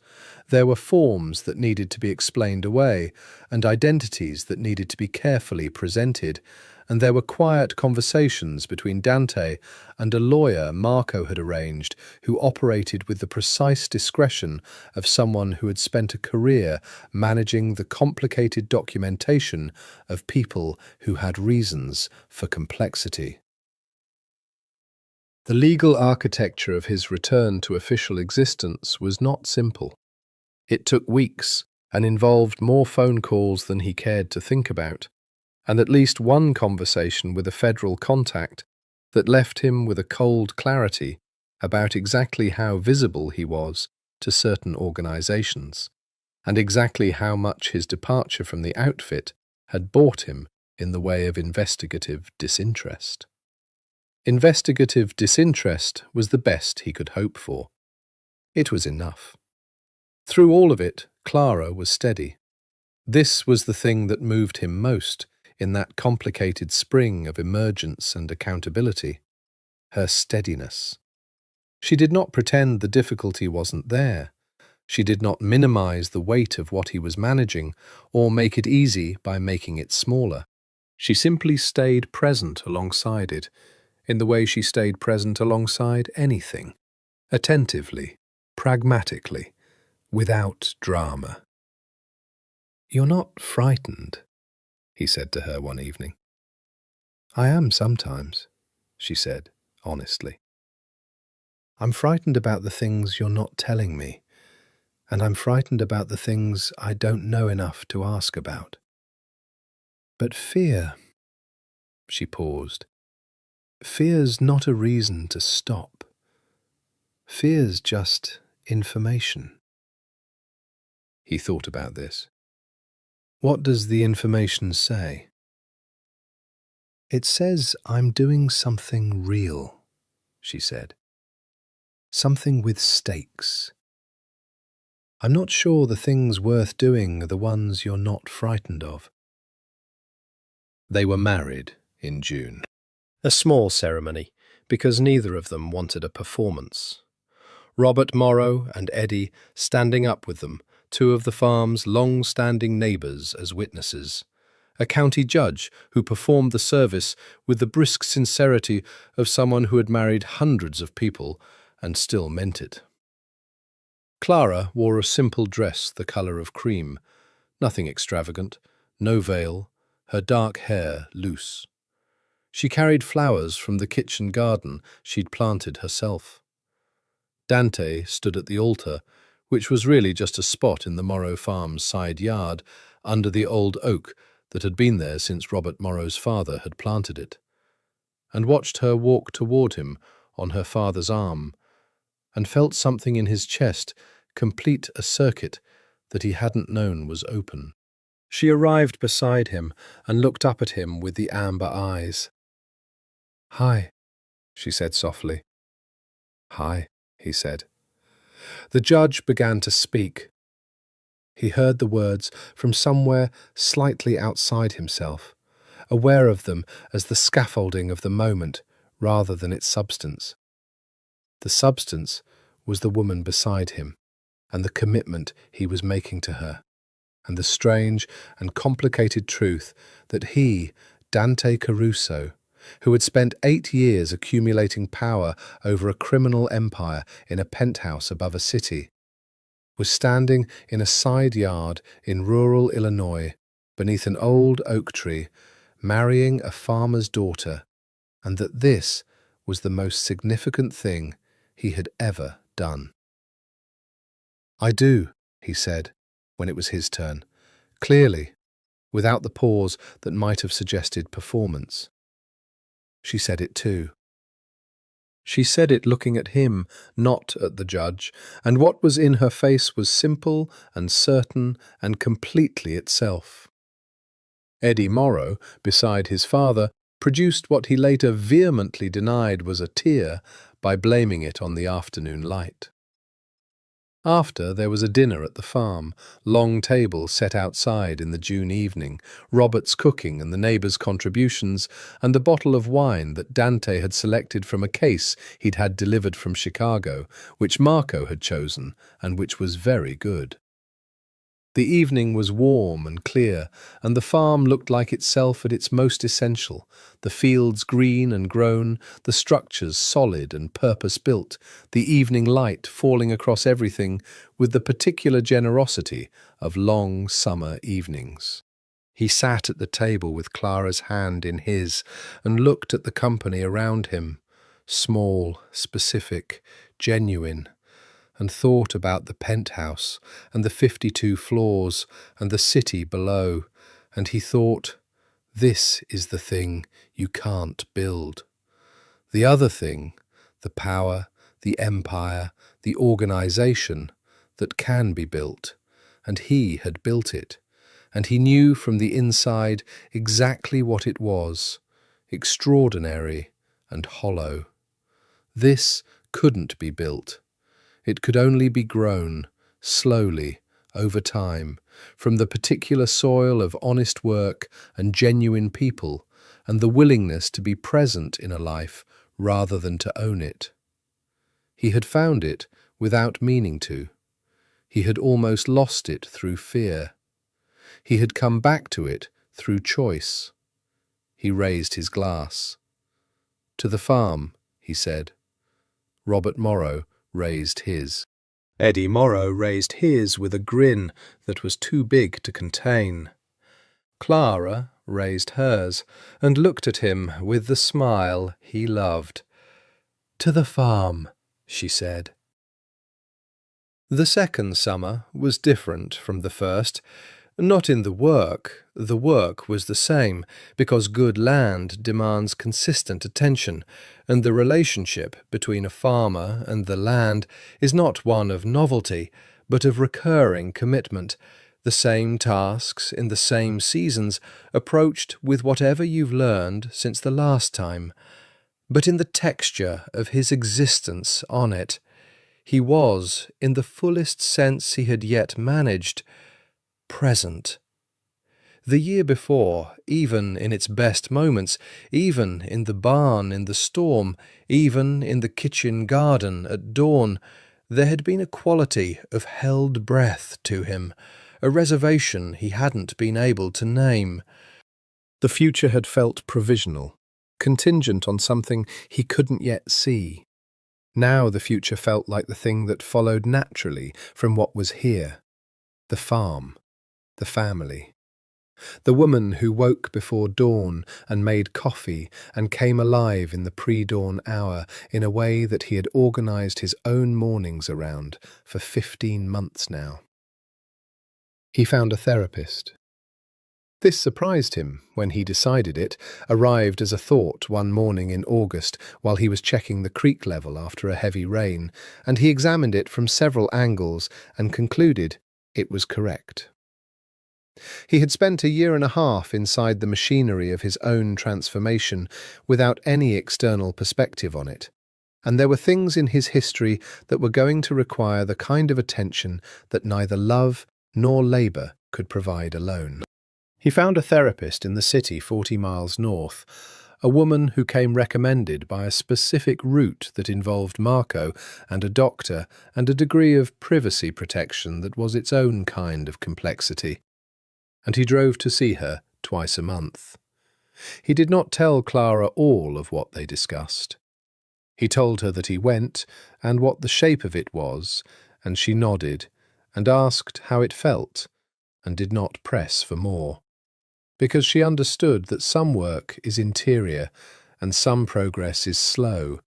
There were forms that needed to be explained away, and identities that needed to be carefully presented, and there were quiet conversations between Dante and a lawyer Marco had arranged, who operated with the precise discretion of someone who had spent a career managing the complicated documentation of people who had reasons for complexity. The legal architecture of his return to official existence was not simple. It took weeks and involved more phone calls than he cared to think about, and at least one conversation with a federal contact that left him with a cold clarity about exactly how visible he was to certain organizations, and exactly how much his departure from the outfit had bought him in the way of investigative disinterest. Investigative disinterest was the best he could hope for. It was enough. Through all of it, Clara was steady. This was the thing that moved him most in that complicated spring of emergence and accountability, her steadiness. She did not pretend the difficulty wasn't there. She did not minimize the weight of what he was managing or make it easy by making it smaller. She simply stayed present alongside it, in the way she stayed present alongside anything, attentively, pragmatically, without drama. "You're not frightened," he said to her one evening. "I am sometimes," she said, honestly. "I'm frightened about the things you're not telling me, and I'm frightened about the things I don't know enough to ask about. But fear," she paused, "fear's not a reason to stop. Fear's just information." He thought about this. "What does the information say?" "It says I'm doing something real," she said. "Something with stakes. I'm not sure the things worth doing are the ones you're not frightened of." They were married in June. A small ceremony, because neither of them wanted a performance. Robert Morrow and Eddie standing up with them, two of the farm's long-standing neighbours as witnesses, a county judge who performed the service with the brisk sincerity of someone who had married hundreds of people and still meant it. Clara wore a simple dress the colour of cream, nothing extravagant, no veil, her dark hair loose. She carried flowers from the kitchen garden she'd planted herself. Dante stood at the altar, which was really just a spot in the Morrow farm's side yard, under the old oak that had been there since Robert Morrow's father had planted it, and watched her walk toward him on her father's arm, and felt something in his chest complete a circuit that he hadn't known was open. She arrived beside him and looked up at him with the amber eyes. "Hi," she said softly. "Hi," he said. The judge began to speak. He heard the words from somewhere slightly outside himself, aware of them as the scaffolding of the moment rather than its substance. The substance was the woman beside him, and the commitment he was making to her, and the strange and complicated truth that he, Dante Caruso, who had spent 8 years accumulating power over a criminal empire in a penthouse above a city, was standing in a side yard in rural Illinois beneath an old oak tree, marrying a farmer's daughter, and that this was the most significant thing he had ever done. "I do," he said, when it was his turn, clearly, without the pause that might have suggested performance. She said it too. She said it looking at him, not at the judge, and what was in her face was simple and certain and completely itself. Eddie Morrow, beside his father, produced what he later vehemently denied was a tear by blaming it on the afternoon light. After, there was a dinner at the farm, long tables set outside in the June evening, Robert's cooking and the neighbours' contributions, and the bottle of wine that Dante had selected from a case he'd had delivered from Chicago, which Marco had chosen, and which was very good. The evening was warm and clear, and the farm looked like itself at its most essential, the fields green and grown, the structures solid and purpose-built, the evening light falling across everything with the particular generosity of long summer evenings. He sat at the table with Clara's hand in his and looked at the company around him, small, specific, genuine, and thought about the penthouse and the 52 floors and the city below, and he thought, this is the thing you can't build. The other thing, the power, the empire, the organization that can be built, and he had built it, and he knew from the inside exactly what it was, extraordinary and hollow. This couldn't be built. It could only be grown, slowly, over time, from the particular soil of honest work and genuine people, and the willingness to be present in a life rather than to own it. He had found it without meaning to. He had almost lost it through fear. He had come back to it through choice. He raised his glass. "To the farm," he said. Robert Morrow raised his. Eddie Morrow raised his with a grin that was too big to contain. Clara raised hers and looked at him with the smile he loved. "To the farm," she said. The second summer was different from the first. Not in the work was the same, because good land demands consistent attention, and the relationship between a farmer and the land is not one of novelty, but of recurring commitment. The same tasks in the same seasons, approached with whatever you've learned since the last time. But in the texture of his existence on it, he was, in the fullest sense he had yet managed, present. The year before, even in its best moments, even in the barn in the storm, even in the kitchen garden at dawn, there had been a quality of held breath to him, a reservation he hadn't been able to name. The future had felt provisional, contingent on something he couldn't yet see. Now the future felt like the thing that followed naturally from what was here. The farm, the family. The woman who woke before dawn and made coffee and came alive in the pre-dawn hour in a way that he had organized his own mornings around for 15 months now. He found a therapist. This surprised him when he decided it, arrived as a thought one morning in August while he was checking the creek level after a heavy rain, and he examined it from several angles and concluded it was correct. He had spent a year and a half inside the machinery of his own transformation without any external perspective on it, and there were things in his history that were going to require the kind of attention that neither love nor labour could provide alone. He found a therapist in the city 40 miles north, a woman who came recommended by a specific route that involved Marco and a doctor and a degree of privacy protection that was its own kind of complexity. And he drove to see her twice a month. He did not tell Clara all of what they discussed. He told her that he went and what the shape of it was, and she nodded and asked how it felt, and did not press for more, because she understood that some work is interior and some progress is slow,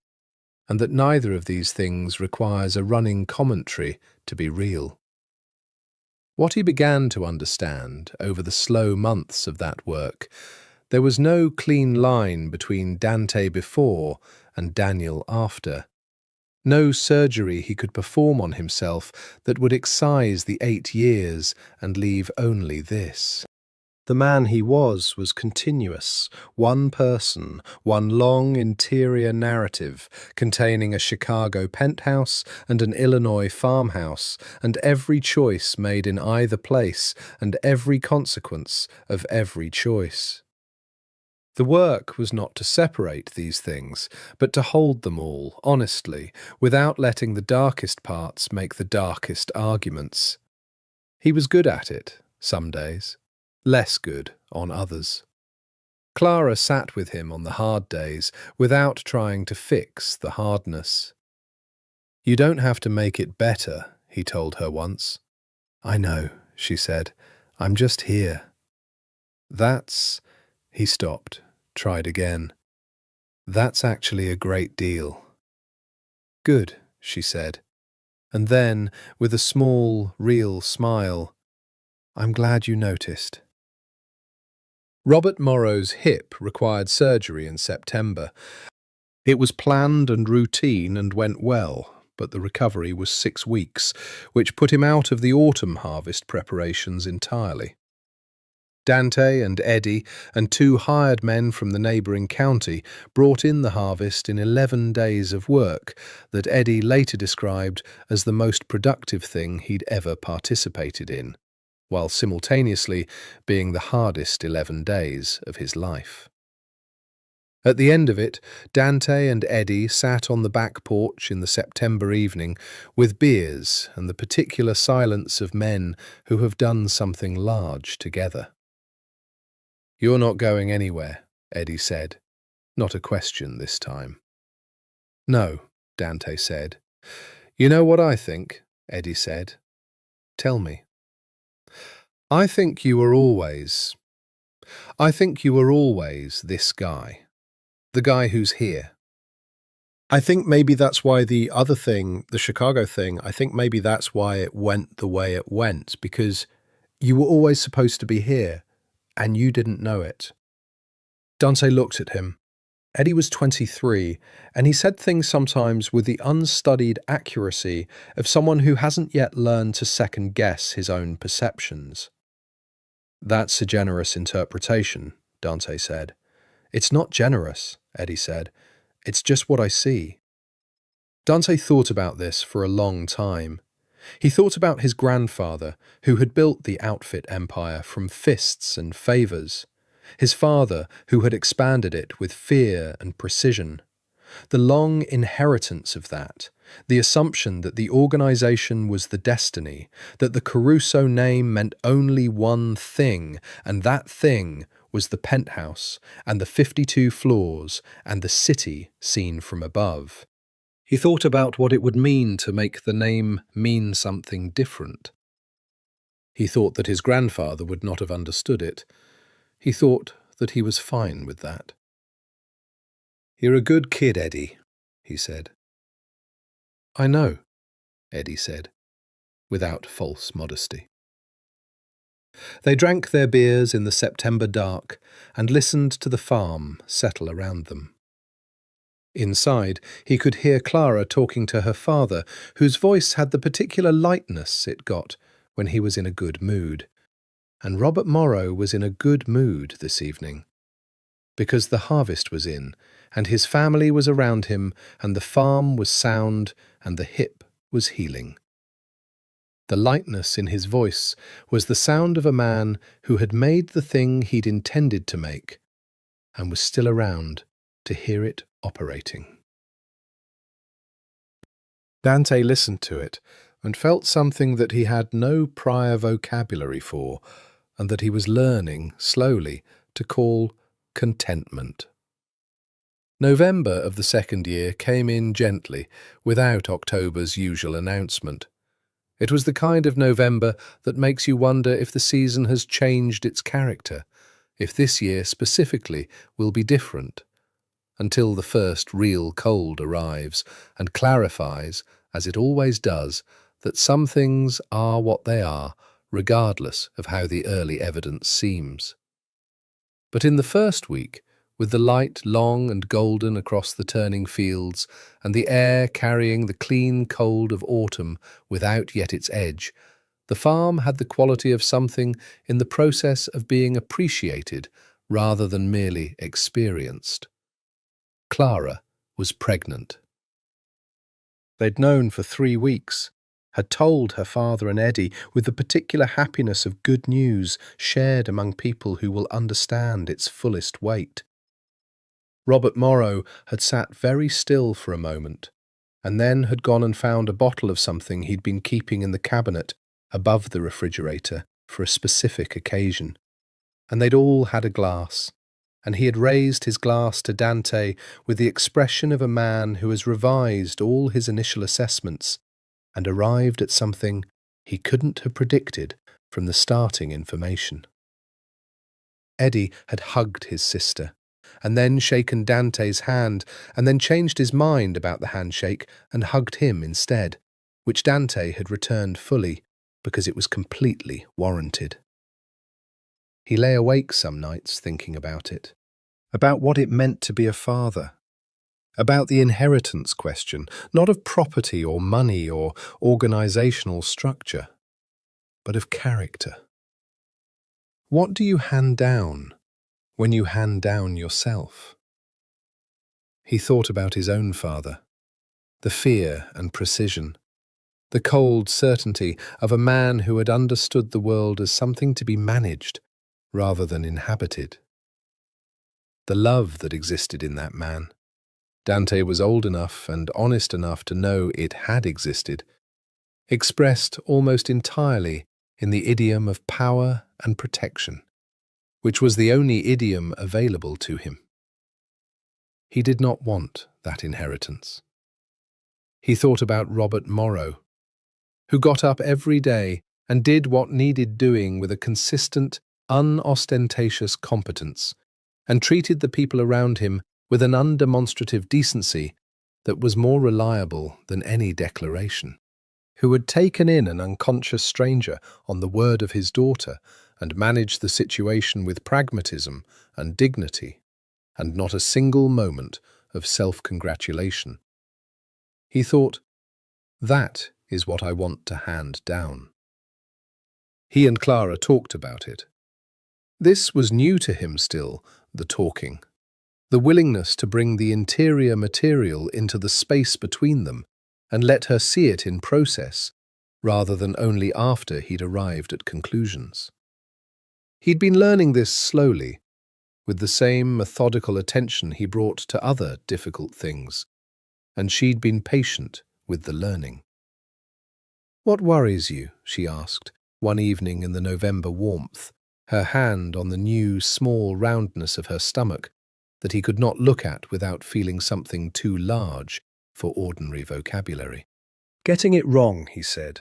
and that neither of these things requires a running commentary to be real. What he began to understand over the slow months of that work, there was no clean line between Dante before and Daniel after. No surgery he could perform on himself that would excise the 8 years and leave only this. The man he was continuous, one person, one long interior narrative containing a Chicago penthouse and an Illinois farmhouse, and every choice made in either place and every consequence of every choice. The work was not to separate these things, but to hold them all, honestly, without letting the darkest parts make the darkest arguments. He was good at it, some days. Less good on others. Clara sat with him on the hard days without trying to fix the hardness. "You don't have to make it better," he told her once. "I know," she said. "I'm just here." He stopped, tried again. "That's actually a great deal." "Good," she said. And then, with a small, real smile, "I'm glad you noticed." Robert Morrow's hip required surgery in September. It was planned and routine and went well, but the recovery was 6 weeks, which put him out of the autumn harvest preparations entirely. Dante and Eddie and 2 hired men from the neighbouring county brought in the harvest in 11 days of work that Eddie later described as the most productive thing he'd ever participated in, while simultaneously being the hardest 11 days of his life. At the end of it, Dante and Eddie sat on the back porch in the September evening with beers and the particular silence of men who have done something large together. "You're not going anywhere," Eddie said. Not a question this time. "No," Dante said. "You know what I think?" Eddie said. "Tell me." I think you were always this guy. The guy who's here. I think maybe that's why the other thing, the Chicago thing, I think maybe that's why it went the way it went, because you were always supposed to be here, and you didn't know it." Dante looked at him. Eddie was 23, and he said things sometimes with the unstudied accuracy of someone who hasn't yet learned to second-guess his own perceptions. "That's a generous interpretation," Dante said. "It's not generous," Eddie said. "It's just what I see." Dante thought about this for a long time. He thought about his grandfather, who had built the outfit empire from fists and favours, his father, who had expanded it with fear and precision. The long inheritance of that, the assumption that the organisation was the destiny, that the Caruso name meant only one thing, and that thing was the penthouse and the 52 floors and the city seen from above. He thought about what it would mean to make the name mean something different. He thought that his grandfather would not have understood it. He thought that he was fine with that. "You're a good kid, Eddie," he said. "I know," Eddie said, without false modesty. They drank their beers in the September dark and listened to the farm settle around them. Inside, he could hear Clara talking to her father, whose voice had the particular lightness it got when he was in a good mood. And Robert Morrow was in a good mood this evening, because the harvest was in, and his family was around him, and the farm was sound, and the hip was healing. The lightness in his voice was the sound of a man who had made the thing he'd intended to make, and was still around to hear it operating. Dante listened to it and felt something that he had no prior vocabulary for, and that he was learning, slowly, to call contentment. November of the second year came in gently, without October's usual announcement. It was the kind of November that makes you wonder if the season has changed its character, if this year specifically will be different, until the first real cold arrives and clarifies, as it always does, that some things are what they are, regardless of how the early evidence seems. But in the first week, with the light long and golden across the turning fields, and the air carrying the clean cold of autumn without yet its edge, the farm had the quality of something in the process of being appreciated rather than merely experienced. Clara was pregnant. They'd known for 3 weeks, had told her father and Eddie with the particular happiness of good news shared among people who will understand its fullest weight. Robert Morrow had sat very still for a moment, and then had gone and found a bottle of something he'd been keeping in the cabinet above the refrigerator for a specific occasion. And they'd all had a glass, and he had raised his glass to Dante with the expression of a man who has revised all his initial assessments and arrived at something he couldn't have predicted from the starting information. Eddie had hugged his sister, and then shaken Dante's hand, and then changed his mind about the handshake and hugged him instead, which Dante had returned fully, because it was completely warranted. He lay awake some nights thinking about it, about what it meant to be a father, about the inheritance question, not of property or money or organizational structure, but of character. What do you hand down when you hand down yourself? He thought about his own father, the fear and precision, the cold certainty of a man who had understood the world as something to be managed rather than inhabited. The love that existed in that man. Dante was old enough and honest enough to know it had existed, expressed almost entirely in the idiom of power and protection, which was the only idiom available to him. He did not want that inheritance. He thought about Robert Morrow, who got up every day and did what needed doing with a consistent, unostentatious competence, and treated the people around him with an undemonstrative decency that was more reliable than any declaration, who had taken in an unconscious stranger on the word of his daughter and managed the situation with pragmatism and dignity, and not a single moment of self-congratulation. He thought, that is what I want to hand down. He and Clara talked about it. This was new to him still, the talking, the willingness to bring the interior material into the space between them and let her see it in process, rather than only after he'd arrived at conclusions. He'd been learning this slowly, with the same methodical attention he brought to other difficult things, and she'd been patient with the learning. "What worries you?" she asked, one evening in the November warmth, her hand on the new, small roundness of her stomach that he could not look at without feeling something too large for ordinary vocabulary. "Getting it wrong," he said,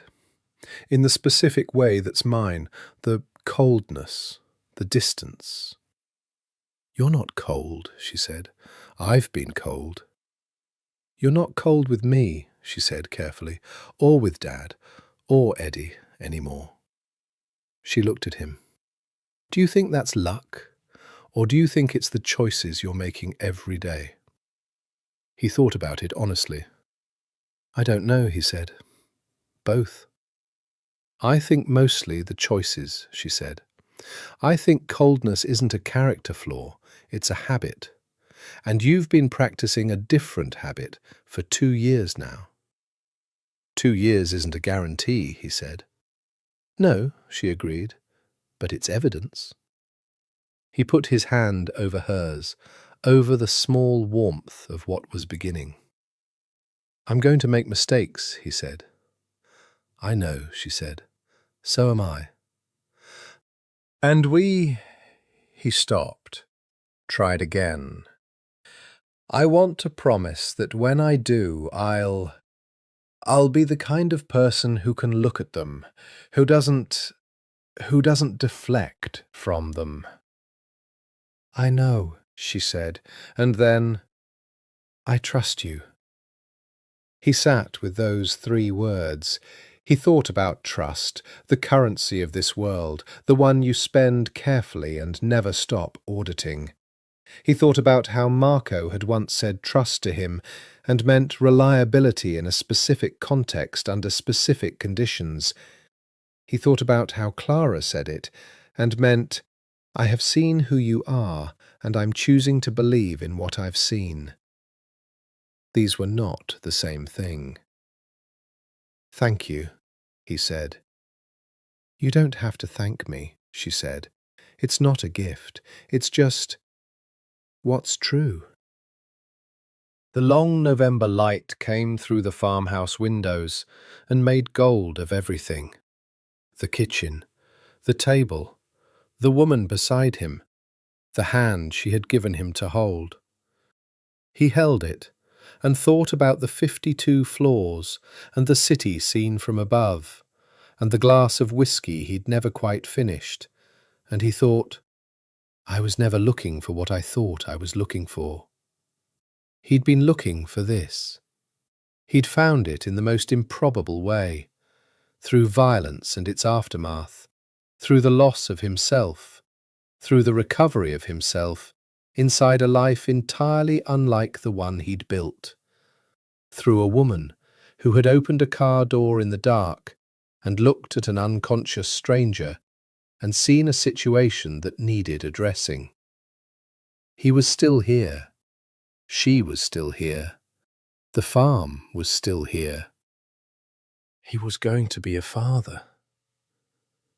"in the specific way that's mine, the coldness, the distance." "You're not cold," she said. "I've been cold." "You're not cold with me," she said carefully, "or with Dad, or Eddie anymore." She looked at him. "Do you think that's luck, or do you think it's the choices you're making every day?" He thought about it honestly. "I don't know," he said. "Both." "I think mostly the choices," she said. "I think coldness isn't a character flaw, it's a habit. And you've been practicing a different habit for 2 years now." "2 years isn't a guarantee," he said. "No," she agreed, "but it's evidence." He put his hand over hers, over the small warmth of what was beginning. "I'm going to make mistakes," he said. "I know," she said. "So am I." "And He stopped, tried again. "I want to promise that when I do, I'll be the kind of person who can look at them, who doesn't deflect from them." "I know," she said, and then, "I trust you." He sat with those 3 words. He thought about trust, the currency of this world, the one you spend carefully and never stop auditing. He thought about how Marco had once said trust to him and meant reliability in a specific context under specific conditions. He thought about how Clara said it and meant, "I have seen who you are, and I'm choosing to believe in what I've seen." These were not the same thing. "Thank you," he said. "You don't have to thank me," she said. "It's not a gift. It's just what's true." The long November light came through the farmhouse windows and made gold of everything. The kitchen, the table, the woman beside him, the hand she had given him to hold. He held it and thought about the 52 floors and the city seen from above, and the glass of whiskey he'd never quite finished, and he thought, I was never looking for what I thought I was looking for. He'd been looking for this. He'd found it in the most improbable way, through violence and its aftermath, through the loss of himself, through the recovery of himself, inside a life entirely unlike the one he'd built. Through a woman who had opened a car door in the dark and looked at an unconscious stranger and seen a situation that needed addressing. He was still here. She was still here. The farm was still here. He was going to be a father.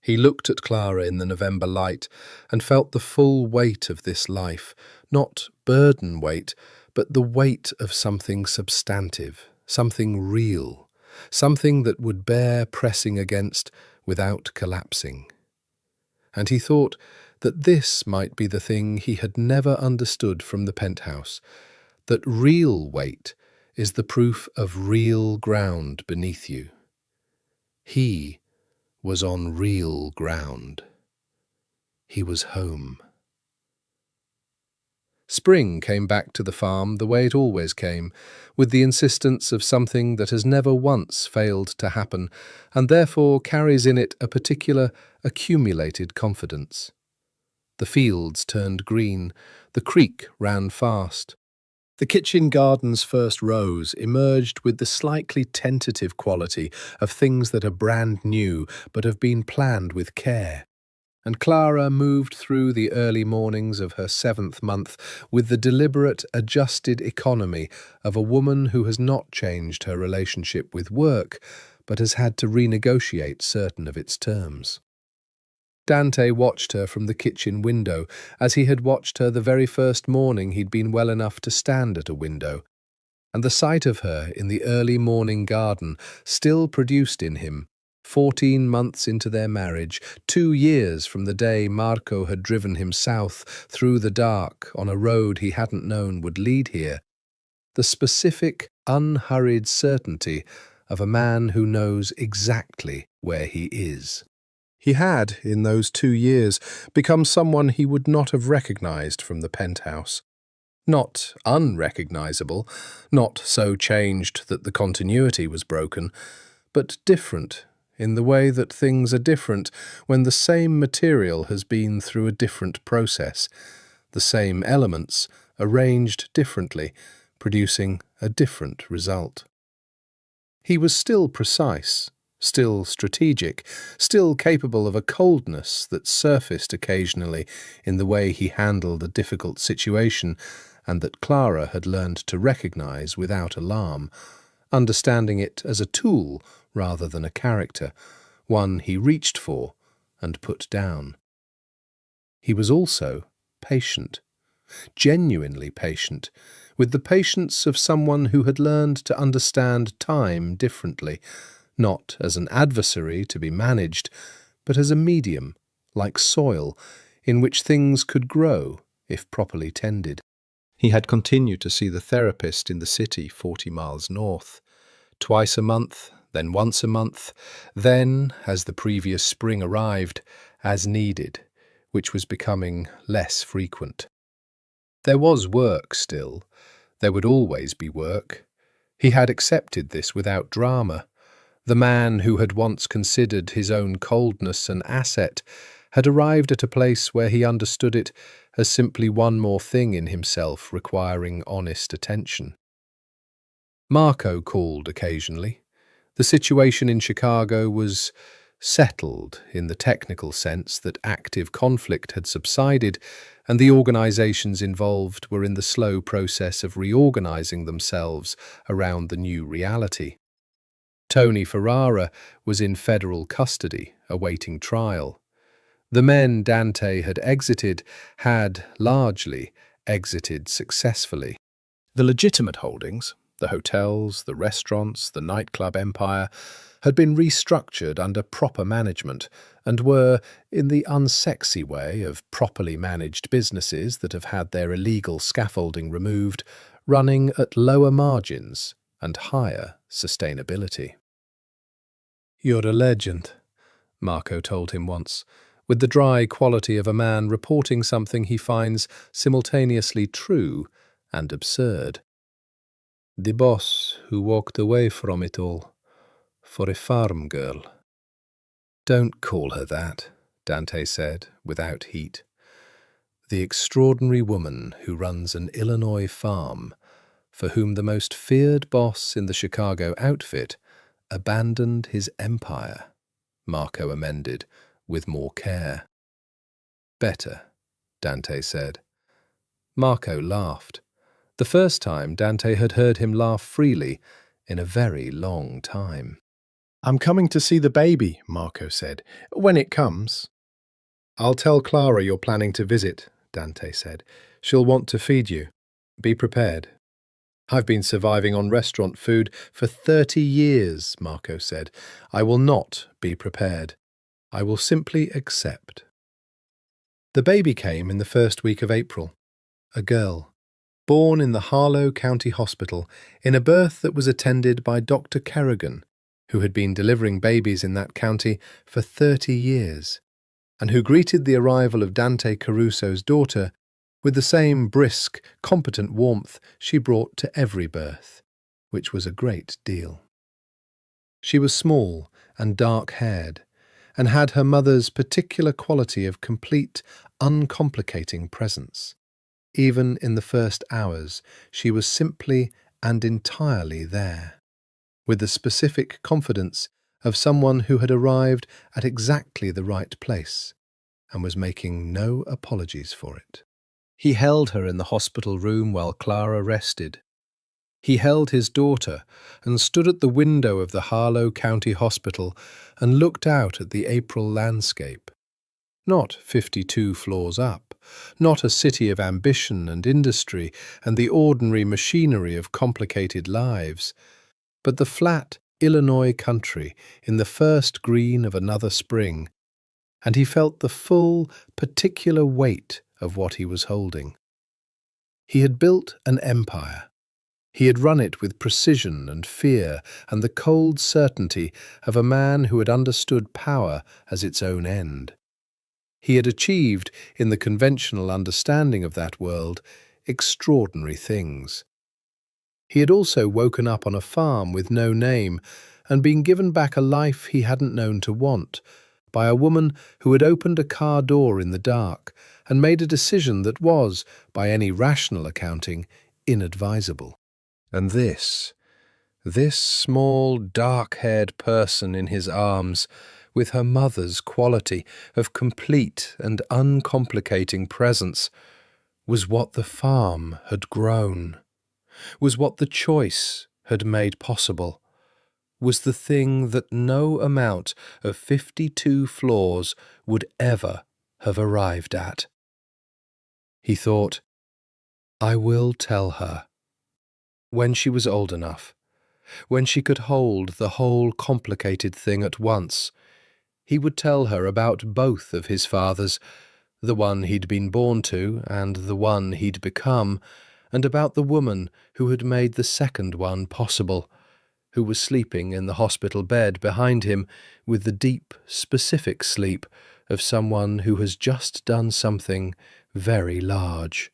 He looked at Clara in the November light and felt the full weight of this life, not burden weight, but the weight of something substantive, something real, something that would bear pressing against without collapsing. And he thought that this might be the thing he had never understood from the penthouse, that real weight is the proof of real ground beneath you. He was on real ground. He was home. Spring came back to the farm the way it always came, with the insistence of something that has never once failed to happen, and therefore carries in it a particular accumulated confidence. The fields turned green, the creek ran fast. The kitchen garden's first rose emerged with the slightly tentative quality of things that are brand new but have been planned with care. And Clara moved through the early mornings of her 7th month with the deliberate, adjusted economy of a woman who has not changed her relationship with work, but has had to renegotiate certain of its terms. Dante watched her from the kitchen window, as he had watched her the very first morning he'd been well enough to stand at a window, and the sight of her in the early morning garden still produced in him, 14 months into their marriage, 2 years from the day Marco had driven him south through the dark on a road he hadn't known would lead here, the specific, unhurried certainty of a man who knows exactly where he is. He had, in those 2 years, become someone he would not have recognized from the penthouse. Not unrecognizable, not so changed that the continuity was broken, but different in the way that things are different when the same material has been through a different process, the same elements arranged differently, producing a different result. He was still precise, still strategic, still capable of a coldness that surfaced occasionally in the way he handled a difficult situation, and that Clara had learned to recognize without alarm, understanding it as a tool rather than a character, one he reached for and put down. He was also patient, genuinely patient, with the patience of someone who had learned to understand time differently, not as an adversary to be managed, but as a medium, like soil, in which things could grow if properly tended. He had continued to see the therapist in the city 40 miles north, twice a month, then once a month, then, as the previous spring arrived, as needed, which was becoming less frequent. There was work still. There would always be work. He had accepted this without drama. The man who had once considered his own coldness an asset had arrived at a place where he understood it as simply one more thing in himself requiring honest attention. Marco called occasionally. The situation in Chicago was settled in the technical sense that active conflict had subsided and the organizations involved were in the slow process of reorganizing themselves around the new reality. Tony Ferrara was in federal custody, awaiting trial. The men Dante had exited had, largely, exited successfully. The legitimate holdings, the hotels, the restaurants, the nightclub empire, had been restructured under proper management and were, in the unsexy way of properly managed businesses that have had their illegal scaffolding removed, running at lower margins and higher sustainability. "You're a legend," Marco told him once, with the dry quality of a man reporting something he finds simultaneously true and absurd. "The boss who walked away from it all, for a farm girl." "Don't call her that," Dante said, without heat. the extraordinary woman who runs an Illinois farm, for whom the most feared boss in the Chicago outfit abandoned his empire, Marco amended, with more care. Better, Dante said. Marco laughed. The first time Dante had heard him laugh freely in a very long time. I'm coming to see the baby, Marco said, when it comes. I'll tell Clara you're planning to visit, Dante said. She'll want to feed you. Be prepared. I've been surviving on restaurant food for 30 years, Marco said. I will not be prepared. I will simply accept. The baby came in the first week of April. A girl, born in the Harlow County Hospital in a birth that was attended by Dr. Kerrigan, who had been delivering babies in that county for 30 years, and who greeted the arrival of Dante Caruso's daughter with the same brisk, competent warmth she brought to every birth, which was a great deal. She was small and dark-haired, and had her mother's particular quality of complete, uncomplicating presence. Even in the first hours, she was simply and entirely there, with the specific confidence of someone who had arrived at exactly the right place and was making no apologies for it. He held her in the hospital room while Clara rested. He held his daughter and stood at the window of the Harlow County Hospital and looked out at the April landscape. Not 52 floors up, not a city of ambition and industry and the ordinary machinery of complicated lives, but the flat Illinois country in the first green of another spring, and he felt the full, particular weight of what he was holding. He had built an empire. He had run it with precision and fear and the cold certainty of a man who had understood power as its own end. He had achieved, in the conventional understanding of that world, extraordinary things. He had also woken up on a farm with no name and been given back a life he hadn't known to want, by a woman who had opened a car door in the dark and made a decision that was, by any rational accounting, inadvisable. And this small, dark-haired person in his arms, with her mother's quality of complete and uncomplicating presence, was what the farm had grown, was what the choice had made possible, was the thing that no amount of 52 floors would ever have arrived at. He thought, I will tell her. When she was old enough, when she could hold the whole complicated thing at once, he would tell her about both of his fathers, the one he'd been born to and the one he'd become, and about the woman who had made the second one possible, who was sleeping in the hospital bed behind him with the deep, specific sleep of someone who has just done something very large.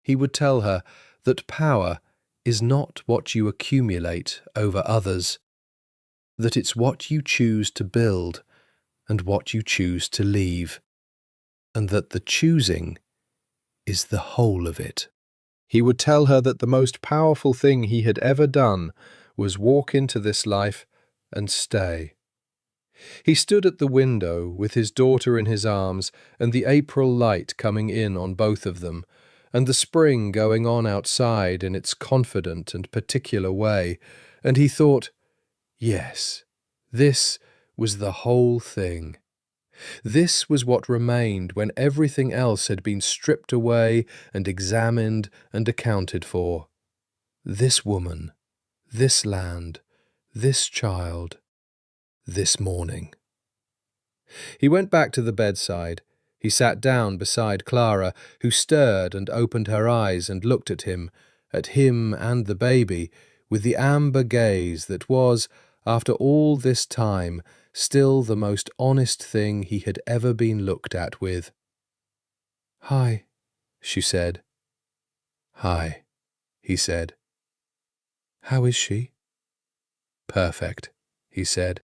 He would tell her that power is not what you accumulate over others, that it's what you choose to build and what you choose to leave, and that the choosing is the whole of it. He would tell her that the most powerful thing he had ever done was walk into this life and stay. He stood at the window with his daughter in his arms and the April light coming in on both of them, and the spring going on outside in its confident and particular way, and he thought, yes, this was the whole thing. This was what remained when everything else had been stripped away and examined and accounted for. This woman, this land, this child, this morning. He went back to the bedside. He sat down beside Clara, who stirred and opened her eyes and looked at him and the baby, with the amber gaze that was, after all this time, still the most honest thing he had ever been looked at with. "Hi," she said. "Hi," he said. "How is she?" "Perfect," he said.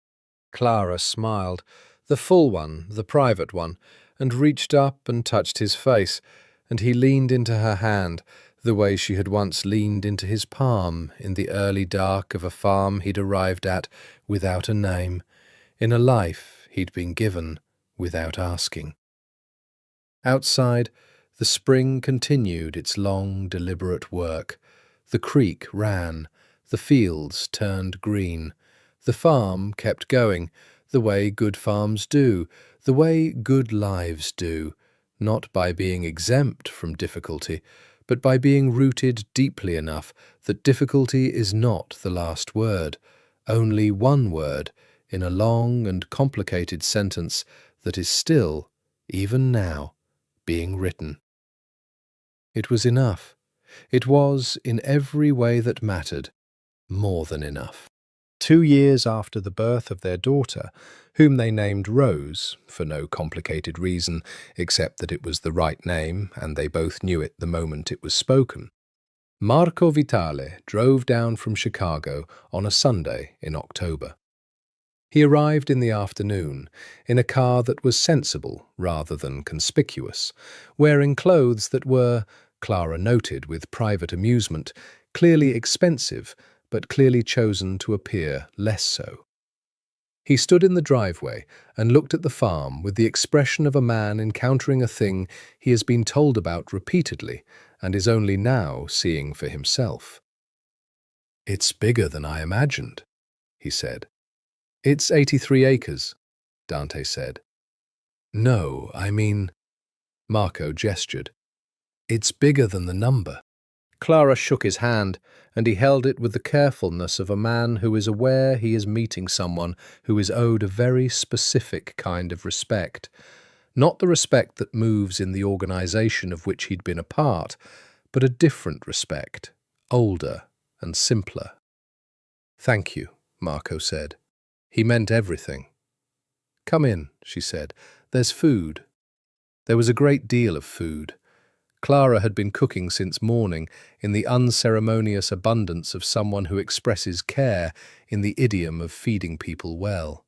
Clara smiled, the full one, the private one, and reached up and touched his face, and he leaned into her hand, the way she had once leaned into his palm in the early dark of a farm he'd arrived at without a name, in a life he'd been given without asking. Outside, the spring continued its long, deliberate work. The creek ran, the fields turned green, the farm kept going, the way good farms do, the way good lives do, not by being exempt from difficulty, but by being rooted deeply enough that difficulty is not the last word, only one word in a long and complicated sentence that is still, even now, being written. It was enough. It was, in every way that mattered, more than enough. 2 years after the birth of their daughter, whom they named Rose, for no complicated reason except that it was the right name and they both knew it the moment it was spoken, Marco Vitale drove down from Chicago on a Sunday in October. He arrived in the afternoon in a car that was sensible rather than conspicuous, wearing clothes that were, Clara noted with private amusement, clearly expensive, but clearly chosen to appear less so. He stood in the driveway and looked at the farm with the expression of a man encountering a thing he has been told about repeatedly and is only now seeing for himself. "It's bigger than I imagined," he said. "It's 83 acres," Dante said. "No, I mean," Marco gestured, "it's bigger than the number." Clara shook his hand, and he held it with the carefulness of a man who is aware he is meeting someone who is owed a very specific kind of respect. Not the respect that moves in the organization of which he'd been a part, but a different respect, older and simpler. "Thank you," Marco said. He meant everything. "Come in," she said. "There's food." There was a great deal of food. Clara had been cooking since morning in the unceremonious abundance of someone who expresses care in the idiom of feeding people well.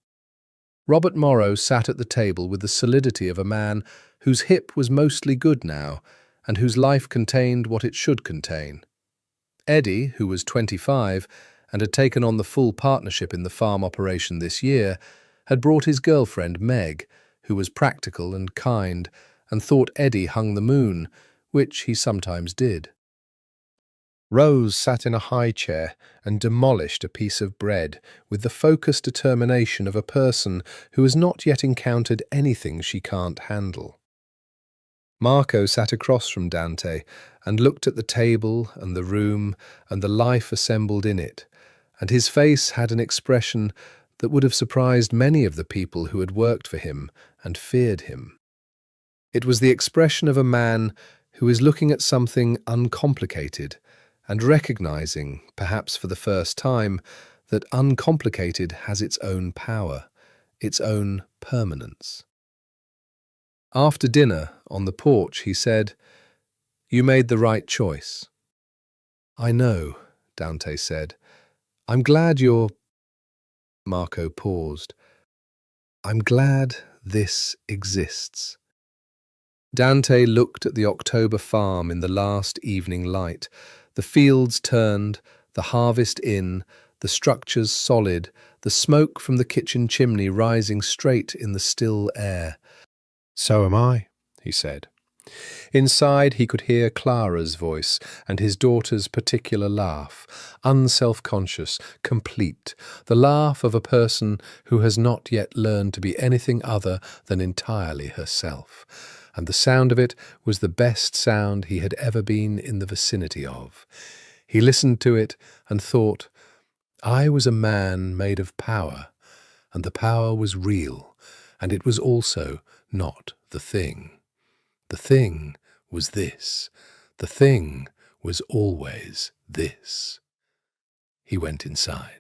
Robert Morrow sat at the table with the solidity of a man whose hip was mostly good now and whose life contained what it should contain. Eddie, who was 25 and had taken on the full partnership in the farm operation this year, had brought his girlfriend Meg, who was practical and kind and thought Eddie hung the moon, which he sometimes did. Rose sat in a high chair and demolished a piece of bread with the focused determination of a person who has not yet encountered anything she can't handle. Marco sat across from Dante and looked at the table and the room and the life assembled in it, and his face had an expression that would have surprised many of the people who had worked for him and feared him. It was the expression of a man who is looking at something uncomplicated and recognizing, perhaps for the first time, that uncomplicated has its own power, its own permanence. After dinner, on the porch, he said, "You made the right choice." "I know," Dante said. "I'm glad you're—" Marco paused. "I'm glad this exists." Dante looked at the October farm in the last evening light, the fields turned, the harvest in, the structures solid, the smoke from the kitchen chimney rising straight in the still air. "So am I," he said. Inside he could hear Clara's voice and his daughter's particular laugh, unself-conscious, complete, the laugh of a person who has not yet learned to be anything other than entirely herself. And the sound of it was the best sound he had ever been in the vicinity of. He listened to it and thought, I was a man made of power, and the power was real, and it was also not the thing. The thing was this. The thing was always this. He went inside.